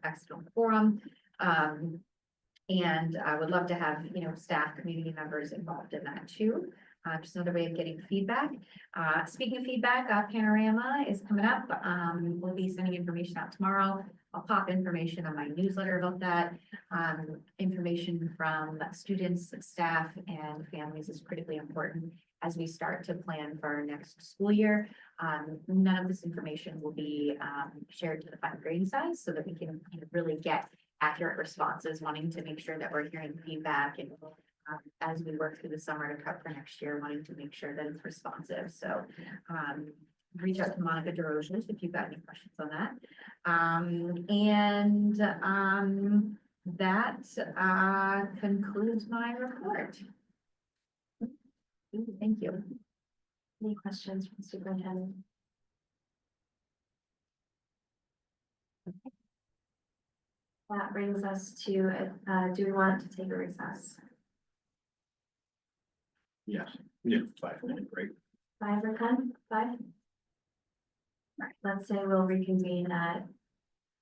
[SPEAKER 2] accidental forum. And I would love to have, you know, staff, community members involved in that too. Just another way of getting feedback. Speaking of feedback, Panorama is coming up. We'll be sending information out tomorrow. I'll pop information on my newsletter about that. Information from students, staff, and families is critically important as we start to plan for our next school year. None of this information will be shared to the final grading size so that we can really get accurate responses, wanting to make sure that we're hearing feedback and as we work through the summer to prep for next year, wanting to make sure that it's responsive. So reach out to Monica DeRosiers if you've got any questions on that. That concludes my report. Thank you.
[SPEAKER 1] Any questions from the superintendent? That brings us to, do we want to take a recess?
[SPEAKER 11] Yes, yeah, 5-minute break.
[SPEAKER 1] 5 or 10? 5? Right, let's say we'll reconvene at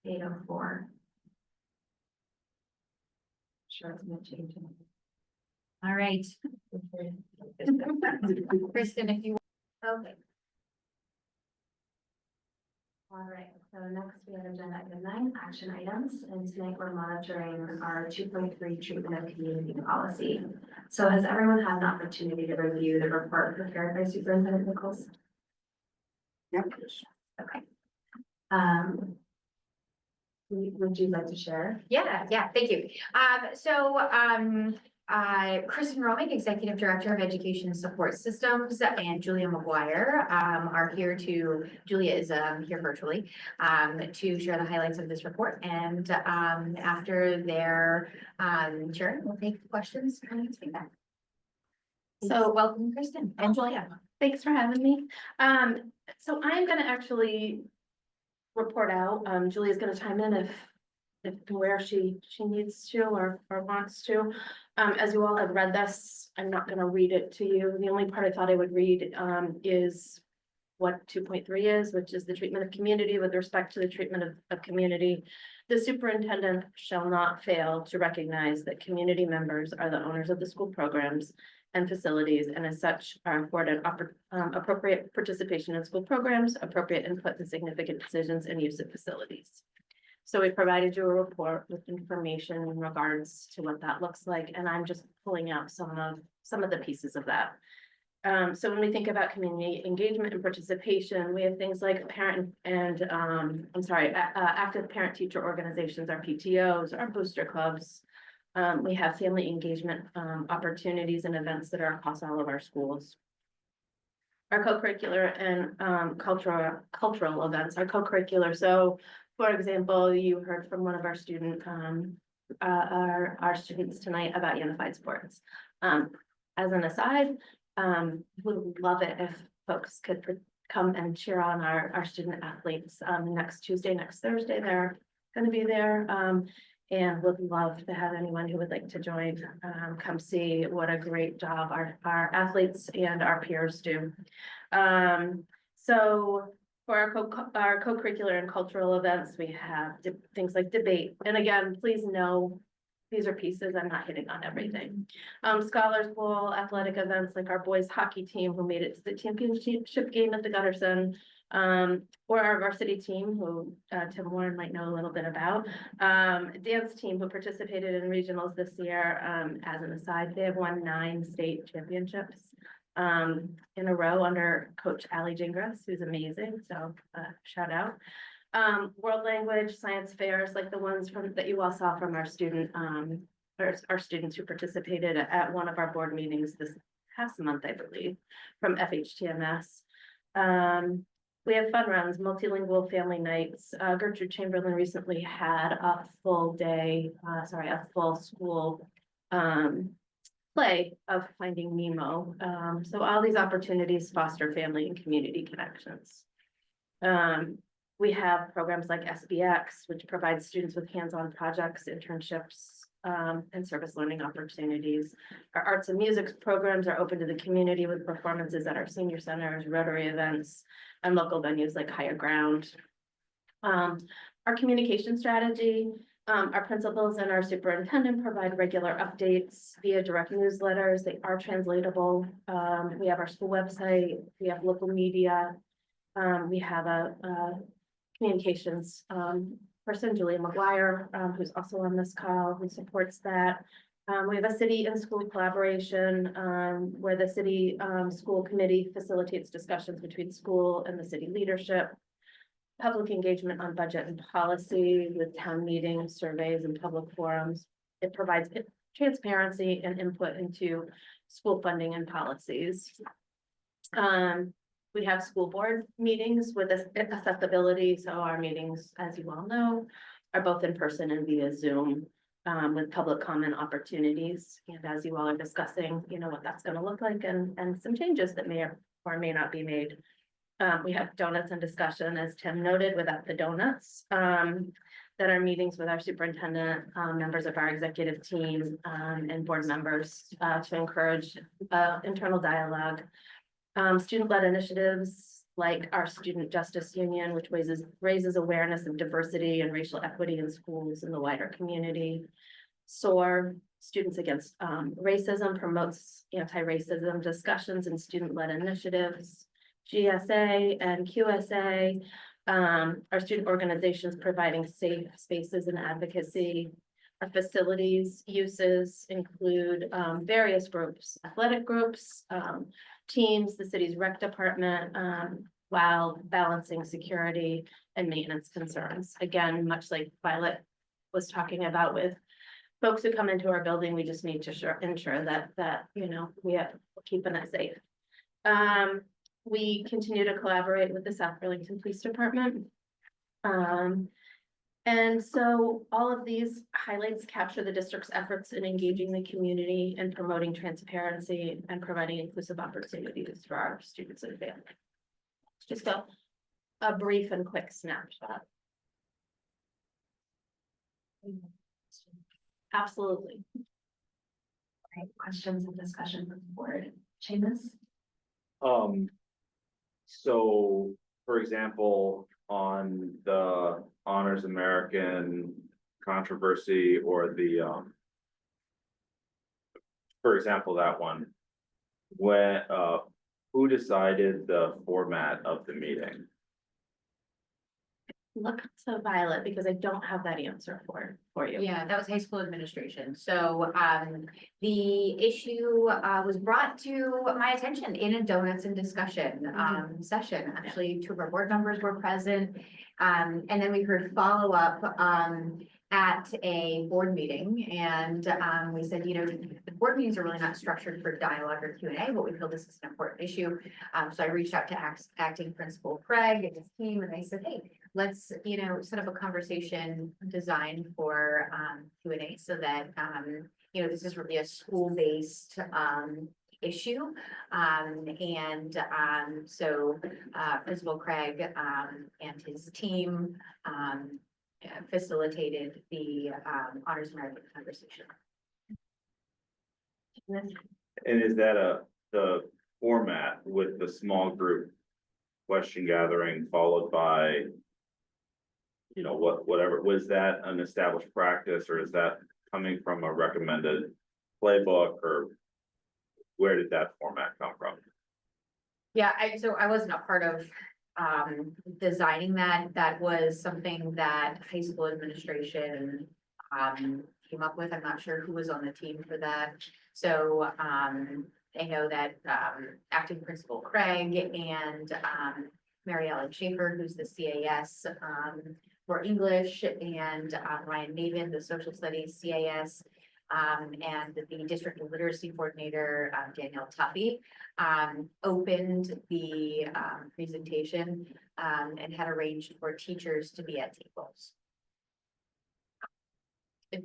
[SPEAKER 1] 8:04. Sure, it's gonna change.
[SPEAKER 2] All right. Kristen, if you.
[SPEAKER 1] Okay. All right, so next we have agenda item 9, action items, and tonight we're monitoring our 2.3 treatment of community policy. So has everyone had an opportunity to review the report prepared by Superintendent Nichols?
[SPEAKER 9] Yep.
[SPEAKER 1] Okay. Would you like to share?
[SPEAKER 2] Yeah, thank you. Kristen Romick, Executive Director of Education and Support Systems, and Julia McGuire are here Julia is here virtually to share the highlights of this report. And after their sharing, we'll take questions and feedback. So welcome, Kristen and Julia.
[SPEAKER 15] Thanks for having me. So I'm gonna actually report out. Julia's gonna chime in if where she needs to or wants to. As you all have read this, I'm not gonna read it to you. The only part I thought I would read is what 2.3 is, which is the treatment of community. With respect to the treatment of community, the superintendent shall not fail to recognize that community members are the owners of the school programs and facilities, and as such are afforded appropriate participation in school programs, appropriate input in significant decisions and use of facilities. So we provided you a report with information in regards to what that looks like, and I'm just pulling out some of the pieces of that. So when we think about community engagement and participation, we have things like parent and active parent teacher organizations, our PTOs, our booster clubs. We have family engagement opportunities and events that are across all of our schools. Our co-curricular and cultural events are co-curricular. So for example, you heard from one of our students tonight about unified sports. As an aside, we would love it if folks could come and cheer on our student athletes next Tuesday, next Thursday. They're going to be there. And would love to have anyone who would like to join, come see what a great job our athletes and our peers do. So for our co-curricular and cultural events, we have things like debate. And again, please know, these are pieces, I'm not hitting on everything. Scholars Bowl, athletic events like our boys hockey team who made it to the championship game at the Gutterson. Or our varsity team, who Tim Warren might know a little bit about. Dance team who participated in regionals this year. As an aside, they have won 9 state championships in a row under Coach Allie Gingras, who's amazing. So shout out. World language, science fairs like the ones that you all saw from our students who participated at one of our board meetings this past month, I believe, from FHTMS. We have fun runs, multilingual family nights. Gertrude Chamberlain recently had a full school play of Finding Nemo. So all these opportunities foster family and community connections. We have programs like SBX, which provides students with hands-on projects, internships, and service learning opportunities. Our arts and music programs are open to the community with performances at our senior centers, Rotary events, and local venues like Higher Ground. Our communication strategy, our principals and our superintendent provide regular updates via direct newsletters. They are translatable. We have our school website, we have local media. We have a communications person, Julia McGuire, who's also on this call, who supports that. We have a city and school collaboration, where the city school committee facilitates discussions between school and the city leadership. Public engagement on budget and policy with town meetings, surveys, and public forums. It provides transparency and input into school funding and policies. We have school board meetings with accessibility, so our meetings, as you all know, are both in person and via Zoom, with public comment opportunities. And as you all are discussing, you know, what that's gonna look like and some changes that may or may not be made. We have donuts and discussion, as Tim noted, without the donuts. That are meetings with our superintendent, members of our executive team, and board members, to encourage internal dialogue. Student-led initiatives like our Student Justice Union, which raises awareness of diversity and racial equity in schools in the wider community. SOAR, Students Against Racism, promotes anti-racism discussions and student-led initiatives. GSA and QSA, our student organizations providing safe spaces and advocacy. Our facilities uses include various groups, athletic groups, teams, the city's rec department, while balancing security and maintenance concerns. Again, much like Violet was talking about with folks who come into our building, we just need to ensure that you know, we're keeping it safe. We continue to collaborate with the South Burlington Police Department. And so all of these highlights capture the district's efforts in engaging the community and promoting transparency and providing inclusive opportunities for our students and families. Just a brief and quick snapshot. Absolutely.
[SPEAKER 1] Right, questions and discussion with the board. Seamus?
[SPEAKER 7] So, for example, on the Honors American controversy or the, for example, that one, when, who decided the format of the meeting?
[SPEAKER 15] Look to Violet because I don't have that answer for you.
[SPEAKER 2] Yeah, that was high school administration. So the issue was brought to my attention in a donuts and discussion session. Actually, 2 of our board members were present. And then we heard follow-up at a board meeting. And we said, you know, the board meetings are really not structured for dialogue or Q&A, but we feel this is an important issue. So I reached out to acting principal Craig and his team, and I said, hey, let's, you know, set up a conversation designed for Q&A so that, you know, this is really a school-based issue. So Principal Craig and his team facilitated the Honors American conversation.
[SPEAKER 7] And is that the format with the small group question gathering followed by, you know, whatever, was that an established practice or is that coming from a recommended playbook, or where did that format come from?
[SPEAKER 2] Yeah, so I wasn't a part of designing that. That was something that high school administration came up with. I'm not sure who was on the team for that. So I know that acting principal Craig and Mary Ellen Schaefer, who's the CAS for English, and Ryan Maven, the social studies CAS, and the district literacy coordinator, Danielle Tuffy, opened the presentation and had arranged for teachers to be at tables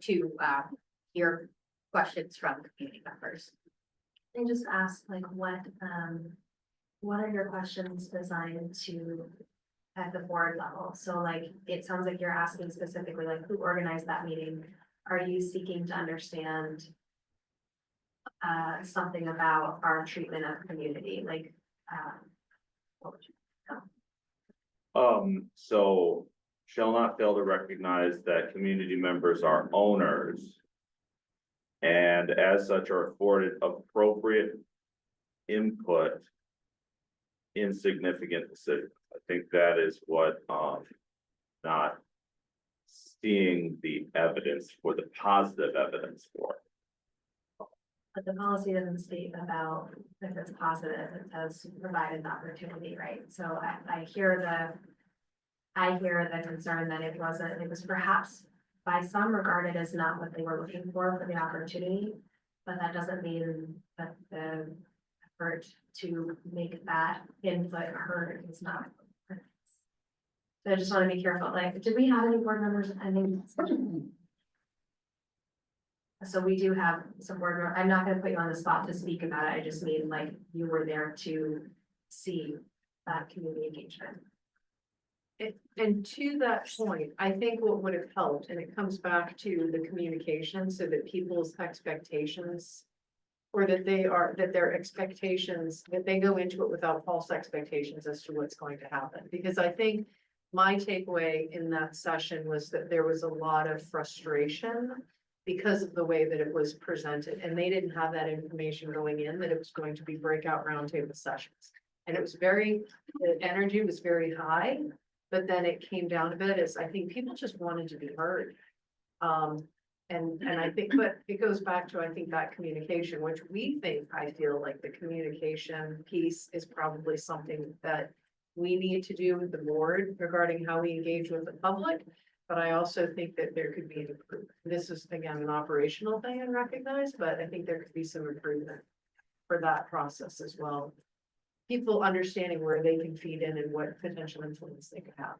[SPEAKER 2] to hear questions from community members.
[SPEAKER 1] I just asked like what are your questions designed to at the board level? So like, it sounds like you're asking specifically like who organized that meeting? are you seeking to understand something about our treatment of community, like, what would you-
[SPEAKER 7] So shall not fail to recognize that community members are owners. And as such are afforded appropriate input in significant decisions. I think that is what, not seeing the evidence for the positive evidence for.
[SPEAKER 1] But the policy doesn't state about if it's positive, it says provide an opportunity, right? So I hear the concern that it was perhaps by some regarded as not what they were looking for the opportunity. But that doesn't mean that the effort to make that input heard is not. So I just want to be careful, like, did we have any board members? I think. So we do have some board members. I'm not gonna put you on the spot to speak about it. I just mean like you were there to see that community engagement.
[SPEAKER 10] And to that point, I think what would have helped, and it comes back to the communication, so that people's expectations. Or that their expectations, that they go into it without false expectations as to what's going to happen, because I think. My takeaway in that session was that there was a lot of frustration. Because of the way that it was presented, and they didn't have that information going in, that it was going to be breakout roundtable sessions. And it was the energy was very high, but then it came down a bit, as I think people just wanted to be heard. And I think, but it goes back to, I think, that communication, which I feel like the communication piece is probably something that we need to do with the board regarding how we engage with the public. But I also think that there could be an improvement. This is, again, an operational thing I recognize, but I think there could be some improvement for that process as well. People understanding where they can feed in and what potential influence they could have.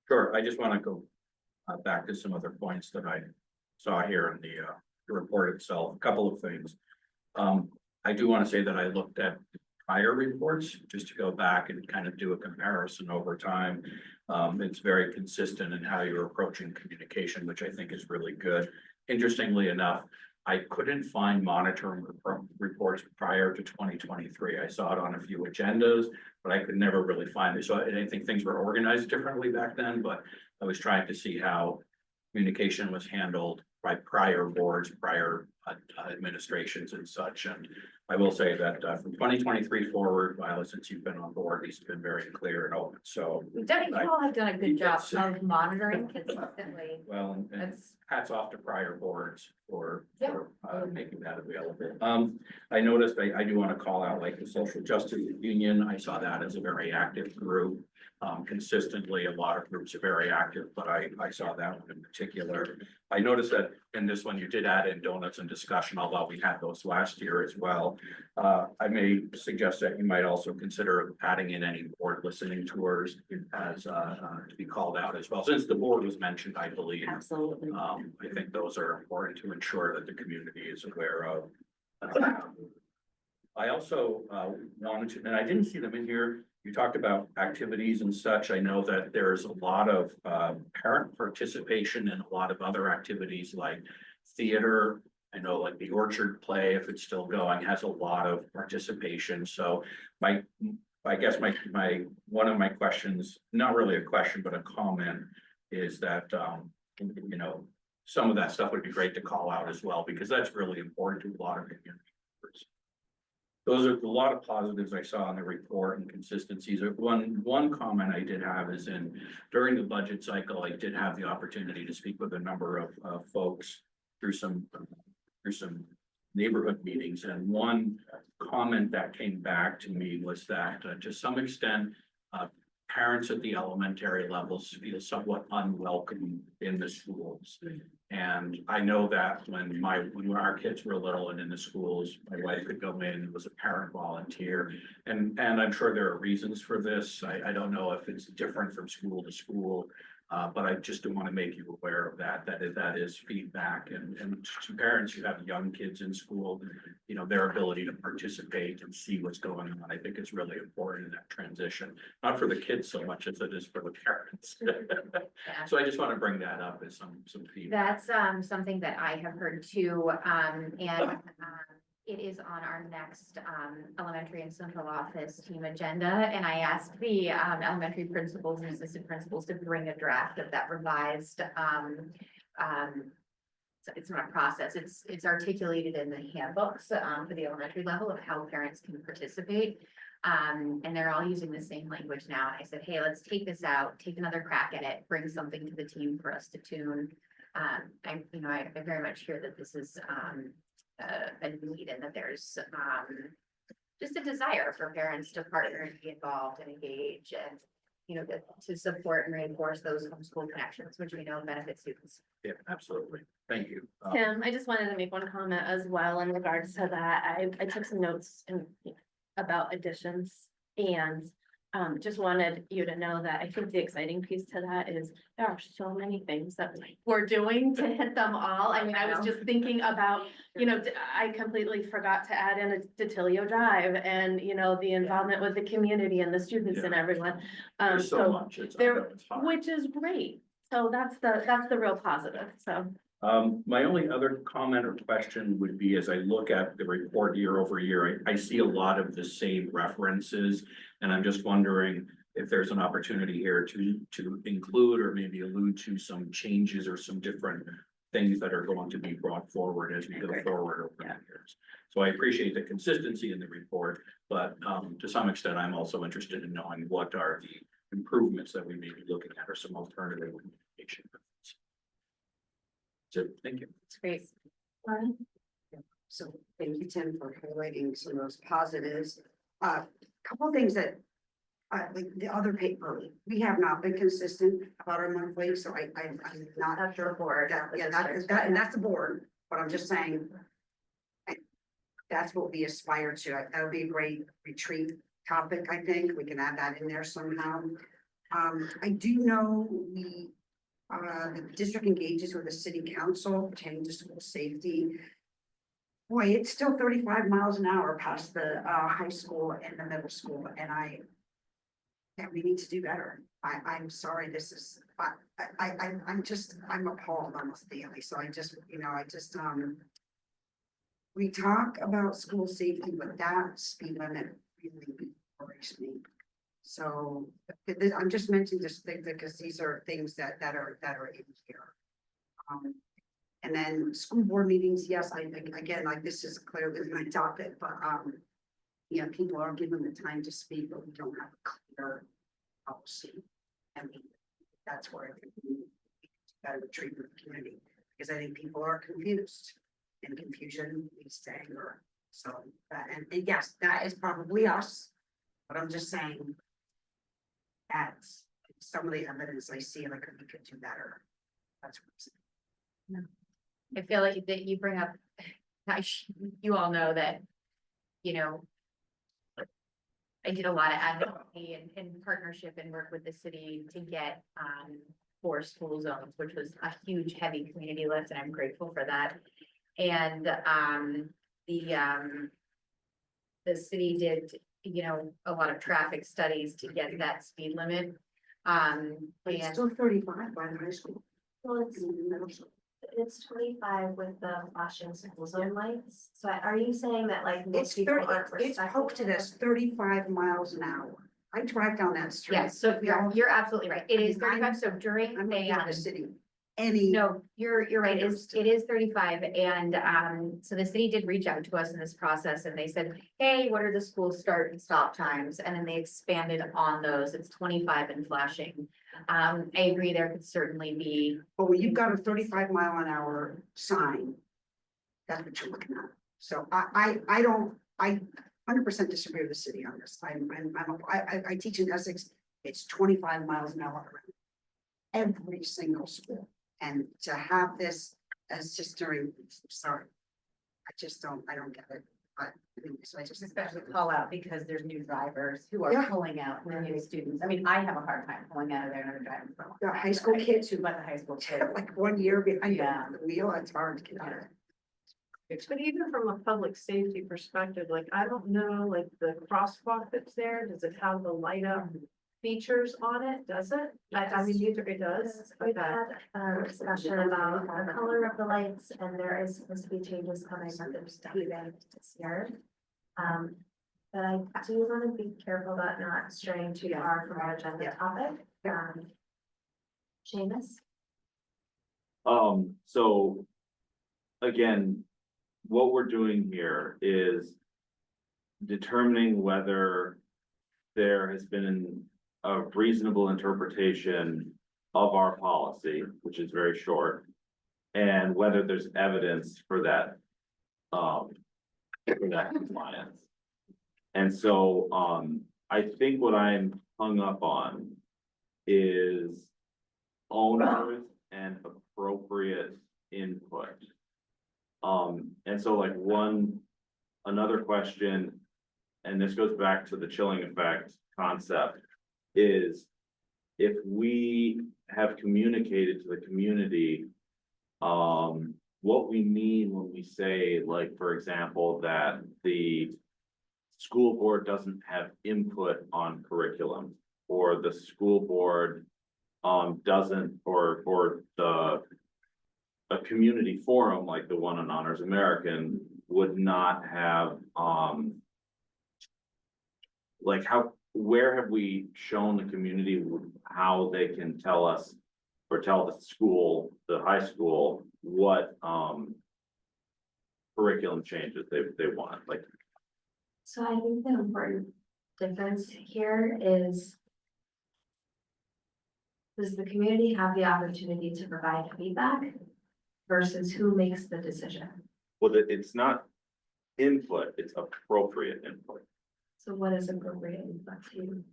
[SPEAKER 11] Sure, I just want to go back to some other points that I saw here in the report itself, a couple of things. I do want to say that I looked at prior reports, just to go back and kind of do a comparison over time. It's very consistent in how you're approaching communication, which I think is really good. Interestingly enough, I couldn't find monitoring reports prior to 2023. I saw it on a few agendas, but I could never really find it. So I didn't think things were organized differently back then, but I was trying to see how communication was handled by prior boards, prior administrations and such. And I will say that from 2023 forward, Violet, since you've been on board, these have been very clear and open. So,
[SPEAKER 2] You all have done a good job of monitoring consistently.
[SPEAKER 11] well, and
[SPEAKER 2] That's,
[SPEAKER 11] hats off to prior boards for
[SPEAKER 2] Yeah.
[SPEAKER 11] making that available. I noticed, I do want to call out like the Social Justice Union. I saw that as a very active group. Consistently, a lot of groups are very active, but I saw that one in particular. I noticed that in this one, you did add in donuts and discussion, although we had those last year as well. I may suggest that you might also consider adding in any board listening tours as to be called out as well, since the board was mentioned, I believe.
[SPEAKER 3] Absolutely.
[SPEAKER 11] I think those are important to ensure that the community is aware of. I also wanted to, and I didn't see them in here, you talked about activities and such. I know that there's a lot of parent participation in a lot of other activities like theater. I know like the Orchard Play, if it's still going, has a lot of participation. So I guess one of my questions, not really a question, but a comment is that, you know, some of that stuff would be great to call out as well, because that's really important to a lot of community members. Those are a lot of positives I saw in the report and consistencies. One comment I did have is during the budget cycle, I did have the opportunity to speak with a number of folks through some neighborhood meetings. And one comment that came back to me was that to some extent, parents at the elementary levels feel somewhat unwelcome in the schools. And I know that when our kids were little and in the schools, my wife could go in and was a parent volunteer. And I'm sure there are reasons for this. I don't know if it's different from school to school. But I just do want to make you aware of that, that is feedback and to parents who have young kids in school, you know, their ability to participate and see what's going on. I think it's really important in that transition, not for the kids so much as it is for the parents.
[SPEAKER 2] Yeah.
[SPEAKER 11] So I just want to bring that up as some feedback.
[SPEAKER 2] That's something that I have heard too, and it is on our next elementary and central office team agenda. And I asked the elementary principals and assistant principals to bring a draft of that revised so it's not a process, it's articulated in the handbooks for the elementary level of how parents can participate. And they're all using the same language now. And I said, hey, let's take this out, take another crack at it, bring something to the team for us to tune. I very much hear that this is a need and that there's just a desire for parents to partner and be involved and engage and, you know, to support and reinforce those homeschool connections, which we know benefit students.
[SPEAKER 11] Yeah, absolutely. Thank you.
[SPEAKER 15] Tim, I just wanted to make one comment as well in regards to that. I took some notes about additions and just wanted you to know that I think the exciting piece to that is there are so many things that we're doing to hit them all. I mean, I was just thinking about, you know, I completely forgot to add in a Detilio Drive and, you know, the involvement with the community and the students and everyone.
[SPEAKER 11] There's so much. I know it's hard.
[SPEAKER 15] Which is great. So that's the real positive, so.
[SPEAKER 11] My only other comment or question would be, as I look at the report year over year, I see a lot of the same references. And I'm just wondering if there's an opportunity here to include or maybe allude to some changes or some different things that are going to be brought forward as we go forward over the years. So I appreciate the consistency in the report, but to some extent, I'm also interested in knowing what are the improvements that we may be looking at or some alternative communication. So, thank you.
[SPEAKER 2] It's great.
[SPEAKER 9] So thank you, Tim, for highlighting some of those positives. Couple things that, like the other paper, we have not been consistent about our monthly, so I'm not.
[SPEAKER 2] That's your board.
[SPEAKER 9] Yeah, and that's the board, but I'm just saying. That's what we aspire to. That would be a great retreat topic, I think. We can add that in there somehow. I do know the district engages with the city council pertaining to school safety. Boy, it's still 35 miles an hour past the high school and the middle school, and we need to do better. I'm sorry, this is, I'm appalled almost daily, so we talk about school safety, but that speed limit really worries me. So I'm just mentioning this thing because these are things that are in here. And then school board meetings, yes, again, like this is clearly my topic, but yeah, people are given the time to speak, but we don't have a clear policy. And that's where I think we need better treatment of the community, because I think people are confused and confusion leads to anger. So and yes, that is probably us, but I'm just saying that's some of the evidence I see, like we could do better. That's what I'm saying.
[SPEAKER 2] I feel like that you bring up, you all know that, you know, I did a lot of advocacy and partnership and work with the city to get 4 school zones, which was a huge, heavy community lift, and I'm grateful for that. And the city did, you know, a lot of traffic studies to get that speed limit.
[SPEAKER 9] But it's
[SPEAKER 2] And
[SPEAKER 9] still 35 by the high school.
[SPEAKER 1] Well,
[SPEAKER 9] In the middle school.
[SPEAKER 1] it's 25 with the flashing school zone lights. So are you saying that like most
[SPEAKER 9] It's
[SPEAKER 1] people
[SPEAKER 9] 30,
[SPEAKER 1] aren't
[SPEAKER 9] it's posted as 35 miles an hour. I drive down that street.
[SPEAKER 2] yes, so you're absolutely right. It is
[SPEAKER 9] I'm-
[SPEAKER 2] 35, so during
[SPEAKER 9] I'm not
[SPEAKER 2] the,
[SPEAKER 9] giving the city any.
[SPEAKER 2] no, you're right, it is 35, and so the city did reach out to us in this process, and they said, hey, what are the school start and stop times? And then they expanded on those, it's 25 and flashing. I agree, there could certainly be,
[SPEAKER 9] But when you've got a 35 mile an hour sign, that's what you're looking at. So I 100% disagree with the city on this. I teach in Essex, it's 25 miles an hour around every single school. And to have this as just during, sorry, I don't get it. But I mean, So I just.
[SPEAKER 8] Especially call out because there's new drivers who
[SPEAKER 9] Yeah.
[SPEAKER 8] are pulling out the new students. I mean, I have a hard time pulling out of there and they're driving for a long
[SPEAKER 9] The
[SPEAKER 8] time,
[SPEAKER 9] high school
[SPEAKER 8] but I
[SPEAKER 9] kids
[SPEAKER 8] think
[SPEAKER 9] who-
[SPEAKER 8] But the high school kids.
[SPEAKER 9] They're like 1 year behind
[SPEAKER 8] Yeah.
[SPEAKER 9] the wheel, it's hard to get out of.
[SPEAKER 10] But even from a public safety perspective, like, I don't know, like, the crosswalk that's there, does it have the light up features on it? Does it? I mean, it does.
[SPEAKER 1] We've
[SPEAKER 10] Okay.
[SPEAKER 1] had a discussion about the color of the lights, and there is supposed to be changes coming up this year. But I do want to be careful about not straying too far from our agenda topic. Seamus?
[SPEAKER 7] So again, what we're doing here is determining whether there has been a reasonable interpretation of our policy, which is very short, and whether there's evidence for that compliance. And so, I think what I'm hung up on is owners and appropriate input. And so like another question, and this goes back to the chilling effect concept, is if we have communicated to the community what we mean when we say, like, for example, that the school board doesn't have input on curriculum, or the school board doesn't, or a community forum like the one on Honors American would not have, like, where have we shown the community how they can tell us or tell the school, the high school, what curriculum changes they want, like.
[SPEAKER 1] So I think the important difference here is, does the community have the opportunity to provide feedback versus who makes the decision?
[SPEAKER 7] Well, it's not input, it's appropriate input.
[SPEAKER 1] So what is appropriate input to you?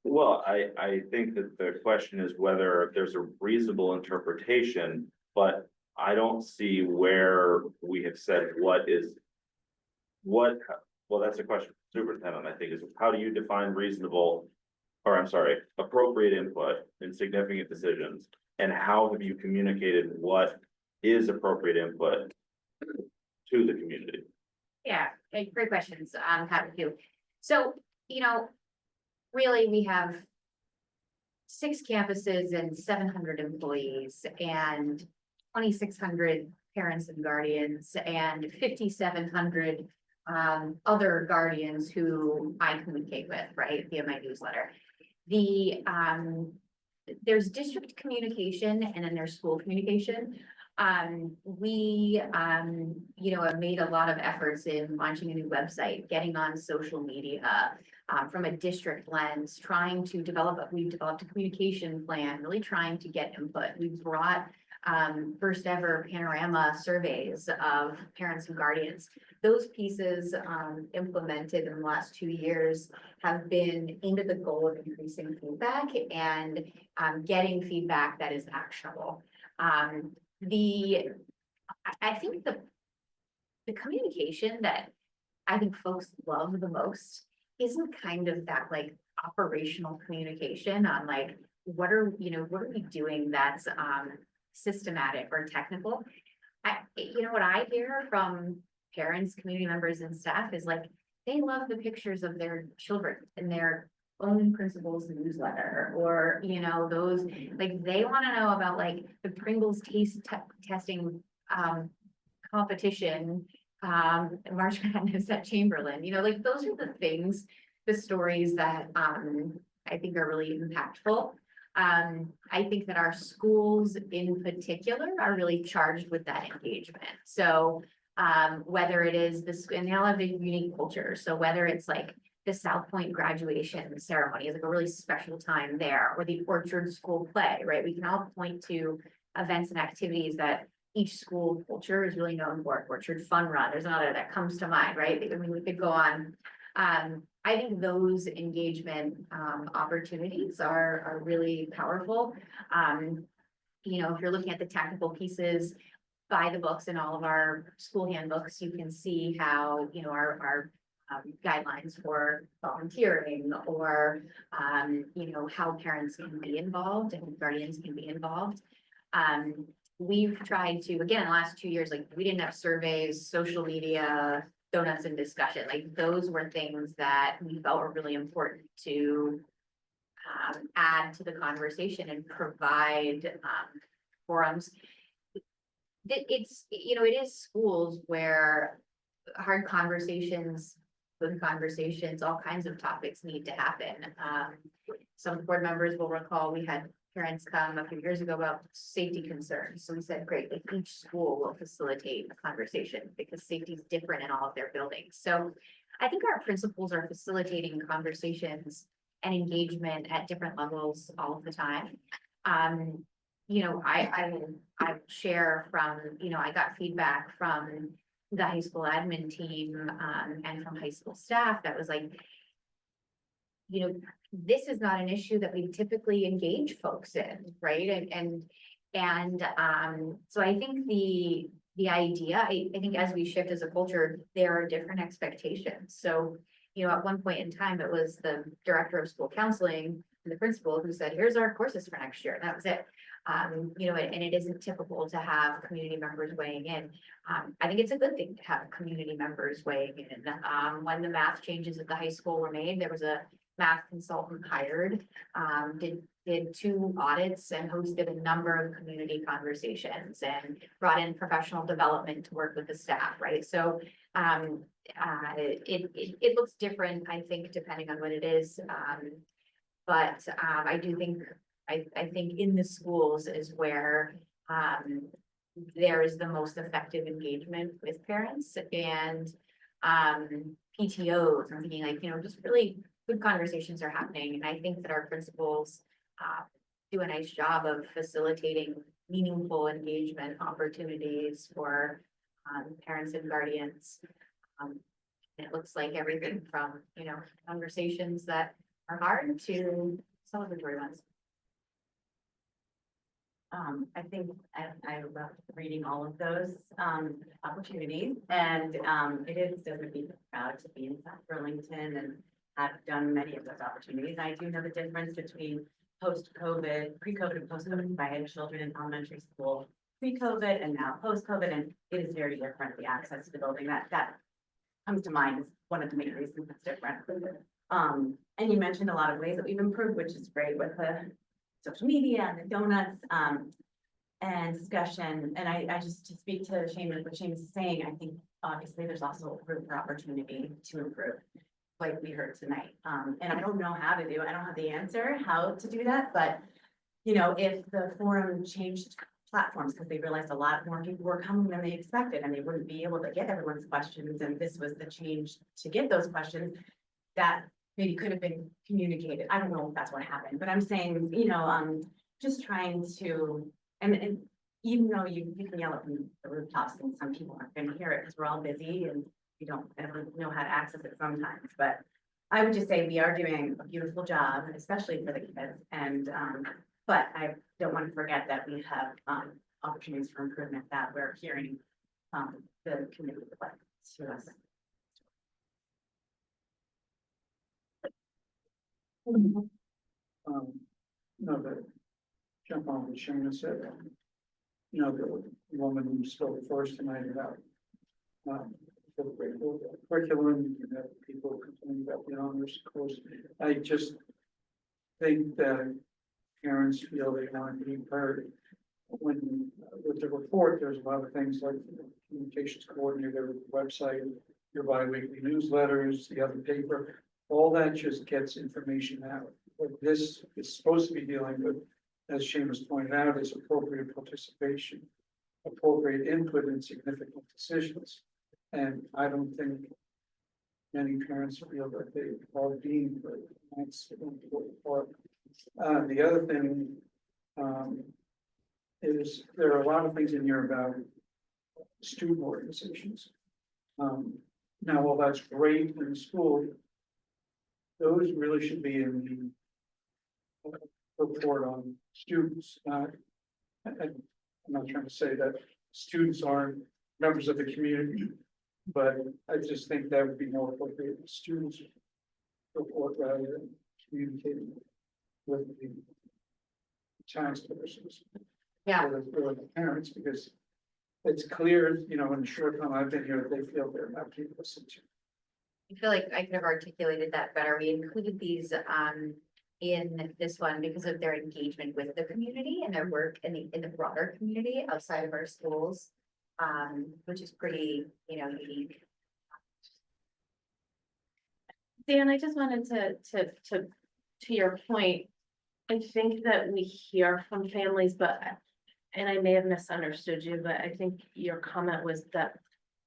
[SPEAKER 7] Well, I think that the question is whether there's a reasonable interpretation, but I don't see where we have said well, that's a question for superintendent, I think, is how do you define reasonable, or I'm sorry, appropriate input in significant decisions? And how have you communicated what is appropriate input to the community?
[SPEAKER 2] Yeah, okay, great questions. Happy to. So, really, we have 6 campuses and 700 employees and 2,600 parents and guardians and 5,700 other guardians who I communicate with, right, via my newsletter. There's district communication and then there's school communication. We, have made a lot of efforts in launching a new website, getting on social media, from a district lens, we've developed a communication plan, really trying to get input. We've brought, first ever panorama surveys of parents and guardians. Those pieces, implemented in the last 2 years have been aimed at the goal of increasing feedback and, getting feedback that is actionable. I think the communication that I think folks love the most isn't kind of that like operational communication on like, what are we doing that's systematic or technical. What I hear from parents, community members and staff is like, they love the pictures of their children in their own principal's newsletter, or, those, like, they want to know about like the Pringles taste testing competition, March Madness at Chamberlain, like those are the things, the stories that I think are really impactful. I think that our schools in particular are really charged with that engagement. So whether it is this, and they all have a unique culture. So whether it's like the South Point graduation ceremony is like a really special time there, or the Orchard School play, right? We can all point to events and activities that each school culture is really known for. Orchard Fun Run, there's another that comes to mind, right? I mean, we could go on. I think those engagement opportunities are really powerful. If you're looking at the technical pieces, by the books in all of our school handbooks, you can see how, our guidelines for volunteering or, how parents can be involved and guardians can be involved. We've tried to, again, the last 2 years, like, we didn't have surveys, social media, donuts and discussion, like, those were things that we felt were really important to add to the conversation and provide, forums. It's, it is schools where hard conversations, good conversations, all kinds of topics need to happen. Some board members will recall, we had parents come a few years ago about safety concerns. So we said, great, like, each school will facilitate a conversation because safety is different in all of their buildings. So I think our principals are facilitating conversations and engagement at different levels all of the time. I will share from, I got feedback from the high school admin team, and from high school staff that was like, this is not an issue that we typically engage folks in, right? So I think the idea, I think as we shift as a culture, there are different expectations. So, at one point in time, it was the director of school counseling and the principal who said, here's our courses for next year. And that was it. And it isn't typical to have community members weighing in. I think it's a good thing to have community members weighing in. When the math changes at the high school were made, there was a math consultant hired, did 2 audits and hosted a number of community conversations and brought in professional development to work with the staff, right? So it looks different, I think, depending on what it is. But I do think, I think in the schools is where there is the most effective engagement with parents and PTOs. I'm thinking like, just really good conversations are happening. And I think that our principals do a nice job of facilitating meaningful engagement opportunities for parents and guardians. It looks like everything from, conversations that are hard to celebratory ones.
[SPEAKER 8] I think I love reading all of those opportunities, and it is doesn't be proud to be in South Burlington and have done many of those opportunities. I do know the difference between post-COVID, pre-COVID and post-COVID. I had children in elementary school pre-COVID and now post-COVID, and it is very different. The access to the building that comes to mind is one of the main reasons it's different. And you mentioned a lot of ways that we've improved, which is great with the social media and the donuts and discussion. And I just to speak to Seamus, what Seamus is saying, I think obviously there's also room for opportunity to improve, like we heard tonight. And I don't know how to do, I don't have the answer how to do that, but if the forum changed platforms because they realized a lot more people were coming than they expected and they wouldn't be able to get everyone's questions, and this was the change to get those questions, that maybe could have been communicated. I don't know if that's what happened, but I'm saying, just trying to, and even though you can yell it from the rooftops and some people aren't gonna hear it because we're all busy and we don't ever know how to access it sometimes, but I would just say we are doing a beautiful job, especially for the kids. And, but I don't want to forget that we have opportunities for improvement that we're hearing the community to us.
[SPEAKER 14] To jump on what Shannon said, the woman who spoke first tonight about the curriculum, people complaining about the honors course. I just think that parents feel they want to be heard. When with the report, there's a lot of things like communications coordinator, website, your bi-weekly newsletters, the other paper, all that just gets information out. What this is supposed to be dealing with, as Seamus pointed out, is appropriate participation, appropriate input in significant decisions. And I don't think many parents feel that they are being heard. That's an important part. The other thing is there are a lot of things in here about student organizations. Now, while that's great in the school, those really should be in the report on students. I'm not trying to say that students aren't members of the community, But I just think that would be more appropriate for students report rather than communicating with the chancellors.
[SPEAKER 2] Yeah.
[SPEAKER 14] Or the parents, because it's clear, you know, in the short time I've been here, they feel they're not being listened to.
[SPEAKER 2] I feel like I could have articulated that better. We included these in this one because of their engagement with the community and their work in the broader community outside of our schools. Which is pretty, you know, unique.
[SPEAKER 15] Dan, I just wanted to your point, I think that we hear from families, but, and I may have misunderstood you, but I think your comment was that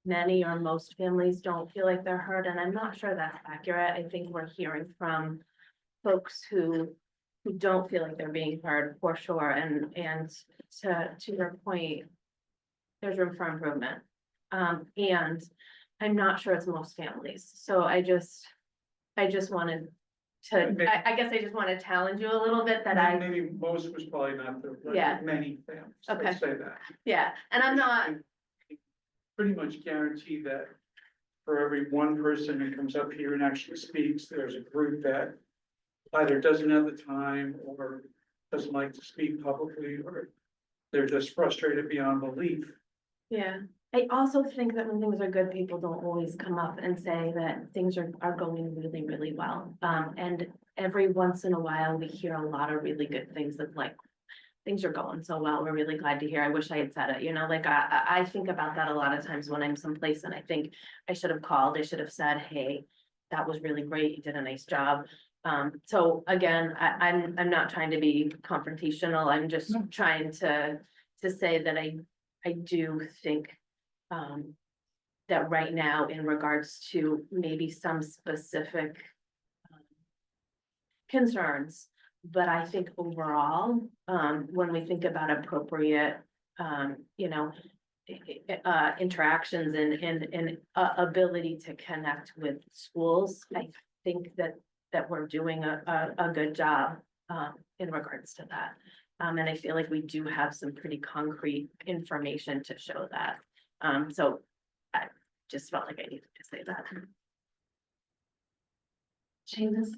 [SPEAKER 15] many or most families don't feel like they're heard, and I'm not sure that's accurate. I think we're hearing from folks who don't feel like they're being heard for sure, and to your point, there's room for improvement. And I'm not sure it's most families, so I just wanted to, I guess I just want to challenge you a little bit that
[SPEAKER 14] Maybe most was probably not the,
[SPEAKER 15] Yeah.
[SPEAKER 14] but many families,
[SPEAKER 15] Okay.
[SPEAKER 14] let's say that.
[SPEAKER 15] yeah, and I'm not,
[SPEAKER 14] Pretty much guarantee that for every one person who comes up here and actually speaks, there's a group that either doesn't have the time or doesn't like to speak publicly, or they're just frustrated beyond belief.
[SPEAKER 15] yeah. I also think that when things are good, people don't always come up and say that things are going really, really well. And every once in a while, we hear a lot of really good things that like, things are going so well, we're really glad to hear, I wish I had said it, you know, like I think about that a lot of times when I'm someplace and I think I should have called, I should have said, hey, that was really great, you did a nice job. So again, I'm not trying to be confrontational, I'm just trying to say that I do think that right now in regards to maybe some specific concerns, but I think overall, when we think about appropriate, you know, interactions and ability to connect with schools, I think that we're doing a good job in regards to that. And I feel like we do have some pretty concrete information to show that. So I just felt like I needed to say that. Seamus?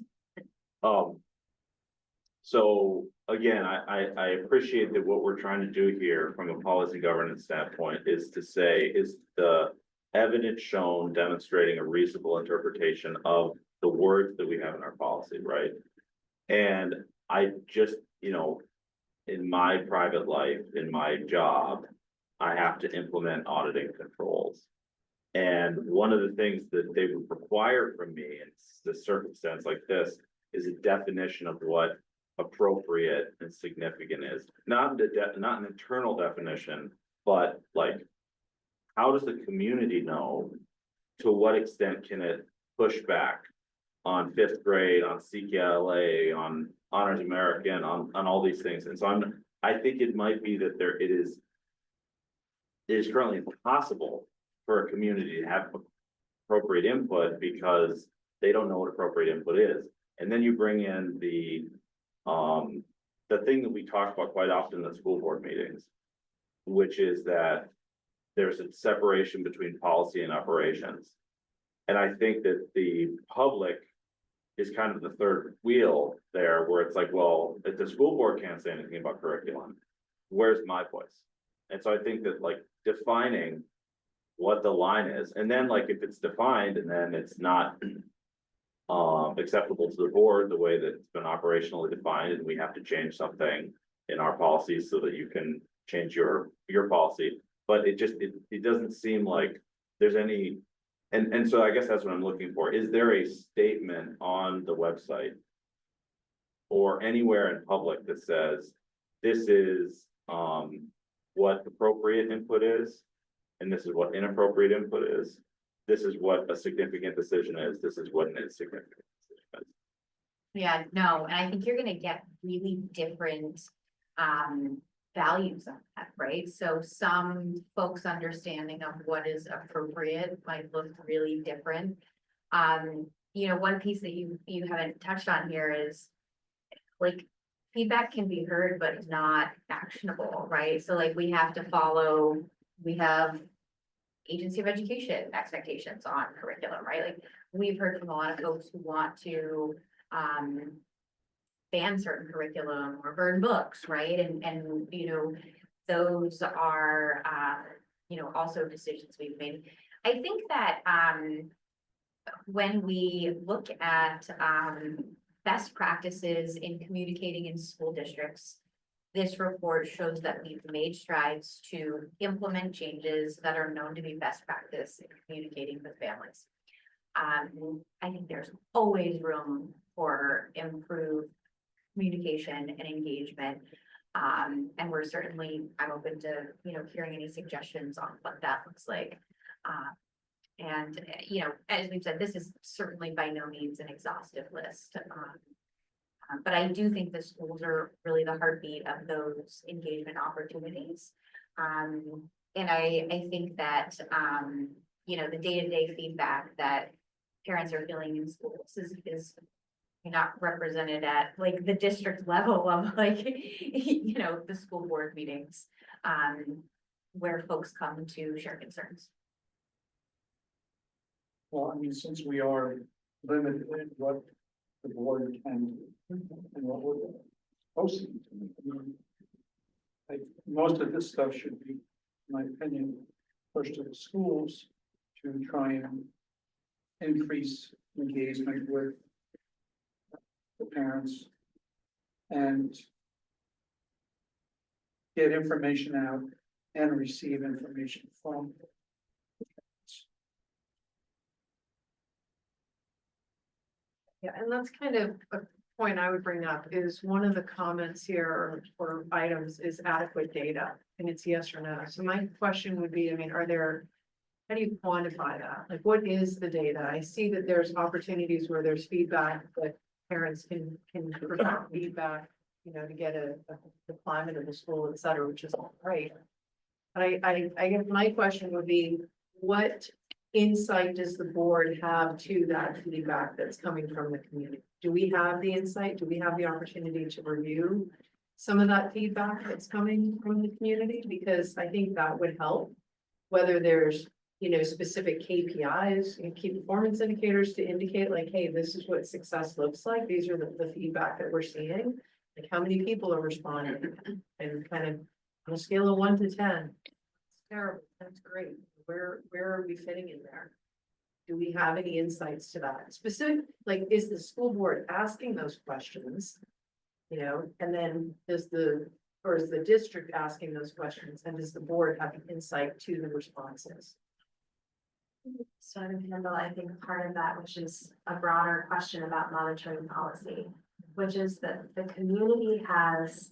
[SPEAKER 7] So again, I appreciate that what we're trying to do here from a policy governance standpoint is to say, is the evidence shown demonstrating a reasonable interpretation of the words that we have in our policy, right? And I just, you know, in my private life, in my job, I have to implement auditing controls. And one of the things that they would require from me in the circumstance like this is a definition of what appropriate and significant is. Not an internal definition, but like, how does the community know to what extent can it push back on fifth grade, on CKLA, on Honors American, on all these things? And so I think it might be that it is currently impossible for a community to have appropriate input because they don't know what appropriate input is. And then you bring in the thing that we talk about quite often in the school board meetings, which is that there's a separation between policy and operations. And I think that the public is kind of the third wheel there, where it's like, well, if the school board can't say anything about curriculum, where's my voice? And so I think that like defining what the line is, and then like if it's defined and then it's not acceptable to the board the way that it's been operationally defined, and we have to change something in our policies so that you can change your policy. But it doesn't seem like there's any, and so I guess that's what I'm looking for. Is there a statement on the website or anywhere in public that says this is what appropriate input is, and this is what inappropriate input is? This is what a significant decision is. This is what an insignificant decision is.
[SPEAKER 2] Yeah, no, and I think you're gonna get really different values on that, right? So some folks' understanding of what is appropriate might look really different. You know, one piece that you haven't touched on here is like feedback can be heard, but not actionable, right? So like we have to follow, we have agency of education expectations on curriculum, right? Like, we've heard from a lot of folks who want to, ban certain curriculum or burn books, right? And, you know, those are, also decisions we've made. I think that, when we look at, best practices in communicating in school districts, this report shows that we've made strides to implement changes that are known to be best practice in communicating with families. I think there's always room for improved communication and engagement. And we're certainly, I'm open to, hearing any suggestions on what that looks like. And, as we've said, this is certainly by no means an exhaustive list. But I do think the schools are really the heartbeat of those engagement opportunities. And I think that, the day-to-day feedback that parents are feeling in schools is not represented at like the district level of like, the school board meetings, where folks come to share concerns.
[SPEAKER 14] Well, I mean, since we are limited in what the board can do and what we're supposed to do. I mean, like, most of this stuff should be, in my opinion, pushed to the schools to try and increase engagement with the parents and get information out and receive information from the parents.
[SPEAKER 10] Yeah, and that's kind of a point I would bring up is one of the comments here or items is adequate data, and it's yes or no. So my question would be, I mean, how do you quantify that? Like, what is the data? I see that there's opportunities where there's feedback that parents can provide feedback, to get the climate of the school, et cetera, which is all great. But I guess my question would be, what insight does the board have to that feedback that's coming from the community? Do we have the insight? Do we have the opportunity to review some of that feedback that's coming from the community? Because I think that would help, whether there's, specific KPIs and key performance indicators to indicate like, hey, this is what success looks like. These are the feedback that we're seeing. Like, how many people are responding, and kind of on a scale of 1 to 10. It's terrible. That's great. Where are we fitting in there? Do we have any insights to that? Specific, like, is the school board asking those questions? And then is the district asking those questions, and does the board have an insight to the responses?
[SPEAKER 1] So I would handle, I think, part of that, which is a broader question about monitoring policy, which is that the community has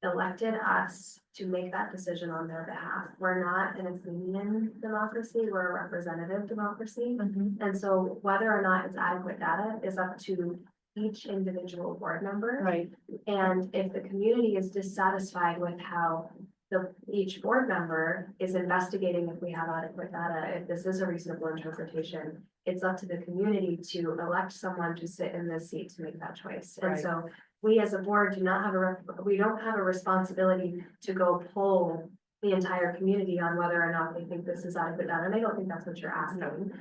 [SPEAKER 1] elected us to make that decision on their behalf. We're not an opinion democracy, we're a representative democracy. And so whether or not it's adequate data is up to each individual board member.
[SPEAKER 10] Right.
[SPEAKER 1] And if the community is dissatisfied with how each board member is investigating if we have adequate data, if this is a reasonable interpretation, it's up to the community to elect someone to sit in this seat to make that choice. And
[SPEAKER 10] Right.
[SPEAKER 1] so we as a board do not have we don't have a responsibility to go poll the entire community on whether or not they think this is adequate data. And I don't think that's what you're asking.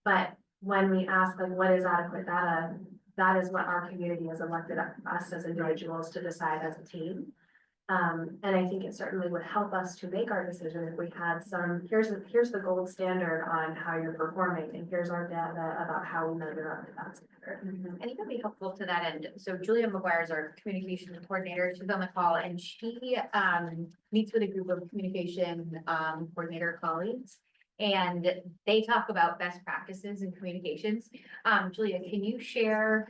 [SPEAKER 1] But when we ask like, what is adequate data, that is what our community has elected us as individuals to decide as a team. And I think it certainly would help us to make our decision if we had here's the gold standard on how you're performing, and here's our data about how we measure up to that standard.
[SPEAKER 2] I think it'd be helpful to that end. So Julia McGuire is our communication coordinator. She's on the call, and she meets with a group of communication coordinator colleagues. And they talk about best practices in communications. Julia, can you share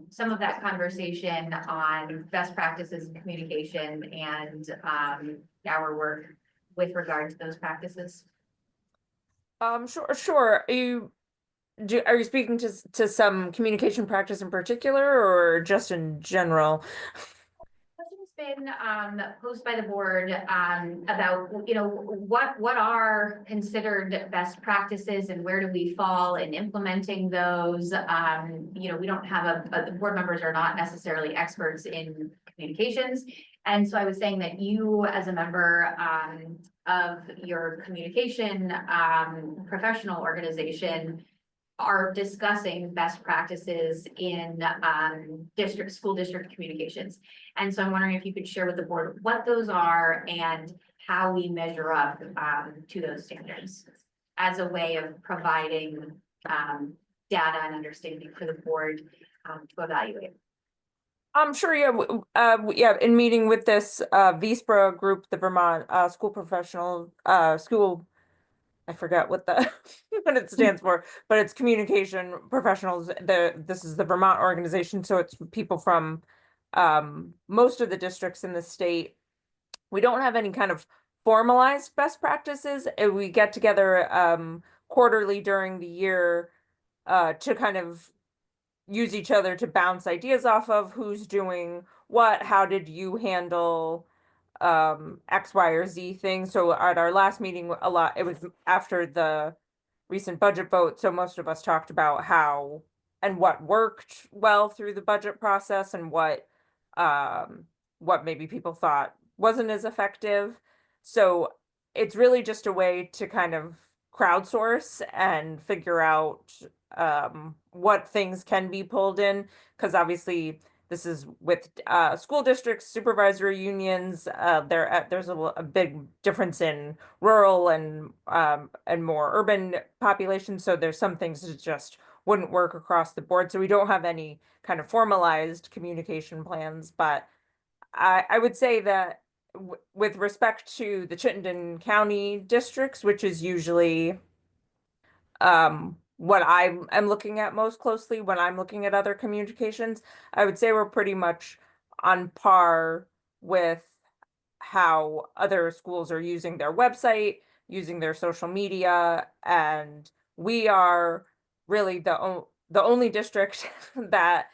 [SPEAKER 2] some of that conversation on best practices in communication and our work with regard to those practices?
[SPEAKER 16] Sure. Are you speaking to some communication practice in particular, or just in general?
[SPEAKER 2] Question's been posed by the board about what are considered best practices and where do we fall in implementing those. We don't have the board members are not necessarily experts in communications, And so I was saying that you, as a member, of your communication, professional organization, are discussing best practices in, school district communications. And so I'm wondering if you could share with the board what those are and how we measure up, to those standards as a way of providing, data and understanding for the board, to evaluate.
[SPEAKER 16] I'm sure, yeah, yeah, in meeting with this, VSPRA group, the Vermont, School Professional, School, I forget what the, what it stands for, but it's communication professionals, this is the Vermont organization, so it's people from, most of the districts in the state. We don't have any kind of formalized best practices, and we get together, quarterly during the year, to kind of use each other to bounce ideas off of who's doing what, how did you handle X, Y, or Z thing. So at our last meeting, it was after the recent budget vote, so most of us talked about how and what worked well through the budget process and what maybe people thought wasn't as effective. So it's really just a way to kind of crowdsource and figure out what things can be pulled in, because obviously this is with school districts, supervisory unions. There's a big difference in rural and more urban populations. So there's some things that just wouldn't work across the board. So we don't have any kind of formalized communication plans. But I would say that with respect to the Chittenden County districts, which is usually what I'm looking at most closely when I'm looking at other communications, I would say we're pretty much on par with how other schools are using their website, using their social media, and we are really the only district that,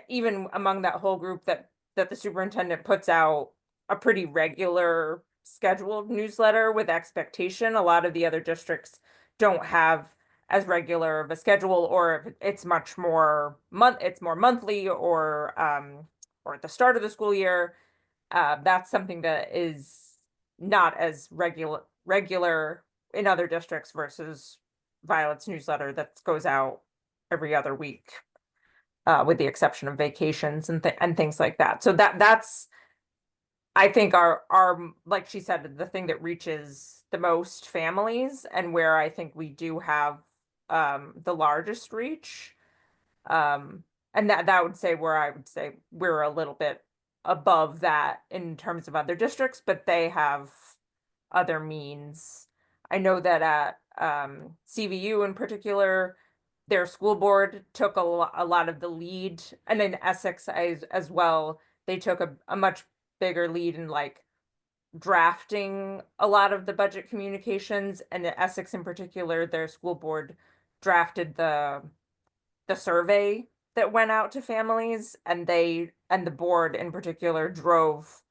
[SPEAKER 16] even among that whole group, that the superintendent puts out a pretty regular scheduled newsletter with expectation. A lot of the other districts don't have as regular of a schedule, or it's much more it's more monthly, or at the start of the school year. That's something that is not as regular in other districts versus Violet's newsletter that goes out every other week, with the exception of vacations and things like that. So that's, I think, our like she said, the thing that reaches the most families, and where I think we do have the largest reach. And that would say where I would say we're a little bit above that in terms of other districts, but they have other means. I know that at CVU in particular, their school board took a lot of the lead, and in Essex as well, they took a much bigger lead in like drafting a lot of the budget communications. And in Essex in particular, their school board drafted the survey that went out to families, and the board in particular drove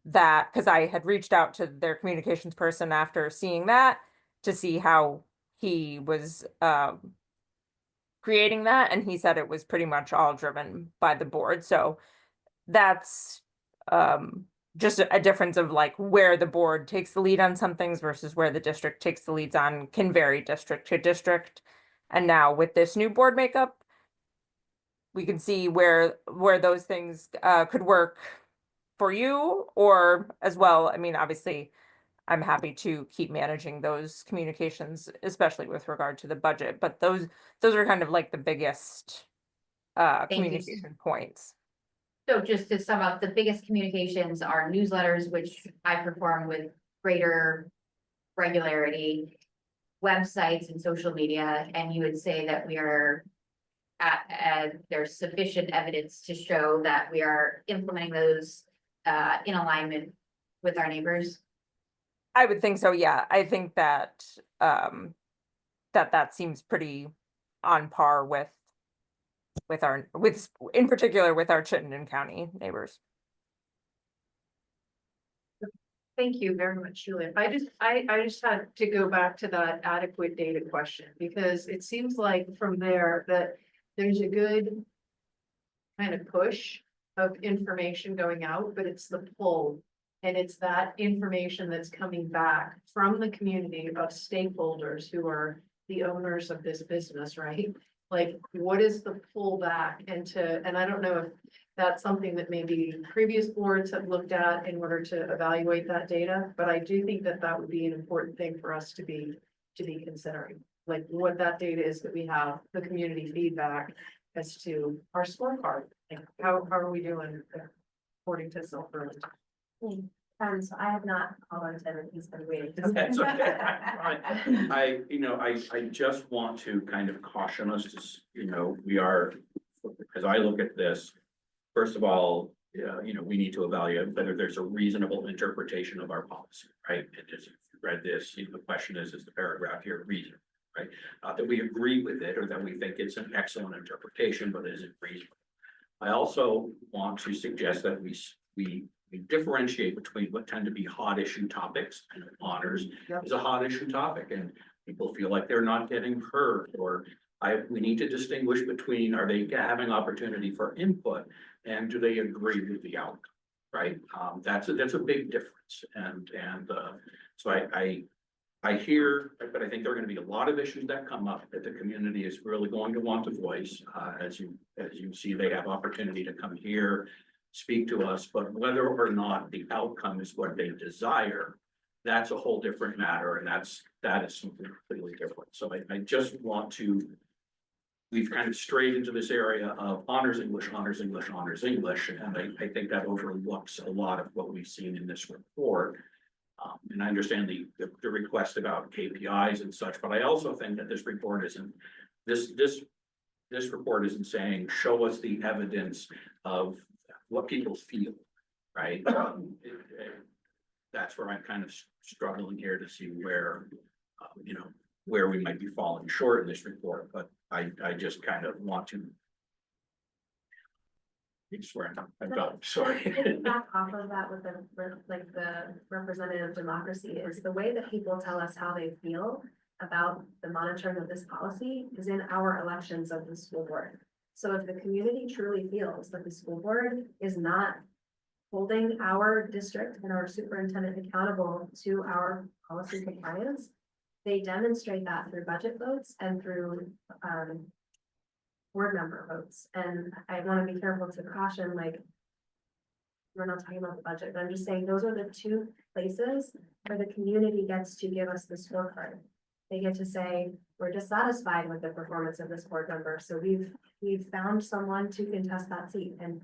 [SPEAKER 16] that, because I had reached out to their communications person after seeing that to see how he was creating that, and he said it was pretty much all driven by the board. So that's just a difference of like where the board takes the lead on some things versus where the district takes the leads on, can vary district to district. And now with this new board makeup, we can see where those things could work for you, or as well. I mean, obviously, I'm happy to keep managing those communications, especially with regard to the budget, but those are kind of like the biggest communication points.
[SPEAKER 2] So just to sum up, the biggest communications are newsletters, which I perform with greater regularity, websites and social media, and you would say that we are there's sufficient evidence to show that we are implementing those in alignment with our neighbors?
[SPEAKER 16] I would think so, yeah. I think that that seems pretty on par with in particular with our Chittenden County neighbors.
[SPEAKER 10] Thank you very much, Julia. I just had to go back to that adequate data question, because it seems like from there that there's a good kind of push of information going out, but it's the pull. And it's that information that's coming back from the community of stakeholders who are the owners of this business, right? Like, what is the pullback and I don't know if that's something that maybe previous boards have looked at in order to evaluate that data, but I do think that that would be an important thing for us to be considering. Like what that data is that we have, the community feedback as to our scorecard, like how are we doing according to South-Burlington?
[SPEAKER 1] So I have not called on Tim, and he's been waiting.
[SPEAKER 11] That's okay. I just want to kind of caution us to, we are, as I look at this, first of all, we need to evaluate whether there's a reasonable interpretation of our policy, right? And as you've read this, the question is the paragraph here reasonable, right? Not that we agree with it or that we think it's an excellent interpretation, but is it reasonable? I also want to suggest that we differentiate between what tend to be hot issue topics, and honors is a hot issue topic, and people feel like they're not getting heard, or we need to distinguish between, are they having opportunity for input, and do they agree with the outcome, right? That's a big difference, and so I hear, but I think there are going to be a lot of issues that come up that the community is really going to want to voice, as you see, they have opportunity to come here, speak to us, but whether or not the outcome is what they desire, that's a whole different matter, and that is something completely different. So I just want to, we've kind of strayed into this area of honors English, honors English, honors English, and I think that overlooks a lot of what we've seen in this report. And I understand the request about KPIs and such, but I also think that this report isn't, this report isn't saying, show us the evidence of what people feel, right? That's where I'm kind of struggling here to see where, where we might be falling short in this report, but I just kind of want to. I swear, I'm done, sorry.
[SPEAKER 1] Back off of that with the representative democracy is the way that people tell us how they feel about the monitoring of this policy is in our elections of the school board. So if the community truly feels that the school board is not holding our district and our superintendent accountable to our policy compliance, they demonstrate that through budget votes and through board member votes. And I want to be careful to caution, like, we're not talking about the budget, but I'm just saying those are the two places where the community gets to give us the scorecard. They get to say, we're dissatisfied with the performance of this board member, so we've found someone to contest that seat. And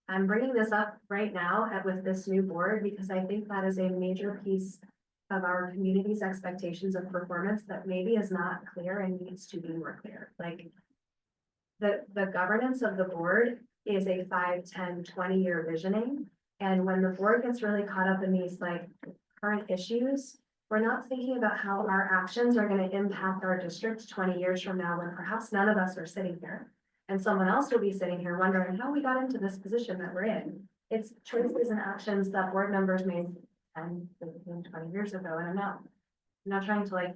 [SPEAKER 1] I'm bringing this up right now with this new board because I think that is a major piece of our community's expectations of performance that maybe is not clear and needs to be more clear. Like the governance of the board is a 5, 10, 20-year visioning. And when the board gets really caught up in these like current issues, we're not thinking about how our actions are going to impact our district 20 years from now when perhaps none of us are sitting here. And someone else will be sitting here wondering how we got into this position that we're in. It's choices and actions that board members made 10, 15, 20 years ago. And I'm not trying to like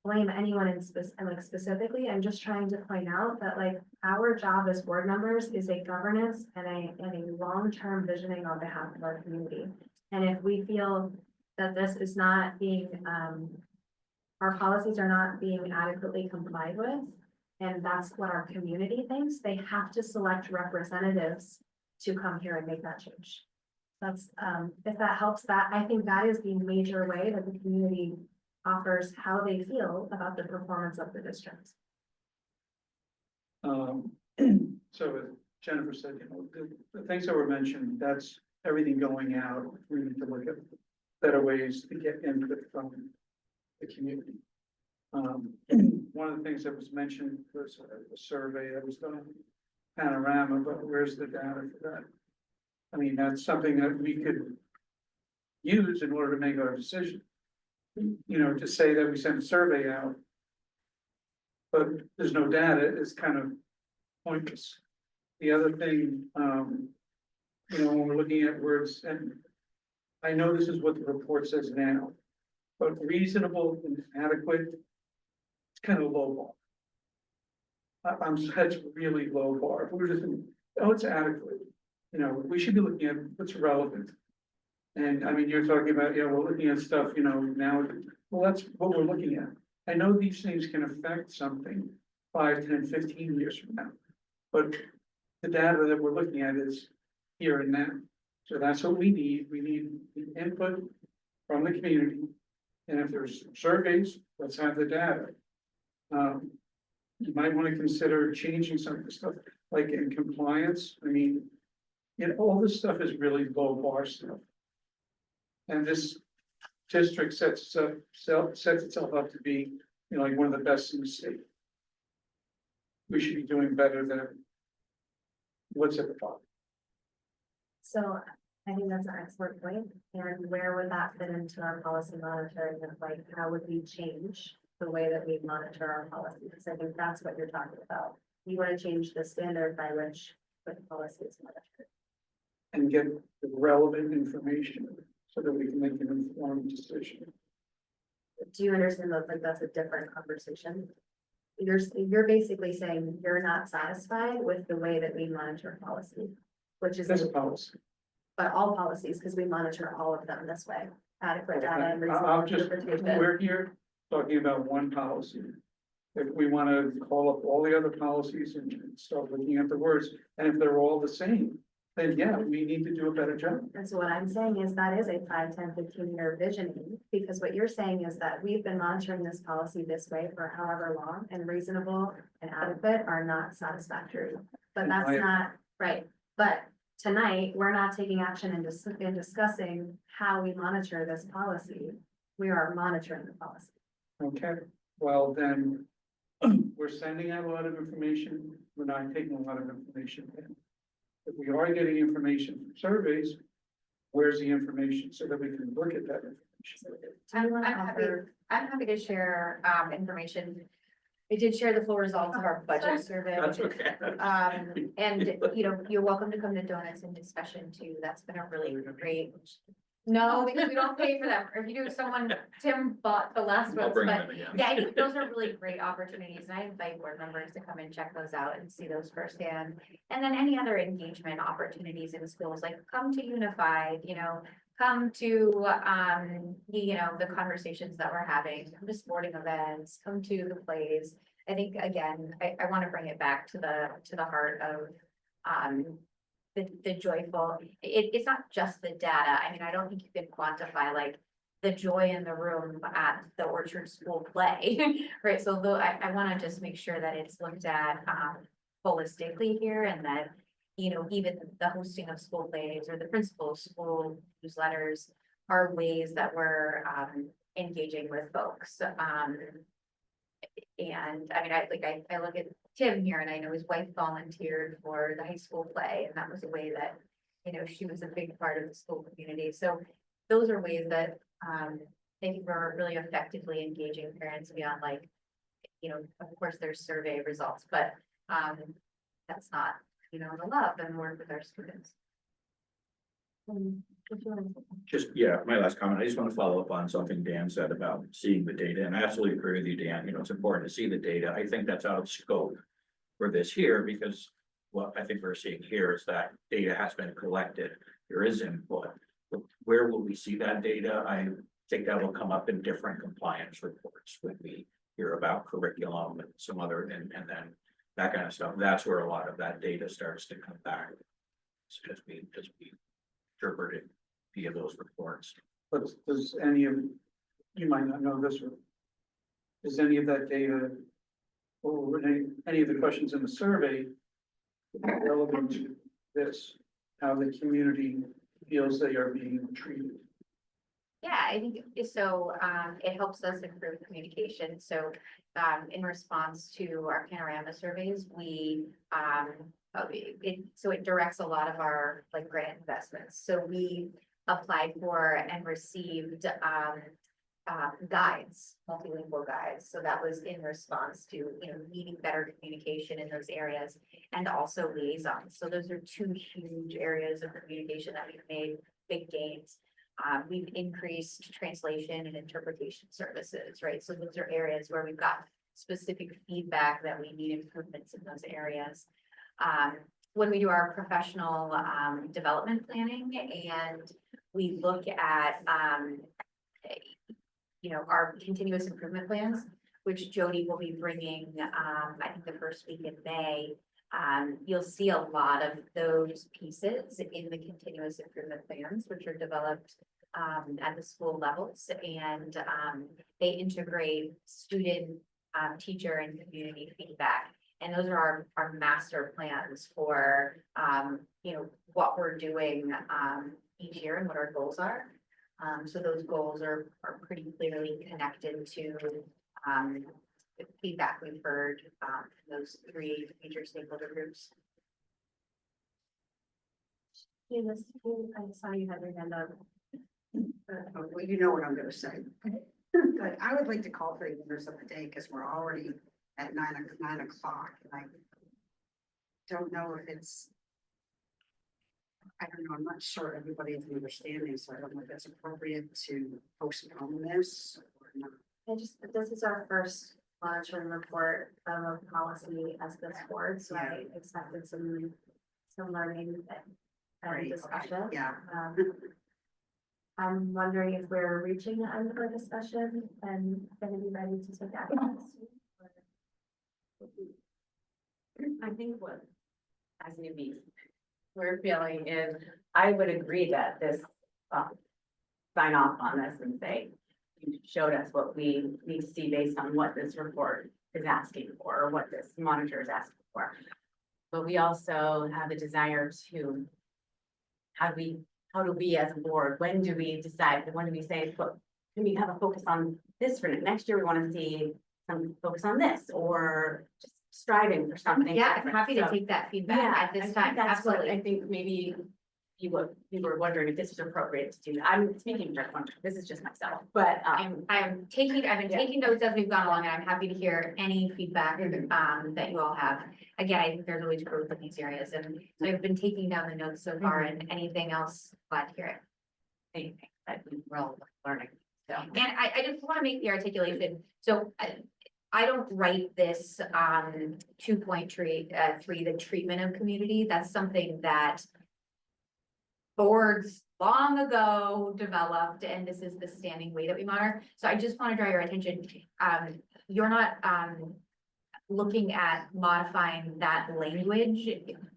[SPEAKER 1] blame anyone specifically. I'm just trying to point out that like our job as board members is a governance and a long-term visioning on behalf of our community. And if we feel that this is not being, our policies are not being adequately complied with, and that's what our community thinks, they have to select representatives to come here and make that change. That's, if that helps, that I think that is the major way that the community offers how they feel about the performance of the district.
[SPEAKER 14] So as Jennifer said, the things that were mentioned, that's everything going out. We need to look at better ways to get input from the community. One of the things that was mentioned was a survey that was done, Panorama, but where's the data for that? I mean, that's something that we could use in order to make our decision. To say that we sent a survey out, but there's no data is kind of pointless. The other thing, when we're looking at words, and I know this is what the report says now, but reasonable and adequate, it's kind of low bar. That's really low bar. If we're just, it's adequate. you know, we should be looking at what's relevant. And I mean, you're talking about, you know, we're looking at stuff, you know, now, well, that's what we're looking at. I know these things can affect something 5, 10, 15 years from now. But the data that we're looking at is here and now. So that's what we need. We need input from the community. And if there's surveys, let's have the data. You might want to consider changing some of the stuff, like in compliance. I mean, you know, all this stuff is really low bar stuff. And this district sets itself up to be, you know, like one of the best in the state. We should be doing better than what's at the top.
[SPEAKER 1] So I think that's an excellent point. And where would that fit into our policy monitoring? And like, how would we change the way that we monitor our policy? Because I think that's what you're talking about. You want to change the standard by which the policy is monitored.
[SPEAKER 14] And get the relevant information so that we can make an informed decision.
[SPEAKER 1] Do you understand that like that's a different conversation? You're basically saying you're not satisfied with the way that we monitor policy, which is,
[SPEAKER 14] This policy.
[SPEAKER 1] but all policies, because we monitor all of them this way. Adequate data and reasonable
[SPEAKER 14] I'll just,
[SPEAKER 1] interpretation.
[SPEAKER 14] we're here talking about one policy. If we want to call up all the other policies and start looking at the words, and if they're all the same, then yeah, we need to do a better job.
[SPEAKER 1] And so what I'm saying is that is a 5, 10, 15-year visioning, because what you're saying is that we've been monitoring this policy this way for however long, and reasonable and adequate are not satisfactory. But that's not right. But tonight, we're not taking action in discussing how we monitor this policy. We are monitoring the policy.
[SPEAKER 14] Okay, well then, we're sending out a lot of information. We're not taking a lot of information in. If we are getting information from surveys, where's the information so that we can look at that information?
[SPEAKER 2] I'm happy to share, information. I did share the full results of our budget survey.
[SPEAKER 11] That's okay.
[SPEAKER 2] And, you know, you're welcome to come to donuts and discussion too. That's been a really great. No, because we don't pay for them. If you do, Tim bought the last
[SPEAKER 11] I'll
[SPEAKER 2] ones,
[SPEAKER 11] bring
[SPEAKER 2] but
[SPEAKER 11] them again.
[SPEAKER 2] yeah, I think those are really great opportunities, and I invite board members to come and check those out and see those firsthand. And then any other engagement opportunities in schools, like come to Unified, you know, come to, you know, the conversations that we're having, come to sporting events, come to the plays. I think, again, I want to bring it back to the heart of, the joyful, it's not just the data. I mean, I don't think you can quantify like the joy in the room at the Orchard School play, right? So though I want to just make sure that it's looked at holistically here, and that, you know, even the hosting of school plays or the principal's school newsletters are ways that we're engaging with folks. And I mean, I look at Tim here, and I know his wife volunteered for the high school play, and that was a way that, you know, she was a big part of the school community. So those are ways that I think we're really effectively engaging parents beyond, like, you know, of course there's survey results, but that's not, you know, the love and work with our students.
[SPEAKER 11] Just, yeah, my last comment, I just want to follow up on something Dan said about seeing the data, and I absolutely agree with you, Dan, you know, it's important to see the data. I think that's out of scope for this here, because what I think we're seeing here is that data has been collected, there is input. Where will we see that data? I think that will come up in different compliance reports when we hear about curriculum and some other, and then that kind of stuff. That's where a lot of that data starts to come back. So as we interpret it via those reports.
[SPEAKER 14] But does any of, you might not know this, or is any of that data or any of the questions in the survey relevant to this, how the community feels they are being treated?
[SPEAKER 2] Yeah, I think so. It helps us improve communication. So, in response to our panorama surveys, we, it directs a lot of our like grant investments. So we applied for and received, guides, multilingual guides. So that was in response to, you know, needing better communication in those areas, and also liaisons. So those are two huge areas of communication that we've made big gains. We've increased translation and interpretation services, right? So those are areas where we've got specific feedback that we need improvements in those areas. when we do our professional, development planning and we look at, you know, our continuous improvement plans, which Jody will be bringing, I think the first week in May. You'll see a lot of those pieces in the continuous improvement plans, which are developed at the school levels, and they integrate student, teacher and community feedback. And those are our master plans for, you know, what we're doing each year and what our goals are. So those goals are pretty clearly connected to the feedback we've heard from those three major stakeholder groups.
[SPEAKER 1] I saw you had your hand up.
[SPEAKER 9] Well, you know what I'm gonna say. But I would like to call for the winners of the day, because we're already at 9 o'clock, and I don't know if it's. I don't know, I'm not sure everybody is understanding, so I don't know if it's appropriate to postpone this or not.
[SPEAKER 1] This is our first monitoring report of policy as this board, so I expected some learning and
[SPEAKER 9] Right,
[SPEAKER 1] discussion.
[SPEAKER 9] okay, yeah.
[SPEAKER 1] I'm wondering if we're reaching the end of our discussion and gonna be ready to take action.
[SPEAKER 8] I think what, as newbies, we're feeling is, I would agree that this, sign off on this and say, you showed us what we need to see based on what this report is asking for, or what this monitor is asking for. But we also have a desire to, how do we as a board, when do we decide, when do we say, look, can we have a focus on this for next year? We want to see some focus on this, or just striving for something.
[SPEAKER 2] Yeah, I'm
[SPEAKER 8] different.
[SPEAKER 2] happy to
[SPEAKER 8] So,
[SPEAKER 2] take that feedback
[SPEAKER 8] yeah,
[SPEAKER 2] at this
[SPEAKER 8] I think
[SPEAKER 2] time,
[SPEAKER 8] that's what
[SPEAKER 2] absolutely.
[SPEAKER 8] I think maybe you were wondering if this is appropriate to do. I'm speaking for everyone, this is just myself, but,
[SPEAKER 2] I've been taking notes as we've gone along, and I'm happy to hear any feedback, that you all have. Again, I think there's always growth in these areas, and so I've been taking down the notes so far, and anything else, glad to hear it.
[SPEAKER 8] anything that we're all learning, so.
[SPEAKER 2] And I just want to make the articulation, so I don't write this 2.3, the treatment of community, that's something that boards long ago developed, and this is the standing way that we monitor. So I just want to draw your attention, you're not looking at modifying that language,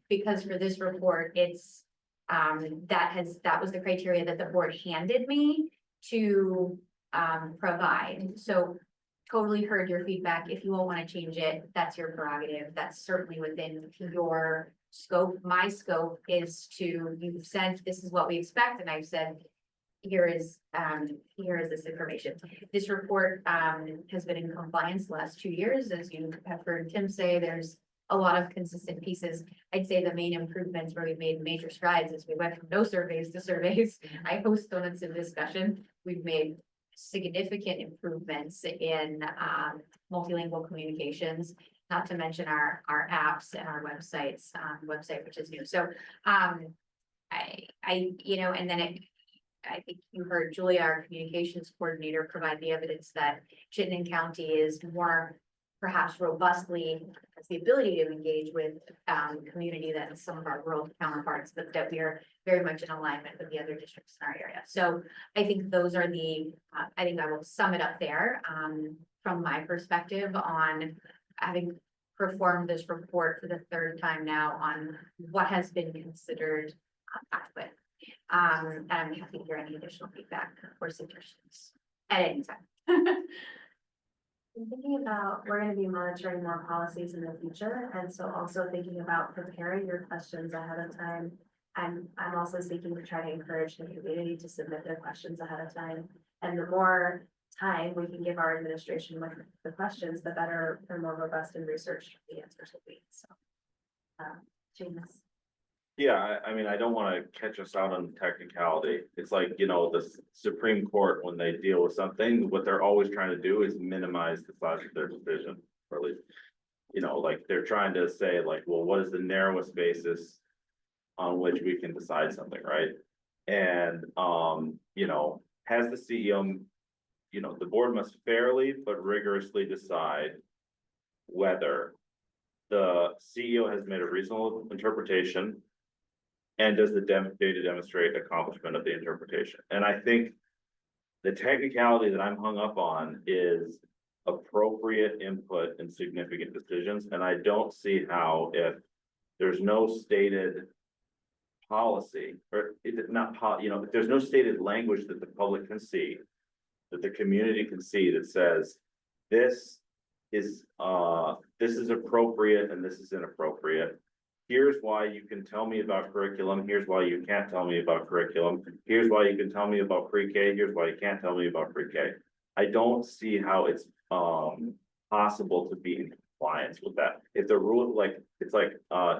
[SPEAKER 2] because for this report, it's that was the criteria that the board handed me to provide. So totally heard your feedback. If you all want to change it, that's your prerogative. That's certainly within your scope. My scope is to, you've said, this is what we expect, and I've said, here is this information. This report has been in compliance the last 2 years. As you have heard Tim say, there's a lot of consistent pieces. I'd say the main improvements where we've made major strides is we went from no surveys to surveys. I host donuts in discussion. We've made significant improvements in multilingual communications, not to mention our apps and our website, which is new. So you know, and then I think you heard Julia, our communications coordinator, provide the evidence that Chittenden County is more perhaps robustly has the ability to engage with community than some of our rural counterparts, but that we are very much in alignment with the other districts in our area. So I think those are I think I will sum it up there from my perspective on having performed this report for the third time now on what has been considered adequate. And I'm happy to hear any additional feedback or suggestions at any time.
[SPEAKER 1] I'm thinking about, we're gonna be monitoring more policies in the future, and so also thinking about preparing your questions ahead of time. I'm also seeking to try to encourage the community to submit their questions ahead of time. And the more time we can give our administration with the questions, the better and more robust and researched the answers will be, so. James.
[SPEAKER 7] Yeah, I mean, I don't wanna catch us out on technicality. It's like, you know, the Supreme Court, when they deal with something, what they're always trying to do is minimize the size of their decision, or at least. You know, like, they're trying to say like, well, what is the narrowest basis on which we can decide something, right? And, you know, has the CEO, you know, the board must fairly but rigorously decide whether the CEO has made a reasonable interpretation. And does the data demonstrate accomplishment of the interpretation? And I think the technicality that I'm hung up on is appropriate input in significant decisions, and I don't see how if there's no stated policy, or is it not, if there's no stated language that the public can see, that the community can see that says, this is appropriate and this is inappropriate. Here's why you can tell me about curriculum. Here's why you can't tell me about curriculum. Here's why you can tell me about pre-K. Here's why you can't tell me about pre-K. I don't see how it's possible to be in compliance with that. If the rule, it's like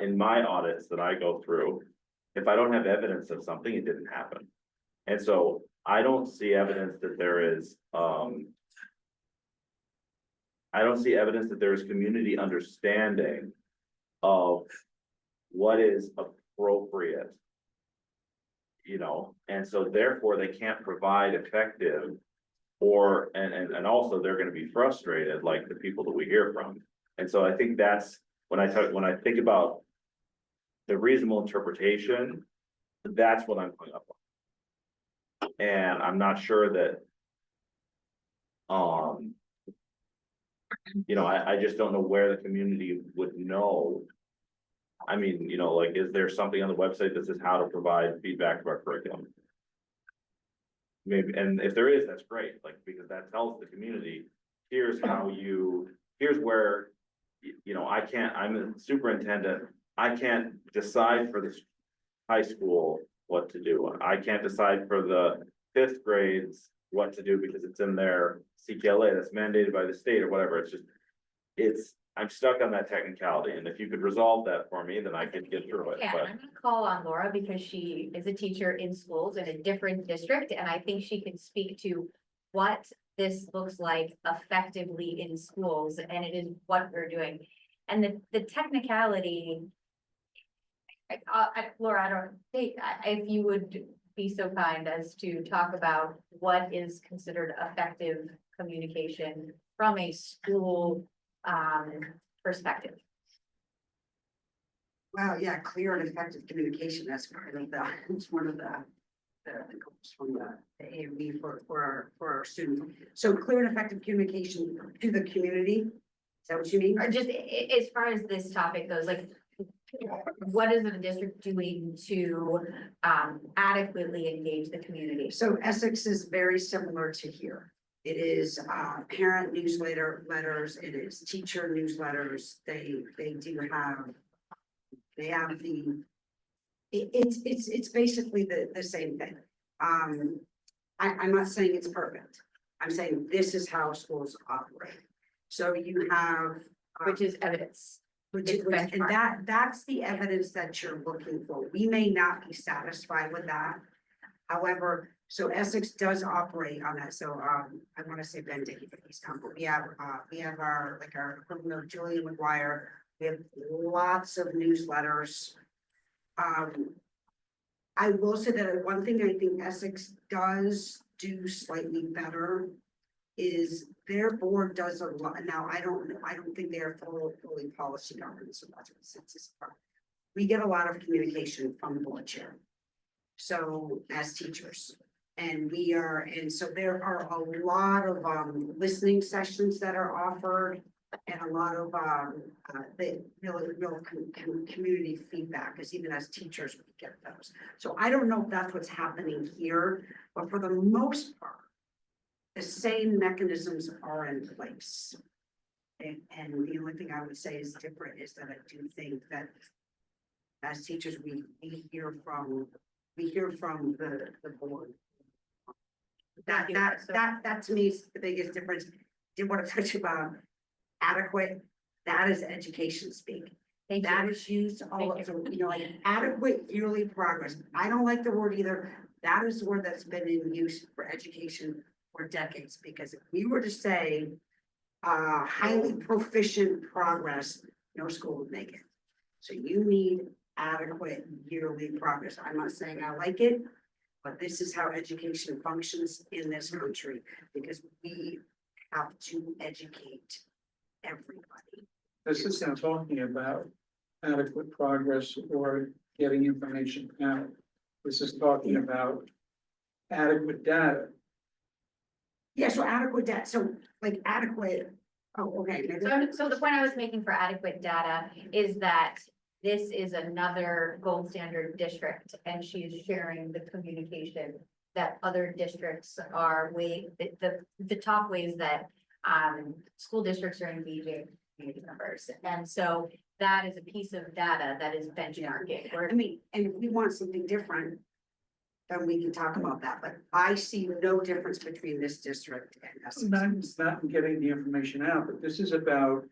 [SPEAKER 7] in my audits that I go through, if I don't have evidence of something, it didn't happen. And so I don't see evidence that there is community understanding of what is appropriate. And so therefore they can't provide effective and also they're gonna be frustrated, like the people that we hear from. And so I think that's when I think about the reasonable interpretation, that's what I'm hung up on. And I'm not sure that I just don't know where the community would know. I mean, is there something on the website that says how to provide feedback to our curriculum? Maybe, and if there is, that's great, because that tells the community, here's where, I'm a superintendent, I can't decide for this high school what to do. I can't decide for the 5th grades what to do because it's in their CKLA that's mandated by the state or whatever. I'm stuck on that technicality, and if you could resolve that for me, then I could get through it.
[SPEAKER 2] Yeah,
[SPEAKER 7] But
[SPEAKER 2] I'm gonna call on Laura because she is a teacher in schools in a different district, and I think she can speak to what this looks like effectively in schools, and it is what we're doing. And the technicality, Laura, I don't think, if you would be so kind as to talk about what is considered effective communication from a school perspective.
[SPEAKER 9] Well, yeah, clear and effective communication, that's part of it's one of the goals from the AMB for our students. So clear and effective communication to the community, is that what you mean?
[SPEAKER 2] Or just as far as this topic goes, what is the district doing to adequately engage the community?
[SPEAKER 9] So Essex is very similar to here. It is parent letters, it is teacher newsletters, they have it's basically the same thing. I'm not saying it's perfect. I'm saying this is how schools operate. So you have.
[SPEAKER 2] Which is evidence.
[SPEAKER 9] And that's the evidence that you're looking for. We may not be satisfied with that. However, so Essex does operate on that. So I want to say Ben Dickey, but he's come. We have our equivalent of Julia McGuire. We have lots of newsletters. I will say that one thing I think Essex does do slightly better is their board does a lot. Now, I don't think they're fully policy governance, so that's what sets us apart. We get a lot of communication from the board chair. So as teachers, and so there are a lot of listening sessions that are offered and a lot of the real community feedback, because even as teachers, we get those. So I don't know if that's what's happening here, but for the most part, the same mechanisms are in place. And the only thing I would say is different is that I do think that as teachers, we hear from the board. That to me is the biggest difference. Did want to touch about adequate, that is education speak. That is used all of the, adequate yearly progress. I don't like the word either. That is the word that's been in use for education for decades, because if we were to say highly proficient progress, no school would make it. So you need adequate yearly progress. I'm not saying I like it, but this is how education functions in this country, because we have to educate everybody.
[SPEAKER 14] This isn't talking about adequate progress or getting information out. This is talking about adequate data.
[SPEAKER 9] Yeah, so adequate debt, so like adequate, oh, okay. maybe-
[SPEAKER 2] So the point I was making for adequate data is that this is another gold standard district, and she is sharing the communication that other districts are the top ways that school districts are engaging community members. And so that is a piece of data that is benchmarking.
[SPEAKER 9] I mean, and if we want something different, then we can talk about that, but I see no difference between this district and Essex.
[SPEAKER 14] Not getting the information out, but this is about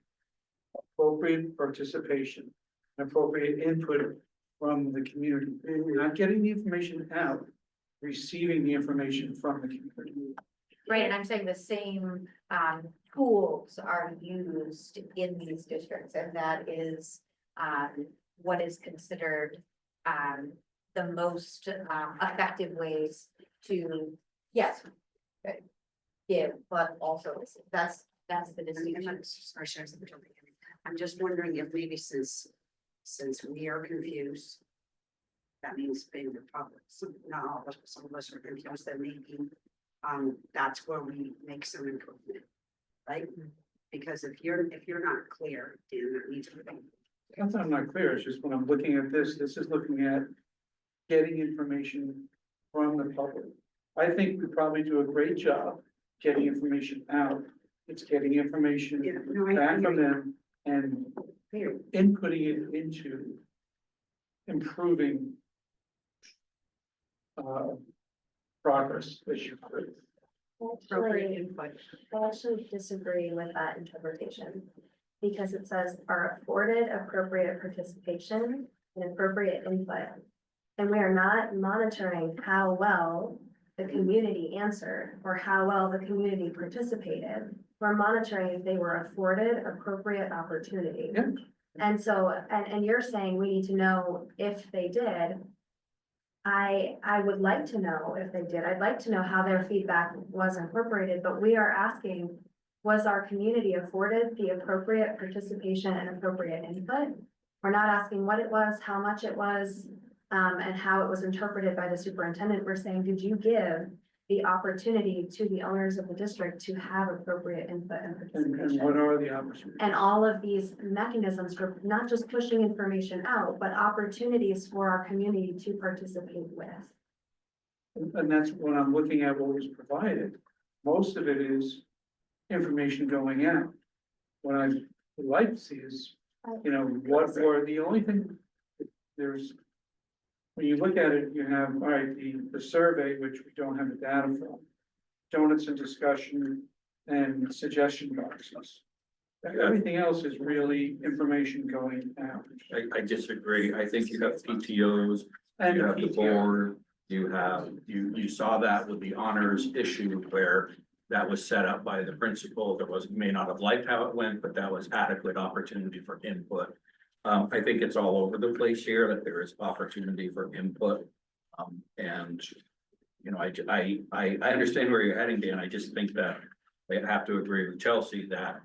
[SPEAKER 14] appropriate participation, appropriate input from the community. Not getting the information out, receiving the information from the community.
[SPEAKER 2] Right, and I'm saying the same tools are used in these districts, and that is what is considered the most effective ways to, yes, give, but also listen. That's the distinction.
[SPEAKER 9] Sorry, Sharon, I'm just wondering if maybe since we are confused, that means being the public, not all of us, some of us are confused, then maybe that's where we make some improvement, right? Because if you're not clear, then that needs to be.
[SPEAKER 14] That's not, I'm not clear, it's just when I'm looking at this is looking at getting information from the public. I think we probably do a great job getting information out. It's getting information
[SPEAKER 9] Yeah, no, I
[SPEAKER 14] back from
[SPEAKER 9] agree.
[SPEAKER 14] them and inputting it into improving progress as you could.
[SPEAKER 10] Appropriate input.
[SPEAKER 15] I actually disagree with that interpretation. Because it says are afforded appropriate participation and appropriate input. And we are not monitoring how well the community answered or how well the community participated. We're monitoring if they were afforded appropriate opportunity.
[SPEAKER 14] Yeah.
[SPEAKER 15] And so, and you're saying we need to know if they did. I would like to know if they did. I'd like to know how their feedback was incorporated, but we are asking, was our community afforded the appropriate participation and appropriate input? We're not asking what it was, how much it was, and how it was interpreted by the superintendent. We're saying, did you give the opportunity to the owners of the district to have appropriate input and
[SPEAKER 14] And
[SPEAKER 15] participation?
[SPEAKER 14] what are the opportunities?
[SPEAKER 15] And all of these mechanisms for not just pushing information out, but opportunities for our community to participate with.
[SPEAKER 14] And that's when I'm looking at what was provided. Most of it is information going out. What I would like to see is, you know, what were the only thing, there's. When you look at it, you have, all right, the survey, which we don't have the data from. Donuts and discussion and suggestion boxes. Everything else is really information going out.
[SPEAKER 11] I disagree. I think you have PTOs,
[SPEAKER 14] And
[SPEAKER 11] you have the
[SPEAKER 14] PTO.
[SPEAKER 11] board, you saw that with the honors issue where that was set up by the principal. There was, may not have liked how it went, but that was adequate opportunity for input. I think it's all over the place here that there is opportunity for input. And, you know, I understand where you're heading, Dan. I just think that I have to agree with Chelsea that,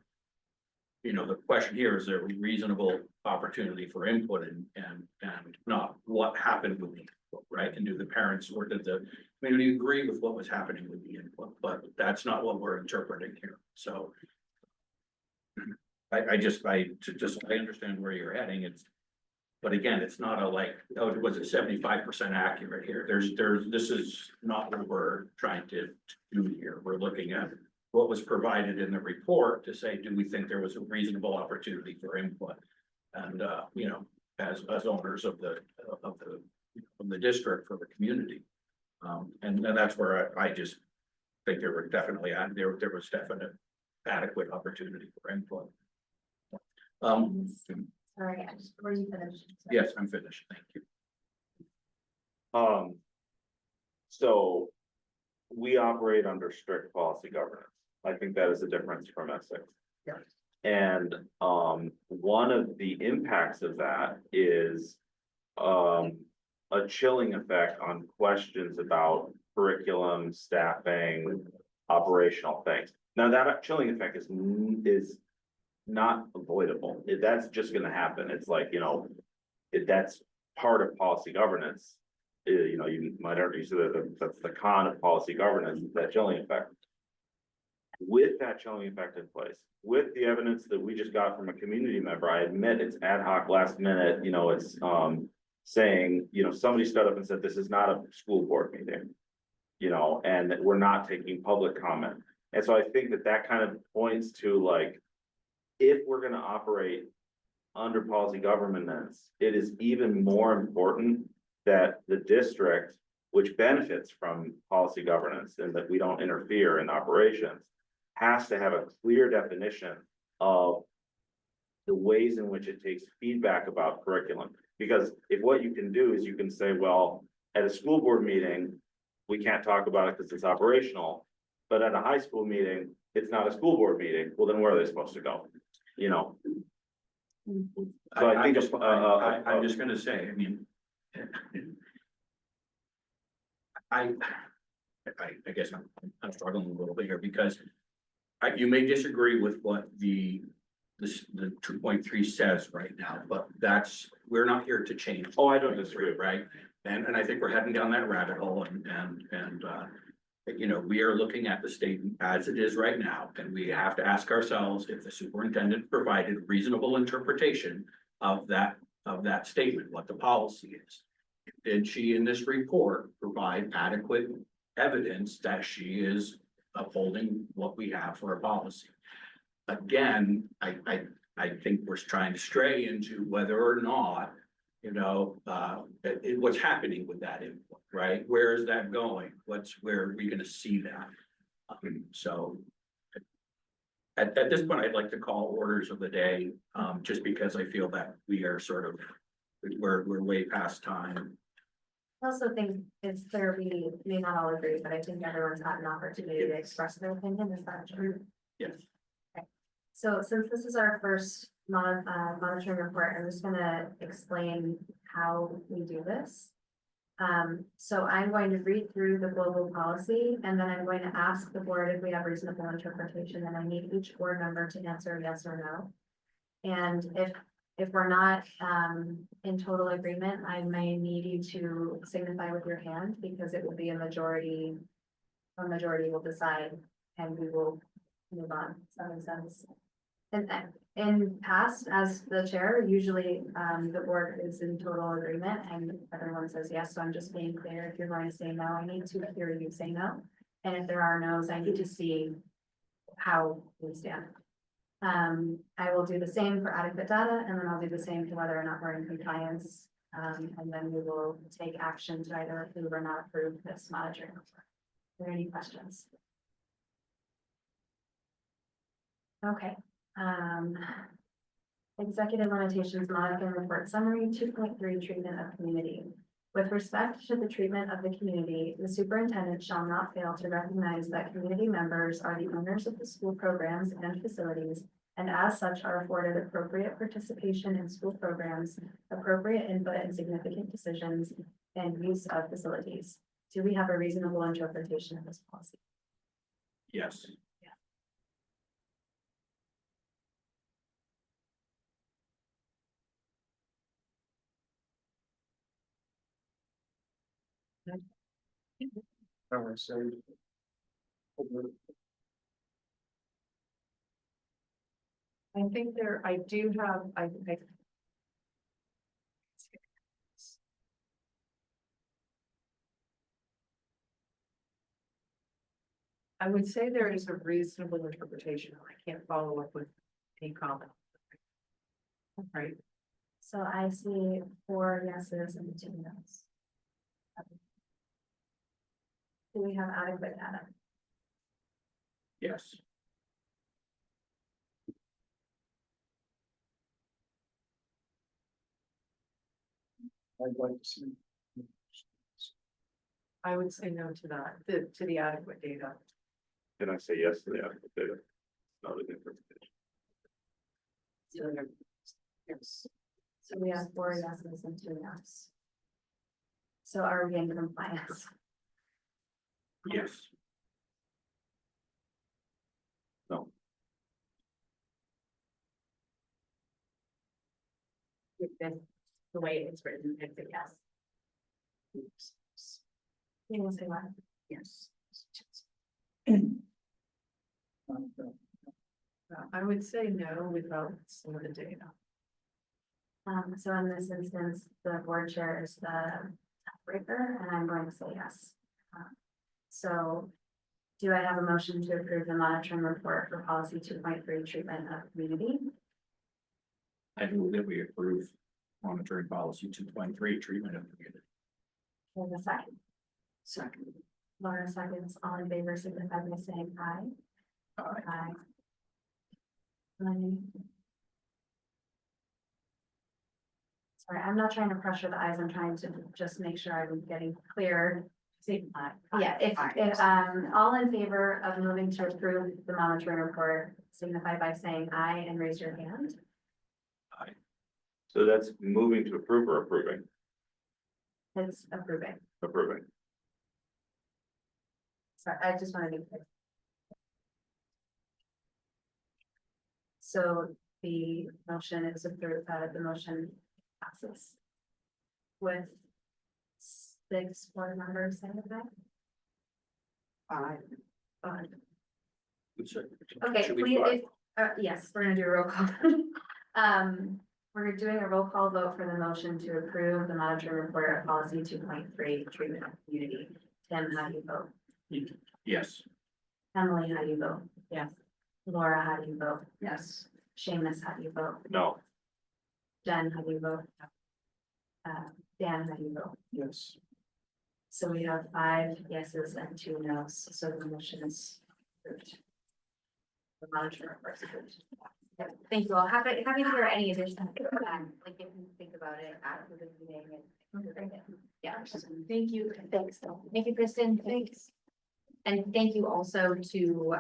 [SPEAKER 11] you know, the question here is there a reasonable opportunity for input and not what happened with the input, right? And do the parents or did the community agree with what was happening with the input? But that's not what we're interpreting here. So I understand where you're heading. It's, but again, it's not a like, oh, was it 75% accurate here? This is not what we're trying to do here. We're looking at what was provided in the report to say, do we think there was a reasonable opportunity for input? And, you know, as owners of the district for the community. And that's where I just think there were definitely, there was definite adequate opportunity for input.
[SPEAKER 15] Sorry, were you finished?
[SPEAKER 11] Yes, I'm finished. Thank you.
[SPEAKER 7] So we operate under strict policy governance. I think that is a difference from Essex.
[SPEAKER 9] Yeah.
[SPEAKER 7] And one of the impacts of that is a chilling effect on questions about curriculum, staffing, operational things. Now that chilling effect is not avoidable. That's just gonna happen. It's like, you know, that's part of policy governance. You know, you might already say that that's the con of policy governance, that chilling effect. With that chilling effect in place, with the evidence that we just got from a community member, I admit it's ad hoc, last minute, you know, it's saying, you know, somebody stood up and said, this is not a school board meeting. You know, and that we're not taking public comment. And so I think that that kind of points to like, if we're gonna operate under policy governance, it is even more important that the district, which benefits from policy governance and that we don't interfere in operations, has to have a clear definition of the ways in which it takes feedback about curriculum. Because if what you can do is you can say, well, at a school board meeting, we can't talk about it because it's operational, but at a high school meeting, it's not a school board meeting, well, then where are they supposed to go? You know? So I think
[SPEAKER 11] I'm just gonna say, I mean. I guess I'm struggling a little bit here because. You may disagree with what the 2.3 says right now, but we're not here to change.
[SPEAKER 7] Oh, I don't disagree.
[SPEAKER 11] Right? And I think we're heading down that rabbit hole and you know, we are looking at the state as it is right now, and we have to ask ourselves if the superintendent provided reasonable interpretation of that statement, what the policy is. Did she in this report provide adequate evidence that she is upholding what we have for a policy? Again, I think we're trying to stray into whether or not, you know, what's happening with that input, right? Where is that going? Where are we gonna see that? So at this point, I'd like to call orders of the day, just because I feel that we are sort of, we're way past time.
[SPEAKER 1] I also think it's clear we may not all agree, but I think everyone's had an opportunity to express their opinion. Is that true?
[SPEAKER 11] Yes.
[SPEAKER 1] So since this is our first monitoring report, I'm just gonna explain how we do this. So I'm going to read through the global policy, and then I'm going to ask the board if we have reasonable interpretation, and I need each board member to answer yes or no. And if we're not in total agreement, I may need you to signify with your hand, because it will be a majority. A majority will decide, and we will move on. Does that make sense? And in past, as the chair, usually the board is in total agreement and everyone says yes. So I'm just being clear. If you're going to say no, I need to hear you say no. And if there are no's, I need to see how we stand. I will do the same for adequate data, and then I'll do the same to whether or not we're in compliance. And then we will take action to either approve or not approve this monitoring report. Are there any questions? Okay. Executive limitations monitoring report summary 2.3 treatment of community. With respect to the treatment of the community, the superintendent shall not fail to recognize that community members are the owners of the school programs and facilities, and as such are afforded appropriate participation in school programs, appropriate input in significant decisions, and use of facilities. Do we have a reasonable interpretation of this policy?
[SPEAKER 11] Yes.
[SPEAKER 14] I would say.
[SPEAKER 10] I think I do have, I would say there is a reasonable interpretation. I can't follow up with any comment. Right.
[SPEAKER 1] So I see 4 yeses and 2 no's. Do we have adequate data?
[SPEAKER 11] Yes.
[SPEAKER 14] I'd like to see.
[SPEAKER 10] I would say no to that, to the adequate data.
[SPEAKER 7] Can I say yes to the adequate data? Not an interpretation.
[SPEAKER 1] Yes. So we have 4 yeses and 2 no's. So are we in compliance?
[SPEAKER 11] Yes.
[SPEAKER 7] No.
[SPEAKER 8] If this, the way it's written, it's a yes.
[SPEAKER 1] You will say what?
[SPEAKER 9] Yes.
[SPEAKER 10] I would say no without some of the data.
[SPEAKER 1] So in this instance, the board chair is the breaker, and I'm going to say yes. So do I have a motion to approve the monitoring report for policy 2.3 treatment of community?
[SPEAKER 11] I move that we approve monitoring policy 2.3 treatment of community.
[SPEAKER 1] There's a second.
[SPEAKER 9] Second.
[SPEAKER 1] Laura seconds, all in favor, signify by saying aye.
[SPEAKER 11] Aye.
[SPEAKER 1] Aye. Aye. Sorry, I'm not trying to pressure the eyes, I'm trying to just make sure I'm getting clear.
[SPEAKER 9] Say aye.
[SPEAKER 1] Yeah, if, all in favor of moving to approve the monitoring report, signify by saying aye and raise your hand.
[SPEAKER 7] So that's moving to approve or approving?
[SPEAKER 1] It's approving.
[SPEAKER 7] Approving.
[SPEAKER 1] Sorry, I just want to be clear. So the motion is approved, the motion passes. With 6 board members saying that.
[SPEAKER 9] Aye.
[SPEAKER 1] Okay,
[SPEAKER 11] Should we
[SPEAKER 1] please,
[SPEAKER 11] fly?
[SPEAKER 1] yes, we're gonna do a roll call. We're doing a roll call vote for the motion to approve the monitoring report of policy 2.3 treatment of community. Tim, how do you vote?
[SPEAKER 11] Yes.
[SPEAKER 1] Emily, how do you vote?
[SPEAKER 8] Yes.
[SPEAKER 1] Laura, how do you vote?
[SPEAKER 9] Yes.
[SPEAKER 1] Seamus, how do you vote?
[SPEAKER 7] No.
[SPEAKER 1] Jen, how do you vote? Dan, how do you vote?
[SPEAKER 14] Yes.
[SPEAKER 1] So we have 5 yeses and 2 nos, so the motion is approved. The monitoring report is approved.
[SPEAKER 2] Thank you all. Happy to hear any additional, like if you think about it after the meeting and. Yeah, thank you. Thanks. Thank you, Kristen. Thanks. And thank you also to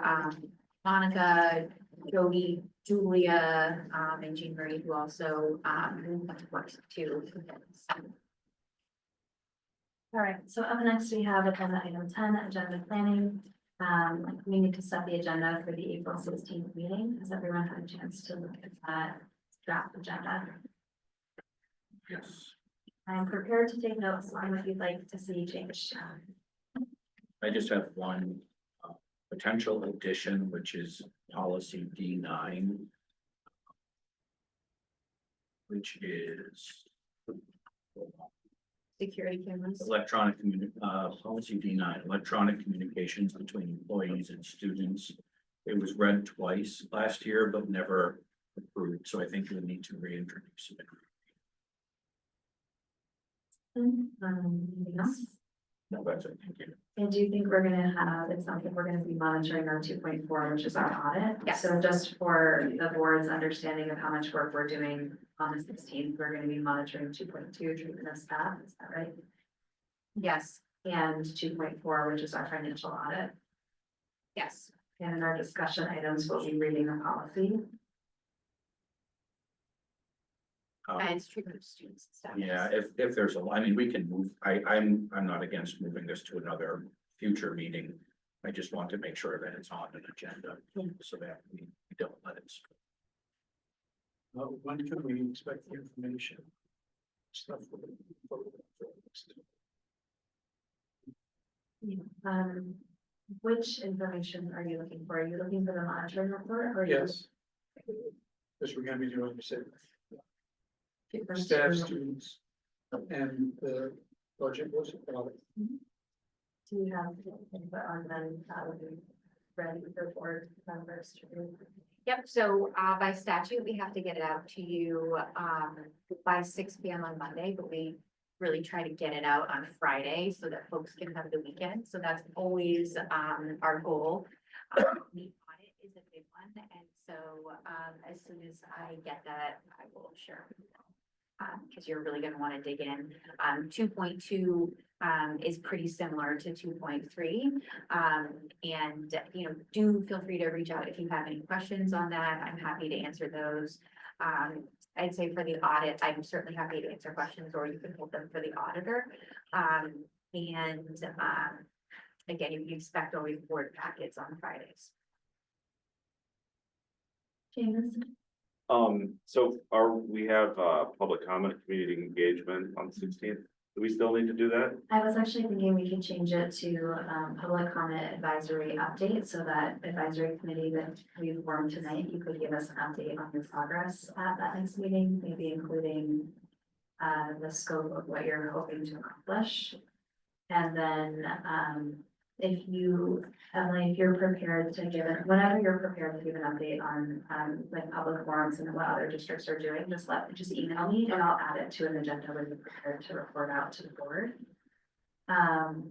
[SPEAKER 2] Monica, Jody, Julia, and Jean Marie, who also worked too.
[SPEAKER 1] All right, so up next we have agenda item 10, agenda planning. We need to set the agenda for the April 16th meeting. Has everyone had a chance to look at that draft agenda?
[SPEAKER 11] Yes.
[SPEAKER 1] I am prepared to take notes on what you'd like to see changed.
[SPEAKER 11] I just have one potential addition, which is policy D9. Which is
[SPEAKER 2] Security cameras.
[SPEAKER 11] electronic policy D9, electronic communications between employees and students. It was read twice last year, but never approved, so I think we need to reintroduce it.
[SPEAKER 1] Anything else?
[SPEAKER 11] No, that's it, thank you.
[SPEAKER 1] And do you think we're gonna have, it sounds like we're gonna be monitoring our 2.4, which is our audit?
[SPEAKER 2] Yes.
[SPEAKER 1] So just for the board's understanding of how much work we're doing on the 16th, we're gonna be monitoring 2.2 treatment of staff, is that right?
[SPEAKER 2] Yes,
[SPEAKER 1] And 2.4, which is our financial audit.
[SPEAKER 2] yes.
[SPEAKER 1] And in our discussion items, we'll be reading the policy.
[SPEAKER 2] And it's treatment of students and staff.
[SPEAKER 11] Yeah, if there's I mean, we can move, I'm not against moving this to another future meeting. I just want to make sure that it's on an agenda, so that we don't let it.
[SPEAKER 14] When can we expect the information? Stuff.
[SPEAKER 1] Which information are you looking for? Are you looking for the monitoring report? Or are you
[SPEAKER 14] Yes. Because we're gonna be doing,
[SPEAKER 1] looking for
[SPEAKER 14] staff, students, and the budget was about.
[SPEAKER 1] Do you have input on them that would be ready for board members to read?
[SPEAKER 2] Yep, so by statute, we have to get it out to you by 6 p.m. on Monday, but we really try to get it out on Friday so that folks can have the weekend. So that's always our goal. The audit is a big one, and so as soon as I get that, I will share. Because you're really gonna want to dig in. 2.2 is pretty similar to 2.3. And you know, do feel free to reach out if you have any questions on that. I'm happy to answer those. I'd say for the audit, I'm certainly happy to answer questions, or you can hold them for the auditor. Again, you expect always board packets on Fridays.
[SPEAKER 1] James?
[SPEAKER 7] So we have, public comment, community engagement on the 16th. Do we still need to do that?
[SPEAKER 1] I was actually thinking we could change it to, public comment advisory update, so that advisory committee that we formed tonight, you could give us an update on your progress at that next meeting, maybe including the scope of what you're hoping to accomplish. And then, if you, Emily, if you're prepared to give it, whenever you're prepared to give an update on, like public forums and what other districts are doing, just email me and I'll add it to an agenda when you're prepared to report out to the board.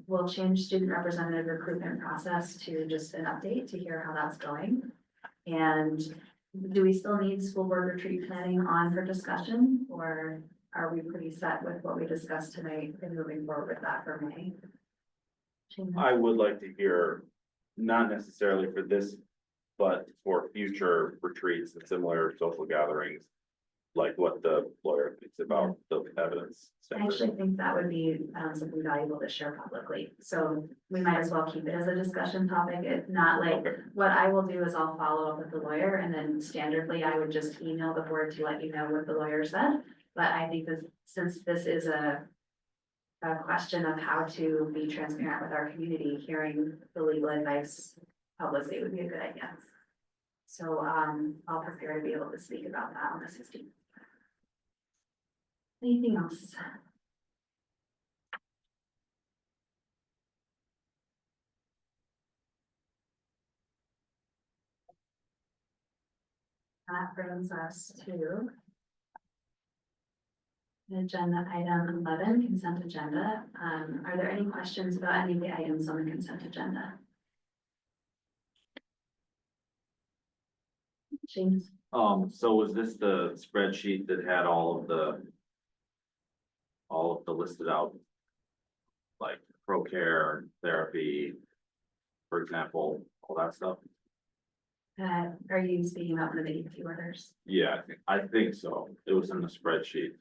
[SPEAKER 1] We'll change student representative recruitment process to just an update to hear how that's going. And do we still need school board retreat planning on for discussion, or are we pretty set with what we discussed tonight and moving forward with that for May?
[SPEAKER 7] I would like to hear, not necessarily for this, but for future retreats and similar social gatherings. Like what the lawyer thinks about the evidence.
[SPEAKER 1] I actually think that would be something valuable to share publicly, so we might as well keep it as a discussion topic. It's not like, what I will do is I'll follow up with the lawyer, and then standardly, I would just email the board to let you know what the lawyer said. But I think that since this is a question of how to be transparent with our community, hearing the legal advice publicly would be a good idea. So I'll prepare to be able to speak about that on the 16th. Anything else? That brings us to agenda item 11, consent agenda. Are there any questions about any of the items on the consent agenda? James?
[SPEAKER 7] So was this the spreadsheet that had all of the listed out? Like pro care, therapy, for example, all that stuff?
[SPEAKER 1] Are you speaking about the vacancy orders?
[SPEAKER 7] Yeah, I think so. It was in the spreadsheet.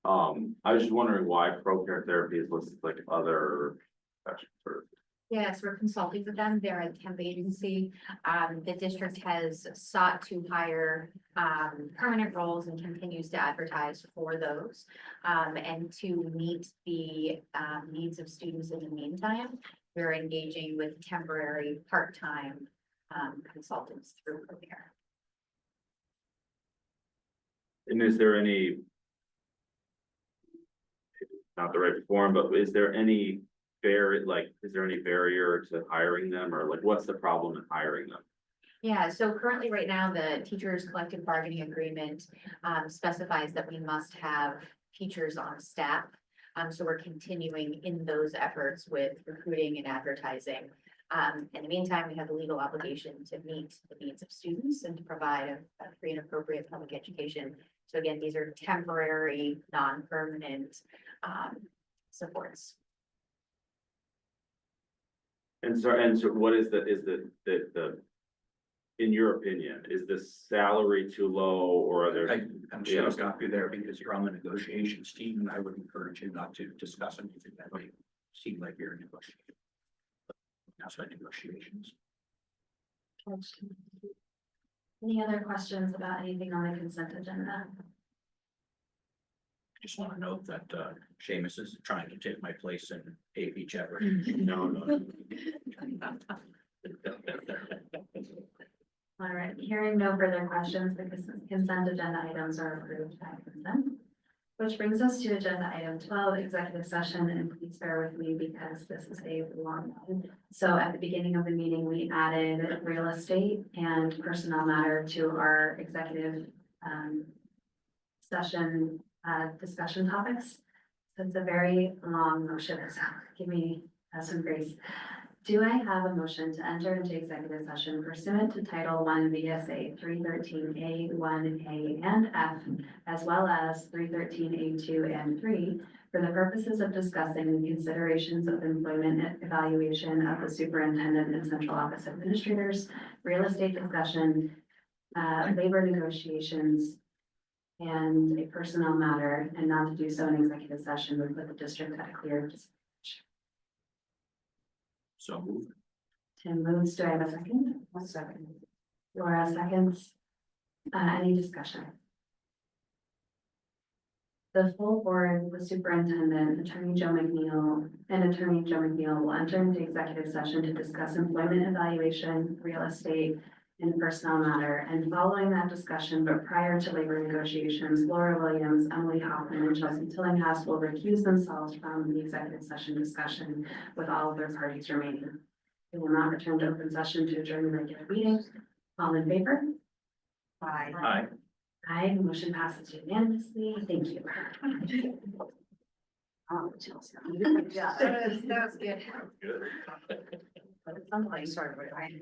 [SPEAKER 7] I was just wondering why pro care therapy is listed like other professions or.
[SPEAKER 2] Yes, we're consulting with them. They're a temp agency. The district has sought to hire permanent roles and continues to advertise for those. And to meet the needs of students in the meantime, we're engaging with temporary part-time consultants through Prepare.
[SPEAKER 7] And is there any? Not the right form, but is there any is there any barrier to hiring them, or like what's the problem in hiring them?
[SPEAKER 2] Yeah, so currently right now, the teachers collective bargaining agreement specifies that we must have teachers on staff. So we're continuing in those efforts with recruiting and advertising. In the meantime, we have a legal obligation to meet the needs of students and to provide a free and appropriate public education. So again, these are temporary, non-permanent supports.
[SPEAKER 7] And so what is in your opinion, is the salary too low, or are there?
[SPEAKER 11] I'm sure I'll stop you there because you're on the negotiations team, and I would encourage you not to discuss anything that might seem like you're negotiating. Outside negotiations.
[SPEAKER 1] Any other questions about anything on the consent agenda?
[SPEAKER 11] Just want to note that Seamus is trying to take my place in AP Jeopardy. No.
[SPEAKER 1] All right, hearing no further questions, the consent agenda items are approved by consent. Which brings us to agenda item 12, executive session, and please bear with me because this is a long one. So at the beginning of the meeting, we added real estate and personnel matter to our executive session discussion topics. So it's a very long motion, so give me some grace. Do I have a motion to enter into executive session pursuant to Title I VSA 313A, 1A, and F, as well as 313A2 and 3, for the purposes of discussing the considerations of employment evaluation of the superintendent and central office administrators, real estate discussion, labor negotiations, and a personnel matter, and not to do so in executive session would put the district at a clear.
[SPEAKER 11] So moved.
[SPEAKER 1] Tim moves. Do I have a second?
[SPEAKER 8] One second.
[SPEAKER 1] Laura seconds. Any discussion? The full board, the superintendent, Attorney Joe McNeil, and Attorney Joe McNeil will enter into executive session to discuss employment evaluation, real estate, and personnel matter. And following that discussion, but prior to labor negotiations, Laura Williams, Emily Hoffman, and Chelsea Tillinghast will recuse themselves from the executive session discussion with all of their parties remaining. They will not return to open session to adjourn the regular meeting. All in favor?
[SPEAKER 8] Bye.
[SPEAKER 7] Aye.
[SPEAKER 1] Aye, the motion passes unanimously. Thank you.
[SPEAKER 9] Oh, Chelsea.
[SPEAKER 8] Yeah, that was good.
[SPEAKER 7] Good.
[SPEAKER 8] But it's something sort of, right?